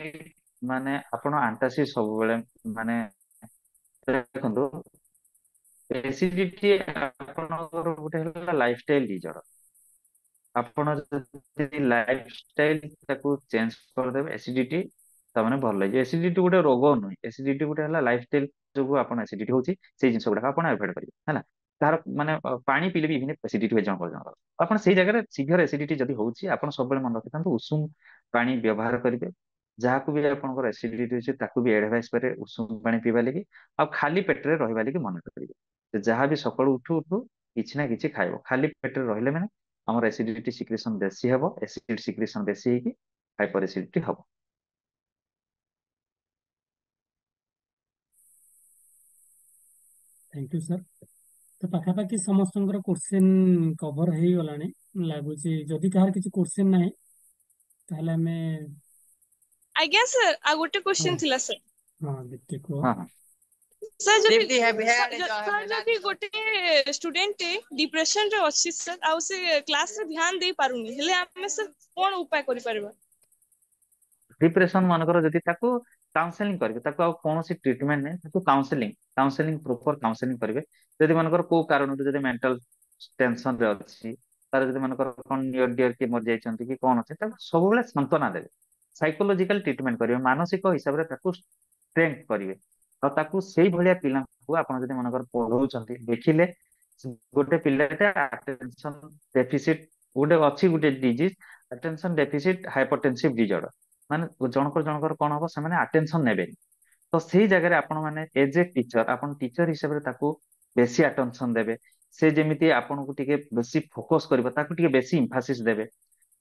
ମାନେ ଆପଣ ଆଣ୍ଟାସିଡ୍ ସବୁବେଳେ ମାନେ ଦେଖନ୍ତୁ, ଏସିଡିଟି ଆପଣଙ୍କର ଗୋଟେ ହେଲା ଲାଇଫଷ୍ଟାଇଲ ଡିଜର୍ଡର। ଆପଣ ଯଦି ଲାଇଫଷ୍ଟାଇଲ ତାକୁ ଚେଞ୍ଜ କରିଦେବେ, ଏସିଡିଟି ତାମାନେ ଭଲ ହେଇଯିବ। ଏସିଡିଟି ଗୋଟେ ରୋଗ ନୁହେଁ, ଏସିଡିଟି ଗୋଟେ ହେଲା ଲାଇଫଷ୍ଟାଇଲ ଯୋଗୁ ଆପଣ ଏସିଡିଟି ହଉଛି, ସେଇ ଜିନିଷ ଗୁଡାକ ଆପଣ ଆଭଏଡ କରିବେ ହେଲା। ତାର ମାନେ ପାଣି ପିଇଲେ ବି ଇଭିନ ଏସିଡିଟି ହୁଏ ଜଣଙ୍କର। ଆପଣ ସେଇ ଜାଗାରେ ସିଭିୟର ଏସିଡିଟି ଯଦି ହଉଛି, ଆପଣ ସବୁବେଳେ ମନେ ରଖିଥାନ୍ତୁ ଉଷୁମ ପାଣି ବ୍ୟବହାର କରିବେ। ଯାହାକୁ ବି ଆପଣଙ୍କର ଏସିଡିଟି ଅଛି ତାକୁ ବି ଏଡଭାଇସ କରିବେ ଉଷୁମ ପାଣି ପିଇବା ଲାଗି, ଆଉ ଖାଲି ପେଟରେ ରହିବା ଲାଗି ମନେ କରିବେ। ଯାହା ବି ସକାଳୁ ଉଠୁ ଉଠୁ କିଛି ନା କିଛି ଖାଇବ। ଖାଲି ପେଟରେ ରହିଲେ ମାନେ ଆମର ଏସିଡିଟି ସିକ୍ରେସନ ବେଶୀ ହବ, ଏସିଡ ସିକ୍ରେସନ ବେଶୀ ହେଇକି ହାଇପର ଏସିଡିଟି ହବ। Thank you sir. ତ ପାଖାପାଖି ସମସ୍ତଙ୍କର କୋଶ୍ଚିନ୍ କଭର ହେଇଗଲାଣି ଲାଗୁଛି। ଯଦି କାହାର କିଛି କୋଶ୍ଚିନ୍ ନାହିଁ ତାହେଲେ ଆମେ ଆଜ୍ଞା ସାର୍, ଆଉ ଗୋଟେ ହଁ କ୍ୱେଶ୍ଚନ୍ ଥିଲା ସାର୍। ହଁ ଦୀପ୍ତି କୁହ। ହଁ ହଁ ସାର୍ ଯଦି ଗୋଟେ ଷ୍ଟୁଡେଣ୍ଟ ଡିପ୍ରେସନ ରେ ଅଛି ସାର୍, ଆଉ ସେ କ୍ଲାସ ରେ ଧ୍ୟାନ ଦେଇ ପାରୁନି, ହେଲେ ଆମେ ସାର୍ କଣ ଉପାୟ କରିପାରିବା? ଡିପ୍ରେସନ ମାନଙ୍କର ଯଦି ତାକୁ କାଉନସେଲିଂ କରିବେ, ତାକୁ ଆଉ କୌଣସି ଟ୍ରିଟମେଣ୍ଟ ନାହିଁ, ତାକୁ କାଉନସେଲିଂ ପ୍ରପର କାଉନସେଲିଂ କରିବେ। ଯଦି ମାନଙ୍କର କୋଉ କାରଣରୁ ଯଦି ମେଣ୍ଟାଲ ଟେନସନ ରେ ଅଛି, ତାର ଯଦି ମାନଙ୍କର କଣ ନିୟର ଡିୟର କିଏ ମରିଯାଇଛନ୍ତି କି କଣ ଅଛି, ତାକୁ ସବୁବେଳେ ସାନ୍ତ୍ୱନା ଦେବେ। ସାଇକୋଲୋଜିକାଲ ଟ୍ରିଟମେଣ୍ଟ କରିବେ, ମାନସିକ ହିସାବରେ ତାକୁ ଷ୍ଟ୍ରେଂଥ କରିବେ। ଆଉ ତାକୁ ସେଇ ଭଳିଆ ପିଲାଙ୍କୁ ଆପଣ ଯଦି ମନେକର ପଢଉଛନ୍ତି, ଦେଖିଲେ ଗୋଟେ ପିଲାଟା ଆଟେନସନ ଡେଫିସିଟ ଗୋଟେ ଅଛି, ଗୋଟେ disease attention deficit hypertensive disorder, ମାନେ ଜଣଙ୍କର କଣ ହବ, ସେମାନେ ଆଟେନସନ ନେବେନି। ତ ସେଇ ଜାଗାରେ ଆପଣ ମାନେ ଏଜ ଏ ଟିଚର, ଆପଣ ଟିଚର ହିସାବରେ ତାକୁ ବେଶୀ ଆଟେନସନ ଦେବେ। ସେ ଯେମିତି ଆପଣଙ୍କୁ ଟିକେ ବେଶୀ ଫୋକସ କରିବ, ତାକୁ ଟିକେ ବେଶୀ ଇମ୍ଫାସିସ ଦେବେ।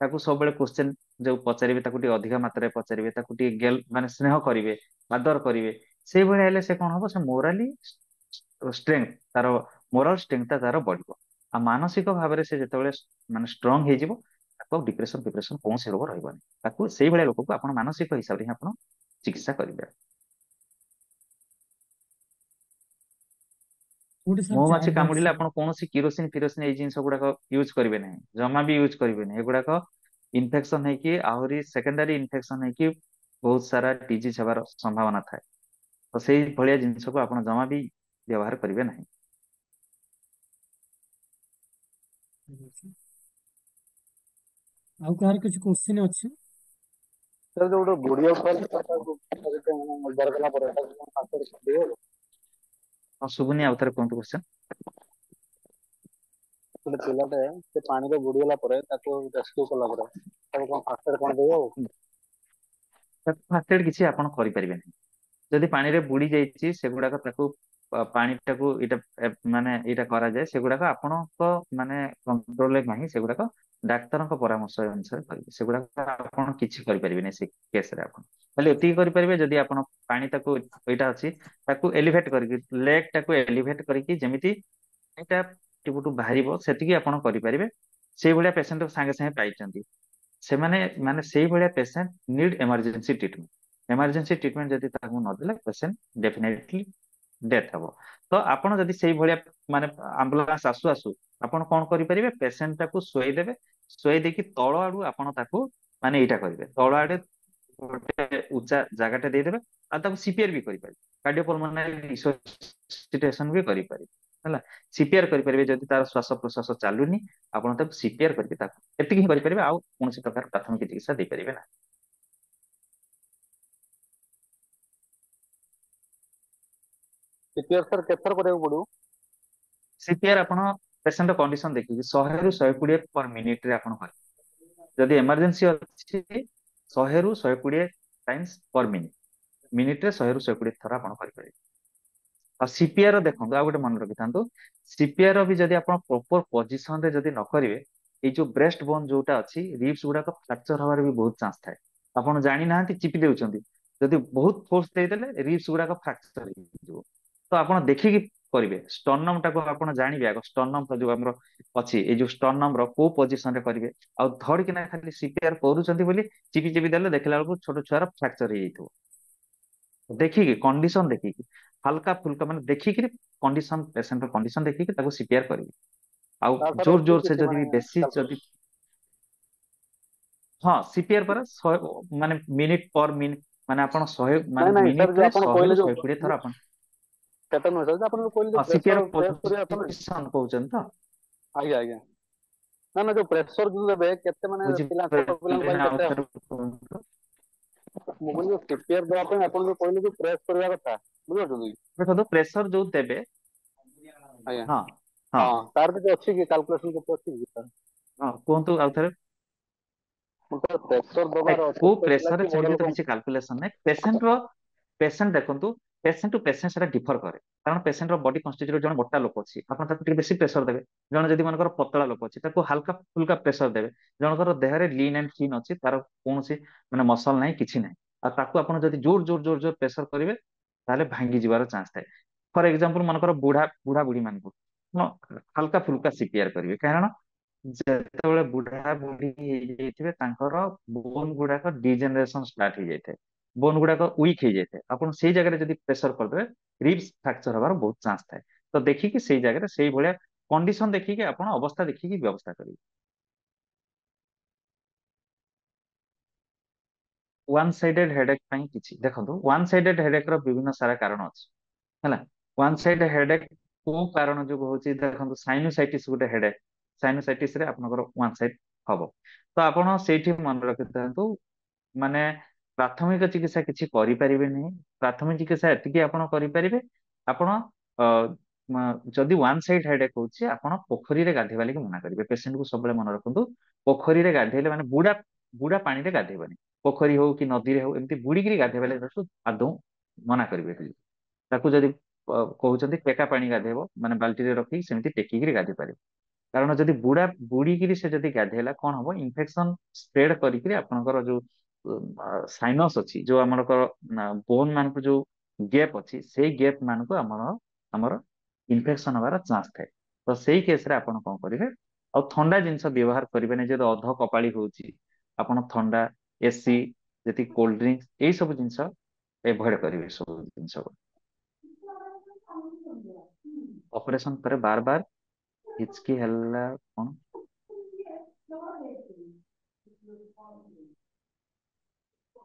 ତାକୁ ସବୁବେଳେ କ୍ୱେଶ୍ଚନ ଯୋଉ ପଚାରିବେ, ତାକୁ ଟିକେ ଅଧିକା ମାତ୍ରାରେ ପଚାରିବେ, ତାକୁ ଟିକେ ମାନେ ସ୍ନେହ କରିବେ, ଆଦର କରିବେ। ସେଇଭଳିଆ ହେଲେ ସେ କଣ ହବ, ସେ ମୋରାଲି ଷ୍ଟ୍ରେଂଥ, ତାର ମୋରାଲ ଷ୍ଟ୍ରେଂଥ ତାର ବଢିବ। ଆଉ ମାନସିକ ଭାବରେ ସେ ଯେତେବେଳେ ମାନେ ଷ୍ଟ୍ରଙ୍ଗ ହେଇଯିବ, ତାକୁ ଡିପ୍ରେସନ କୌଣସି ରୋଗ ରହିବନି। ତାକୁ ସେଇଭଳିଆ ଲୋକକୁ ଆପଣ ମାନସିକ ହିସାବରେ ହିଁ ଆପଣ ଚିକିତ୍ସା କରିବେ। କୋଉଠି ସାର୍ ମହୁମାଛି ଚାଟ୍ ବକ୍ସ? କାମୁଡିଲେ ଆପଣ କୌଣସି କିରୋସିନ ଫିରୋସିନ ଏଇ ଜିନିଷ ଗୁଡାକ ୟୁଜ କରିବେ ନାହିଁ, ଜମା ବି ୟୁଜ କରିବେନି। ଏଗୁଡାକ ଇନଫେକ୍ସନ ହେଇକି ଆହୁରି ସେକେଣ୍ଡାରୀ ଇନଫେକ୍ସନ ହେଇକି ବହୁତ ସାରା ଡିଜିଜ ହେବାର ସମ୍ଭାବନା ଥାଏ। ତ ସେଇ ଭଳିଆ ଜିନିଷକୁ ଆପଣ ଜମା ବି ବ୍ୟବହାର କରିବେ ନାହିଁ। ଆଉ କାହାର କିଛି କୋଶ୍ଚିନ୍ ଅଛି? ସାର୍ ଯୋଉ ଗୋଟେ ବୁଢୀ ଉଦ୍ଧାର କଲା ପରେ ତାକୁ କଣ ପାଖରେ ଛାଡିବ? ହଁ ଶୁଭୁନି, ଆଉ ଥରେ କୁହନ୍ତୁ କ୍ୱେଶ୍ଚନ। ଗୋଟେ ପିଲାଟେ ସେ ପାଣିରେ ବୁଡିଗଲା ପରେ ତାକୁ ରେସ୍କ୍ୟୁ କଲା ପରେ ତାକୁ କଣ ଫାଷ୍ଟ ଏଡ୍ କଣ ଦେଇହବ? ତାକୁ ଫାର୍ଷ୍ଟ ଏଡ୍ କିଛି ଆପଣ କରିପାରିବେନି। ଯଦି ପାଣିରେ ବୁଡି ଯାଇଛି, ସେଗୁଡାକ ତାକୁ ପାଣିଟାକୁ ମାନେ ଏଇଟା କରାଯାଏ, ସେଗୁଡାକ ଆପଣଙ୍କ ମାନେ କଣ୍ଟ୍ରୋଲରେ ନାହିଁ। ସେଗୁଡାକ ଡାକ୍ତରଙ୍କ ପରାମର୍ଶ ଅନୁସାରେ କରିବେ। ସେଗୁଡାକ ଆପଣ କିଛି କରିପାରିବେନି ସେ କେସରେ। ଆପଣ ଖାଲି ଏତିକି କରିପାରିବେ, ଯଦି ଆପଣ ପାଣି ତାକୁ ଏଇଟା ଅଛି, ତାକୁ ଏଲିଭେଟ କରିକି ଲେଗ ଟାକୁ ଏଲିଭେଟ କରିକି ଯେମିତି ଏଇଟା ଟିବୁଟୁ ବାହାରିବ, ସେତିକି ଆପଣ କରିପାରିବେ। ସେଇଭଳିଆ ପେସେଣ୍ଟ ସାଙ୍ଗେ ସାଙ୍ଗେ ପାଇଛନ୍ତି। ସେମାନେ ମାନେ ସେଇଭଳିଆ patient need emergency treatment. Emergency treatment ଯଦି ତାକୁ ନଦେଲେ ପେସେଣ୍ଟ ଡେଫିନେଟଲି ଡେଥ୍ ହବ। ତ ଆପଣ ଯଦି ସେଇଭଳିଆ ମାନେ ଆମ୍ବୁଲାନ୍ସ ଆସୁ ଆସୁ ଆପଣ କଣ କରିପାରିବେ, ପେସେଣ୍ଟ ଟାକୁ ଶୁଆଇଦେବେ। ଶୁଆଇ ଦେଇକି ତଳ ଆଡୁ ଆପଣ ତାକୁ ମାନେ ଏଇଟା କରିବେ, ତଳ ଆଡେ ଗୋଟେ ଉଚ୍ଚା ଜାଗାଟେ ଦେଇଦେବେ। ଆଉ ତାକୁ ସିପିଆର ବି କରିପାରିବେ, କାର୍ଡିଓପଲମୋନାରୀ ରିସସିଟେସନ ବି କରିପାରିବେ। ହେଲା, ସିପିଆର କରିପାରିବେ। ଯଦି ତାର ଶ୍ୱାସ ପ୍ରଶ୍ୱାସ ଚାଲୁନି, ଆପଣ ତାକୁ ସିପିଆର କରିକି ତାକୁ ଏତିକି ହିଁ କରିପାରିବେ। ଆଉ କୌଣସି ପ୍ରକାର ପ୍ରାଥମିକ ଚିକିତ୍ସା ଦେଇପାରିବେ ନାହିଁ। ସିପିଆର ସାର୍ କେତେ ଥର କରିବାକୁ ପଡିବ? ସିପିଆର ଆପଣ ପେସେଣ୍ଟ କଣ୍ଡିସନ ଦେଖିକି 100ରୁ 120 ପର ମିନିଟରେ ଆପଣ କରିବେ। ଯଦି ଏମର୍ଜେନ୍ସି ଅଛି, 100ରୁ 120 ଟାଇମ୍ସ ପର ମିନିଟ, ମିନିଟରେ 100ରୁ 120 ଥର ଆପଣ କରିପାରିବେ। ଆଉ ସିପିଆର ଦେଖନ୍ତୁ, ଆଉ ଗୋଟେ ମନେ ରଖିଥାନ୍ତୁ, ସିପିଆର ବି ଯଦି ଆପଣ ପ୍ରପର ପଜିସନ ରେ ଯଦି ନ କରିବେ, ଏଇ ଯୋଉ ବ୍ରେଷ୍ଟ ବୋନ ଯୋଉଟା ଅଛି, ରିବ୍ସ ଗୁଡାକ ଫ୍ରାକ୍ଚର ହବାର ବି ବହୁତ ଚାନ୍ସ ଥାଏ। ଆପଣ ଜାଣିନାହାନ୍ତି, ଚିପି ଦେଉଛନ୍ତି। ଯଦି ବହୁତ ଫୋର୍ସ ଦେଇଦେଲେ ରିବ୍ସ ଗୁଡାକ ଫ୍ରାକ୍ଚର ହେଇଯିବ। ତ ଆପଣ ଦେଖିକି କରିବେ। ଷ୍ଟର୍ଣ୍ଣମ ଟାକୁ ଆପଣ ଜାଣିବେ ଆଗ, ଷ୍ଟର୍ଣ୍ଣମ ଯୋଉ ଆମର ଅଛି, ଏଇ ଯୋଉ ଷ୍ଟର୍ଣ୍ଣମ ର କୋଉ ପଜିସନ ରେ କରିବେ। ଆଉ ଧଡିକିନା ଖାଲି ସିପିଆର କରୁଛନ୍ତି ବୋଲି ଚିପି ଚିପି ଦେଲେ, ଦେଖିଲା ବେଳକୁ ଛୋଟ ଛୁଆର ଫ୍ରାକ୍ଚର ହେଇଯାଇଥିବ। ଦେଖିକି କଣ୍ଡିସନ ଦେଖିକି, ହାଲକା ଫୁଲକା ମାନେ ଦେଖିକି କଣ୍ଡିସନ, ପେସେଣ୍ଟର କଣ୍ଡିସନ ଦେଖିକି ତାକୁ ସିପିଆର କରିବେ। ଆଉ ତା ସାର୍ ଜୋର ଅଛି ଜୋର ସେ କିଛି ଯଦି ମାନେ ବି ବେଶୀ ଯଦି calculation? ହଁ ସିପିଆର ପରା ମାନେ ମିନିଟ ପର ମିନିଟ, ମାନେ ଆପଣ 100 ନାଇଁ ମାନେ ନାଇଁ ସାର୍, ଯୋଉ ମିନିଟରେ ଆପଣ 100ରୁ କହିଲେ 120 ଥର ଆପଣ ସେଟା ନୁହେଁ ସାର୍, ଆପଣ ଯୋଉ କହିଲେ ହଁ ଯୋଉ ସିପିଆର ପ୍ରେସ କରିବା କଥା ନୁହେଁ? ପୋଜିସନ କହୁଛନ୍ତି ତ? ଆଜ୍ଞା ଆଜ୍ଞା। ନା ନା, ଯୋଉ ପ୍ରେସର ଯୋଉ ଦେବେ କେତେ ମାନେ ପିଲା, ଛୋଟ ପିଲାଙ୍କ ବୁଝିପାରିଲେ ପାଇଁ ନା, କେତେ ହବ? ଆଉଥରେ କୁହନ୍ତୁ। ମୁଁ କହିଲି ଯୋଉ ସିପିଆର ଦେବା ପାଇଁ ଆପଣ ଯୋଉ କହିଲେ ଯୋଉ ପ୍ରେସ କରିବା କଥା, ବୁଝିପାରୁଛନ୍ତି? ଦେଖନ୍ତୁ ପ୍ରେସର ଯୋଉ ଦେବେ, ଆଜ୍ଞା। ହଁ ହଁ ହଁ, ତାର କିଛି ଅଛି କି କାଲକୁଲେସନ, କେତେ ଅଛି କି ତାର? ହଁ କୁହନ୍ତୁ ଆଉଥରେ। ମୁଁ କହିଲି ପ୍ରେସର ଦବାର କୋଉ ଛୋଟ ପିଲା ପ୍ରେସରରେ କି ବଡ ସେମିତି ତ ଲୋକ? କିଛି କାଲକୁଲେସନ ନାହିଁ। ପେସେଣ୍ଟ ଦେଖନ୍ତୁ, ପେସେଣ୍ଟ ଟୁ ପେସେଣ୍ଟ ସେଟା ଡିଫର କରେ। କାରଣ ପେସେଣ୍ଟର ବଡି କନଷ୍ଟିଚ୍ୟୁଟ, ଜଣେ ମୋଟା ଲୋକ ଅଛି, ଆପଣ ତାକୁ ଟିକେ ବେଶୀ ପ୍ରେସର ଦେବେ। ଜଣେ ଯଦି ମନେକର ପତଳା ଲୋକ ଅଛି, ତାକୁ ହାଲକା ଫୁଲକା ପ୍ରେସର ଦେବେ। ଜଣଙ୍କର ଦେହରେ ଲିନ୍ ଆଣ୍ଡ ଥିନ୍ ଅଛି, ତାର କୌଣସି ମାନେ ମସଲ ନାହିଁ, କିଛି ନାହିଁ, ଆଉ ତାକୁ ଆପଣ ଯଦି ଜୋର ଜୋର ଜୋର ଜୋର ପ୍ରେସର କରିବେ, ତାହେଲେ ଭାଙ୍ଗି ଯିବାର ଚାନ୍ସ ଥାଏ। ଫର ଏକ୍ସାମ୍ପଲ, ମନେକର ବୁଢା ବୁଢୀ ମାନଙ୍କୁ ହାଲକା ଫୁଲକା ସିପିଆର କରିବେ, କାରଣ ଯେତେବେଳେ ବୁଢା ବୁଢୀ ହେଇଯାଇଥିବେ ତାଙ୍କର ବୋନ ଗୁଡାକ ଡିଜେନେରେସନ ଷ୍ଟାର୍ଟ ହେଇଯାଇଥାଏ, ବୋନ ଗୁଡାକ ୱିକ୍ ହେଇଯାଇଥାଏ। ଆପଣ ସେଇ ଜାଗାରେ ଯଦି ପ୍ରେସର କରିଦେବେ ରିବ୍ସ ଫ୍ରାକ୍ଚର ହବାର ବହୁତ ଚାନ୍ସ ଥାଏ। ତ ଦେଖିକି ସେଇ ଜାଗାରେ ସେଇ ଭଳିଆ କଣ୍ଡିସନ ଦେଖିକି ଆପଣ ଅବସ୍ଥା ଦେଖିକି ବ୍ୟବସ୍ଥା କରିବେ। ୱାନ୍ ସାଇଡେଡ ହେଡେକ୍ ପାଇଁ କିଛି ଦେଖନ୍ତୁ, ୱାନ୍ ସାଇଡେଡ ହେଡେକ୍ ର ବିଭିନ୍ନ ସାରା କାରଣ ଅଛି ହେଲା। ୱାନ୍ ସାଇଡ ହେଡେକ୍ କୋଉ କାରଣ ଯୋଗୁ ହଉଛି ଦେଖନ୍ତୁ, ସାଇନୋସାଇଟିସ୍ ଗୋଟେ ହେଡେକ୍, ସାଇନୋସାଇଟିସ୍ ରେ ଆପଣଙ୍କର ୱାନ୍ ସାଇଡ ହବ। ତ ଆପଣ ସେଇଠି ମନେ ରଖିଥାନ୍ତୁ, ମାନେ ପ୍ରାଥମିକ ଚିକିତ୍ସା କିଛି କରିପାରିବେନି। ପ୍ରାଥମିକ ଚିକିତ୍ସା ଏତିକି ଆପଣ କରିପାରିବେ, ଆପଣ ଅ, ଯଦି ୱାନ୍ ସାଇଡ ହେଡେକ୍ ହଉଛି ଆପଣ ପୋଖରୀରେ ଗାଧେଇବା ଲାଗି ମନା କରିବେ। ପେସେଣ୍ଟକୁ ସବୁବେଳେ ମନେ ରଖନ୍ତୁ, ପୋଖରୀରେ ଗାଧେଇଲେ ମାନେ ବୁଡା ବୁଡା ପାଣିରେ ଗାଧେଇବନି। ପୋଖରୀ ହଉ କି ନଦୀରେ ହଉ ଏମିତି ବୁଡିକିରି ଗାଧେଇବା ଲାଗି ତାକୁ ଆଦୌ ମନା କରିବେ। ତାକୁ ଯଦି କହୁଛନ୍ତି ଟେକା ପାଣି ଗାଧେଇବ, ମାନେ ବାଲ୍ଟିରେ ରଖିକି ସେମିତି ଟେକିକିରି ଗାଧେଇ ପାରିବ। କାରଣ ଯଦି ବୁଡିକିରି ସେ ଯଦି ଗାଧେଇଲା କଣ ହବ, ଇନଫେକ୍ସନ ସ୍ପ୍ରେଡ କରିକିରି ଆପଣଙ୍କର ଯୋଉ ସାଇନସ୍ ଅଛି, ଯୋଉ ଆମର ବୋନ ମାନଙ୍କୁ ଯୋଉ ଗେପ୍ ଅଛି, ସେଇ ଗେପ୍ ମାନଙ୍କୁ ଆମର ଇନଫେକ୍ସନ ହବାର ଚାନ୍ସ ଥାଏ। ତ ସେଇ କେସରେ ଆପଣ କଣ କରିବେ, ଆଉ ଥଣ୍ଡା ଜିନିଷ ବ୍ୟବହାର କରିବେନି। ଯଦି ଅଧ କପାଳି ହଉଛି ଆପଣ ଥଣ୍ଡା, ଏସି, ଯେତିକି କୋଲ୍ଡ ଡ୍ରିଙ୍କସ, ଏଇ ସବୁ ଜିନିଷ ଏଭଏଡ କରିବେ ସବୁ ଜିନିଷ। ଅପରେସନ ପରେ ବାର ବାର ହିଚକି ହେଲା କଣ?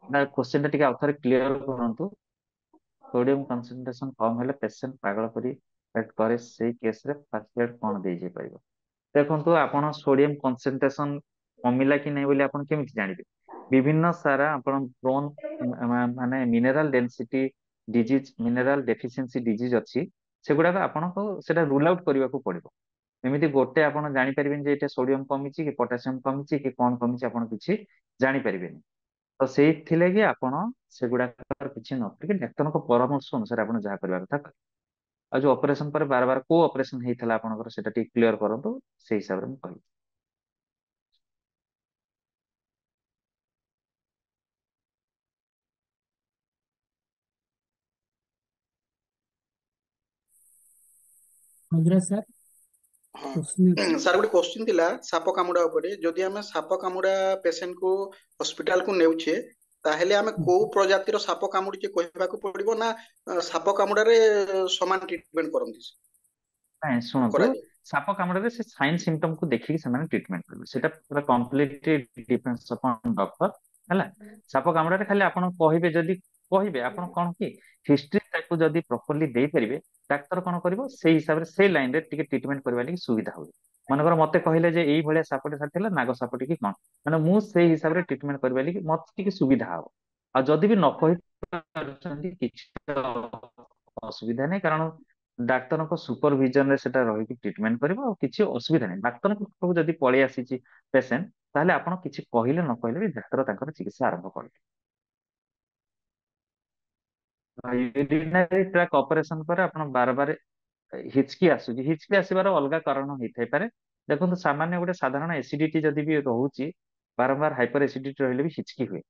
ନା କ୍ୱେଶ୍ଚନ ଟା ଟିକେ ଆଉଥରେ କ୍ଲିୟର କରନ୍ତୁ। ସୋଡିୟମ କନସେନ୍ଟ୍ରେସନ କମ ହେଲେ ପେସେଣ୍ଟ ପାଗଳ ପରି act କରେ, ସେଇ କେସରେ ଫାର୍ଷ୍ଟ ଏଡ୍ କଣ ଦିଆଯାଇପାରିବ? ଦେଖନ୍ତୁ, ଆପଣ ସୋଡିୟମ କନସେନ୍ଟ୍ରେସନ କମିଲା କି ନାହିଁ ବୋଲି ଆପଣ କେମିତି ଜାଣିବେ? ବିଭିନ୍ନ ସାରା ଆପଣ ବ୍ରୋନ ମାନେ mineral density disease, mineral deficiency disease ଅଛି, ସେଗୁଡାକ ଆପଣଙ୍କୁ ସେଟା ରୁଲ ଆଉଟ୍ କରିବାକୁ ପଡିବ। ଏମିତି ଗୋଟେ ଆପଣ ଜାଣିପାରିବେନି ଯେ ଏଇଟା ସୋଡିୟମ କମିଛି କି ପଟାସିୟମ କମିଛି କି କଣ କମିଛି, ଆପଣ କିଛି ଜାଣିପାରିବେନି। ତ ସେଇଥିଲାଗି ଆପଣ ସେଗୁଡାକ କିଛି ନ କରିକି ଡାକ୍ତରଙ୍କ ପରାମର୍ଶ ଅନୁସାରେ ଆପଣ ଯାହା କରିବା କଥା କରିବେ। ଆଉ ଯୋଉ ଅପରେସନ ପରେ ବାର ବାର କୋଉ ଅପରେସନ ହେଇଥିଲା ଆପଣଙ୍କର, ସେଟା ଟିକେ କ୍ଲିୟର କରନ୍ତୁ, ସେଇ ହିସାବରେ ମୁଁ କହିବି। କଂଗ୍ରେସ ସାର୍, ହଁ କ୍ୱେଶ୍ଚିନ୍ ଅଛି? ସାର୍ ଗୋଟେ କୋଶ୍ଚିନ୍ ଥିଲା ସାପ କାମୁଡା ଉପରେ। ଯଦି ଆମେ ସାପ କାମୁଡା ପେସେଣ୍ଟ କୁ ହସ୍ପିଟାଲ କୁ ନେଉଛେ, ତାହେଲେ ଆମେ କୋଉ ପ୍ରଜାତିର ସାପ କାମୁଡିଛି କହିବାକୁ ପଡିବ ନା ସାପ କାମୁଡାରେ ସମାନ ଟ୍ରିଟମେଣ୍ଟ କରନ୍ତି ନାଇଁ ଶୁଣନ୍ତୁ, କରାଯାଏ? ସାପ କାମୁଡାରେ ସେ ସାଇନ୍ ସିମ୍ପଟମ କୁ ଦେଖିକି ସେମାନେ ଟ୍ରିଟମେଣ୍ଟ କରିବେ, ସେଟା ପୁରା କମ୍ପ୍ଲିଟଲି ଡିପେଣ୍ଡସ ଅପନ୍ ଡକ୍ଟର ହେଲା। ସାପ କାମୁଡାରେ ଖାଲି ଆପଣ କହିବେ, ଯଦି କହିବେ ଆପଣ କଣ କି ହିଷ୍ଟ୍ରି ତାକୁ ଯଦି ପ୍ରପରଲି ଦେଇପାରିବେ, ଡାକ୍ତର କଣ କରିବ ସେଇ ହିସାବରେ ସେଇ ଲାଇନ ରେ ଟିକେ ଟ୍ରିଟମେଣ୍ଟ କରିବା ଲାଗି ସୁବିଧା ହୁଏ। ମନେକର ମତେ କହିଲେ ଯେ ଏଇ ଭଳିଆ ସାପଟେ ଥିଲା, ନାଗ ସାପଟେ କି କଣ, ମାନେ ମୁଁ ସେଇ ହିସାବରେ ଟ୍ରିଟମେଣ୍ଟ କରିବା ଲାଗି ମତେ ଟିକେ ସୁବିଧା ହବ। ଆଉ ଯଦି ବି ନ କହି ପାରୁଛନ୍ତି କିଛି ଅସୁବିଧା ନାହିଁ, କାରଣ ଡାକ୍ତରଙ୍କ ସୁପରଭିଜନ ରେ ସେଟା ରହିକି ଟ୍ରିଟମେଣ୍ଟ କରିବ, ଆଉ କିଛି ଅସୁବିଧା ନାହିଁ। ଡାକ୍ତରଙ୍କ ପାଖକୁ ଯଦି ପଳେଇ ଆସିଛି ପେସେଣ୍ଟ, ତାହେଲେ ଆପଣ କିଛି କହିଲେ ନ କହିଲେ ବି ଡାକ୍ତର ତାଙ୍କର ଚିକିତ୍ସା ଆରମ୍ଭ କରିବେ। ୟୁରିନାରୀ ଟ୍ରାକ୍ ଅପରେସନ ପରେ ଆପଣ ବାର ବାର ହିଚକି ଆସୁଛି, ହିଚକି ଆସିବାର ଅଲଗା କାରଣ ହେଇଥାଇପାରେ। ଦେଖନ୍ତୁ, ସାମାନ୍ୟ ଗୋଟେ ସାଧାରଣ ଏସିଡିଟି ଯଦି ବି ରହୁଛି, ବାରମ୍ବାର ହାଇପର ଏସିଡିଟି ରହିଲେ ବି ହିଚକି ହୁଏ।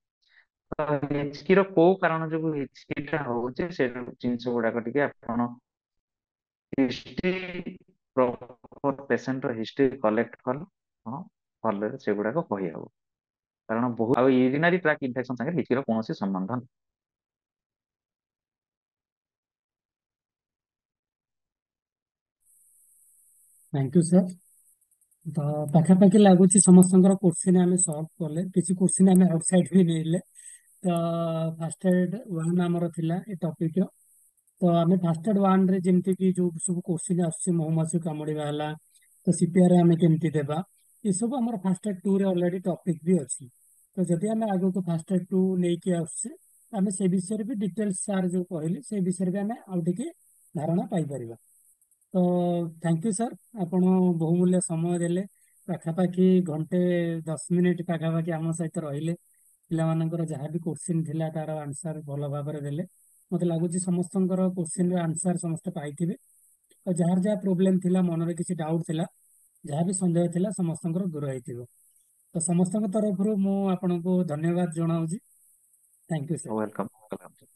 ତ ହିଚକିର କୋଉ କାରଣ ଯୋଗୁ ହିଚକିଟା ହଉଛି, ସେ ଜିନିଷ ଗୁଡାକ ଟିକେ ଆପଣ ହିଷ୍ଟ୍ରି, ପ୍ରପର ପେସେଣ୍ଟର ହିଷ୍ଟ୍ରି କଲେକ୍ଟ କଲେ ହଁ ଭଲରେ ସେଗୁଡାକ କହିହବ। କାରଣ ବହୁତ ଆଉ ୟୁରିନାରୀ ଟ୍ରାକ୍ ଇନଫେକ୍ସନ ସାଙ୍ଗରେ ହିଚକିର କୌଣସି ସମ୍ବନ୍ଧ ନାହିଁ। Thank you sir. ତ ପାଖାପାଖି ଲାଗୁଛି ସମସ୍ତଙ୍କର କୋଶ୍ଚିନ୍ ଆମେ ସଲ୍ଭ କଲେ, କିଛି କୋଶ୍ଚିନ୍ ଆମେ ଆଉଟସାଇଡ୍ ବି ନେଲେ। ତ ଫାଷ୍ଟ ଏଡ୍ ୱାନ୍ ଆମର ଥିଲା ଏ ଟପିକ୍ର। ତ ଆମେ ଫାଷ୍ଟ ଏଡ୍ ୱାନ୍ ରେ ଯେମିତି କି ଯୋଉ ସବୁ କୋଶ୍ଚିନ୍ ଆସୁଛି, ମହୁମାଛି କାମୁଡିବା ହେଲା, ତ ସିପିଆର ଆମେ କେମିତି ଦେବା, ଏସବୁ ଆମର ଫାଷ୍ଟ ଏଡ୍ ଟୁ ରେ ଅଲରେଡି ଟପିକ୍ ବି ଅଛି। ତ ଯଦି ଆମେ ଆଗକୁ ଫାଷ୍ଟ ଏଡ୍ ଟୁ ନେଇକି ଆସୁଛେ, ଆମେ ସେ ବିଷୟରେ ବି ଡିଟେଲ୍ସ ସାର୍ ଯୋଉ କହିଲେ ସେ ବିଷୟରେ ବି ଆମେ ଆଉ ଟିକେ ଧାରଣା ପାଇପାରିବା। ତ ଥ୍ୟାଙ୍କ ୟୁ ସାର୍, ଆପଣ ବହୁମୂଲ୍ୟ ସମୟ ଦେଲେ। ପାଖାପାଖି ଘଣ୍ଟେ 10 ମିନିଟ୍ ପାଖାପାଖି ଆମ ସହିତ ରହିଲେ। ପିଲାମାନଙ୍କର ଯାହା ବି କୋଶ୍ଚିନ୍ ଥିଲା ତାର ଆନ୍ସର ଭଲ ଭାବରେ ଦେଲେ। ମତେ ଲାଗୁଛି ସମସ୍ତଙ୍କର କୋଶ୍ଚିନ୍ର ଆନ୍ସର ସମସ୍ତେ ପାଇଥିବେ। ଆଉ ଯାହାର ଯାହା ପ୍ରୋବ୍ଲେମ ଥିଲା, ମନରେ କିଛି ଡାଉଟ୍ ଥିଲା, ଯାହା ବି ସନ୍ଦେହ ଥିଲା, ସମସ୍ତଙ୍କର ଦୂର ହେଇଥିବ। ତ ସମସ୍ତଙ୍କ ତରଫରୁ ମୁଁ ଆପଣଙ୍କୁ ଧନ୍ୟବାଦ ଜଣାଉଛି। Thank you sir. ୱେଲକମ୍।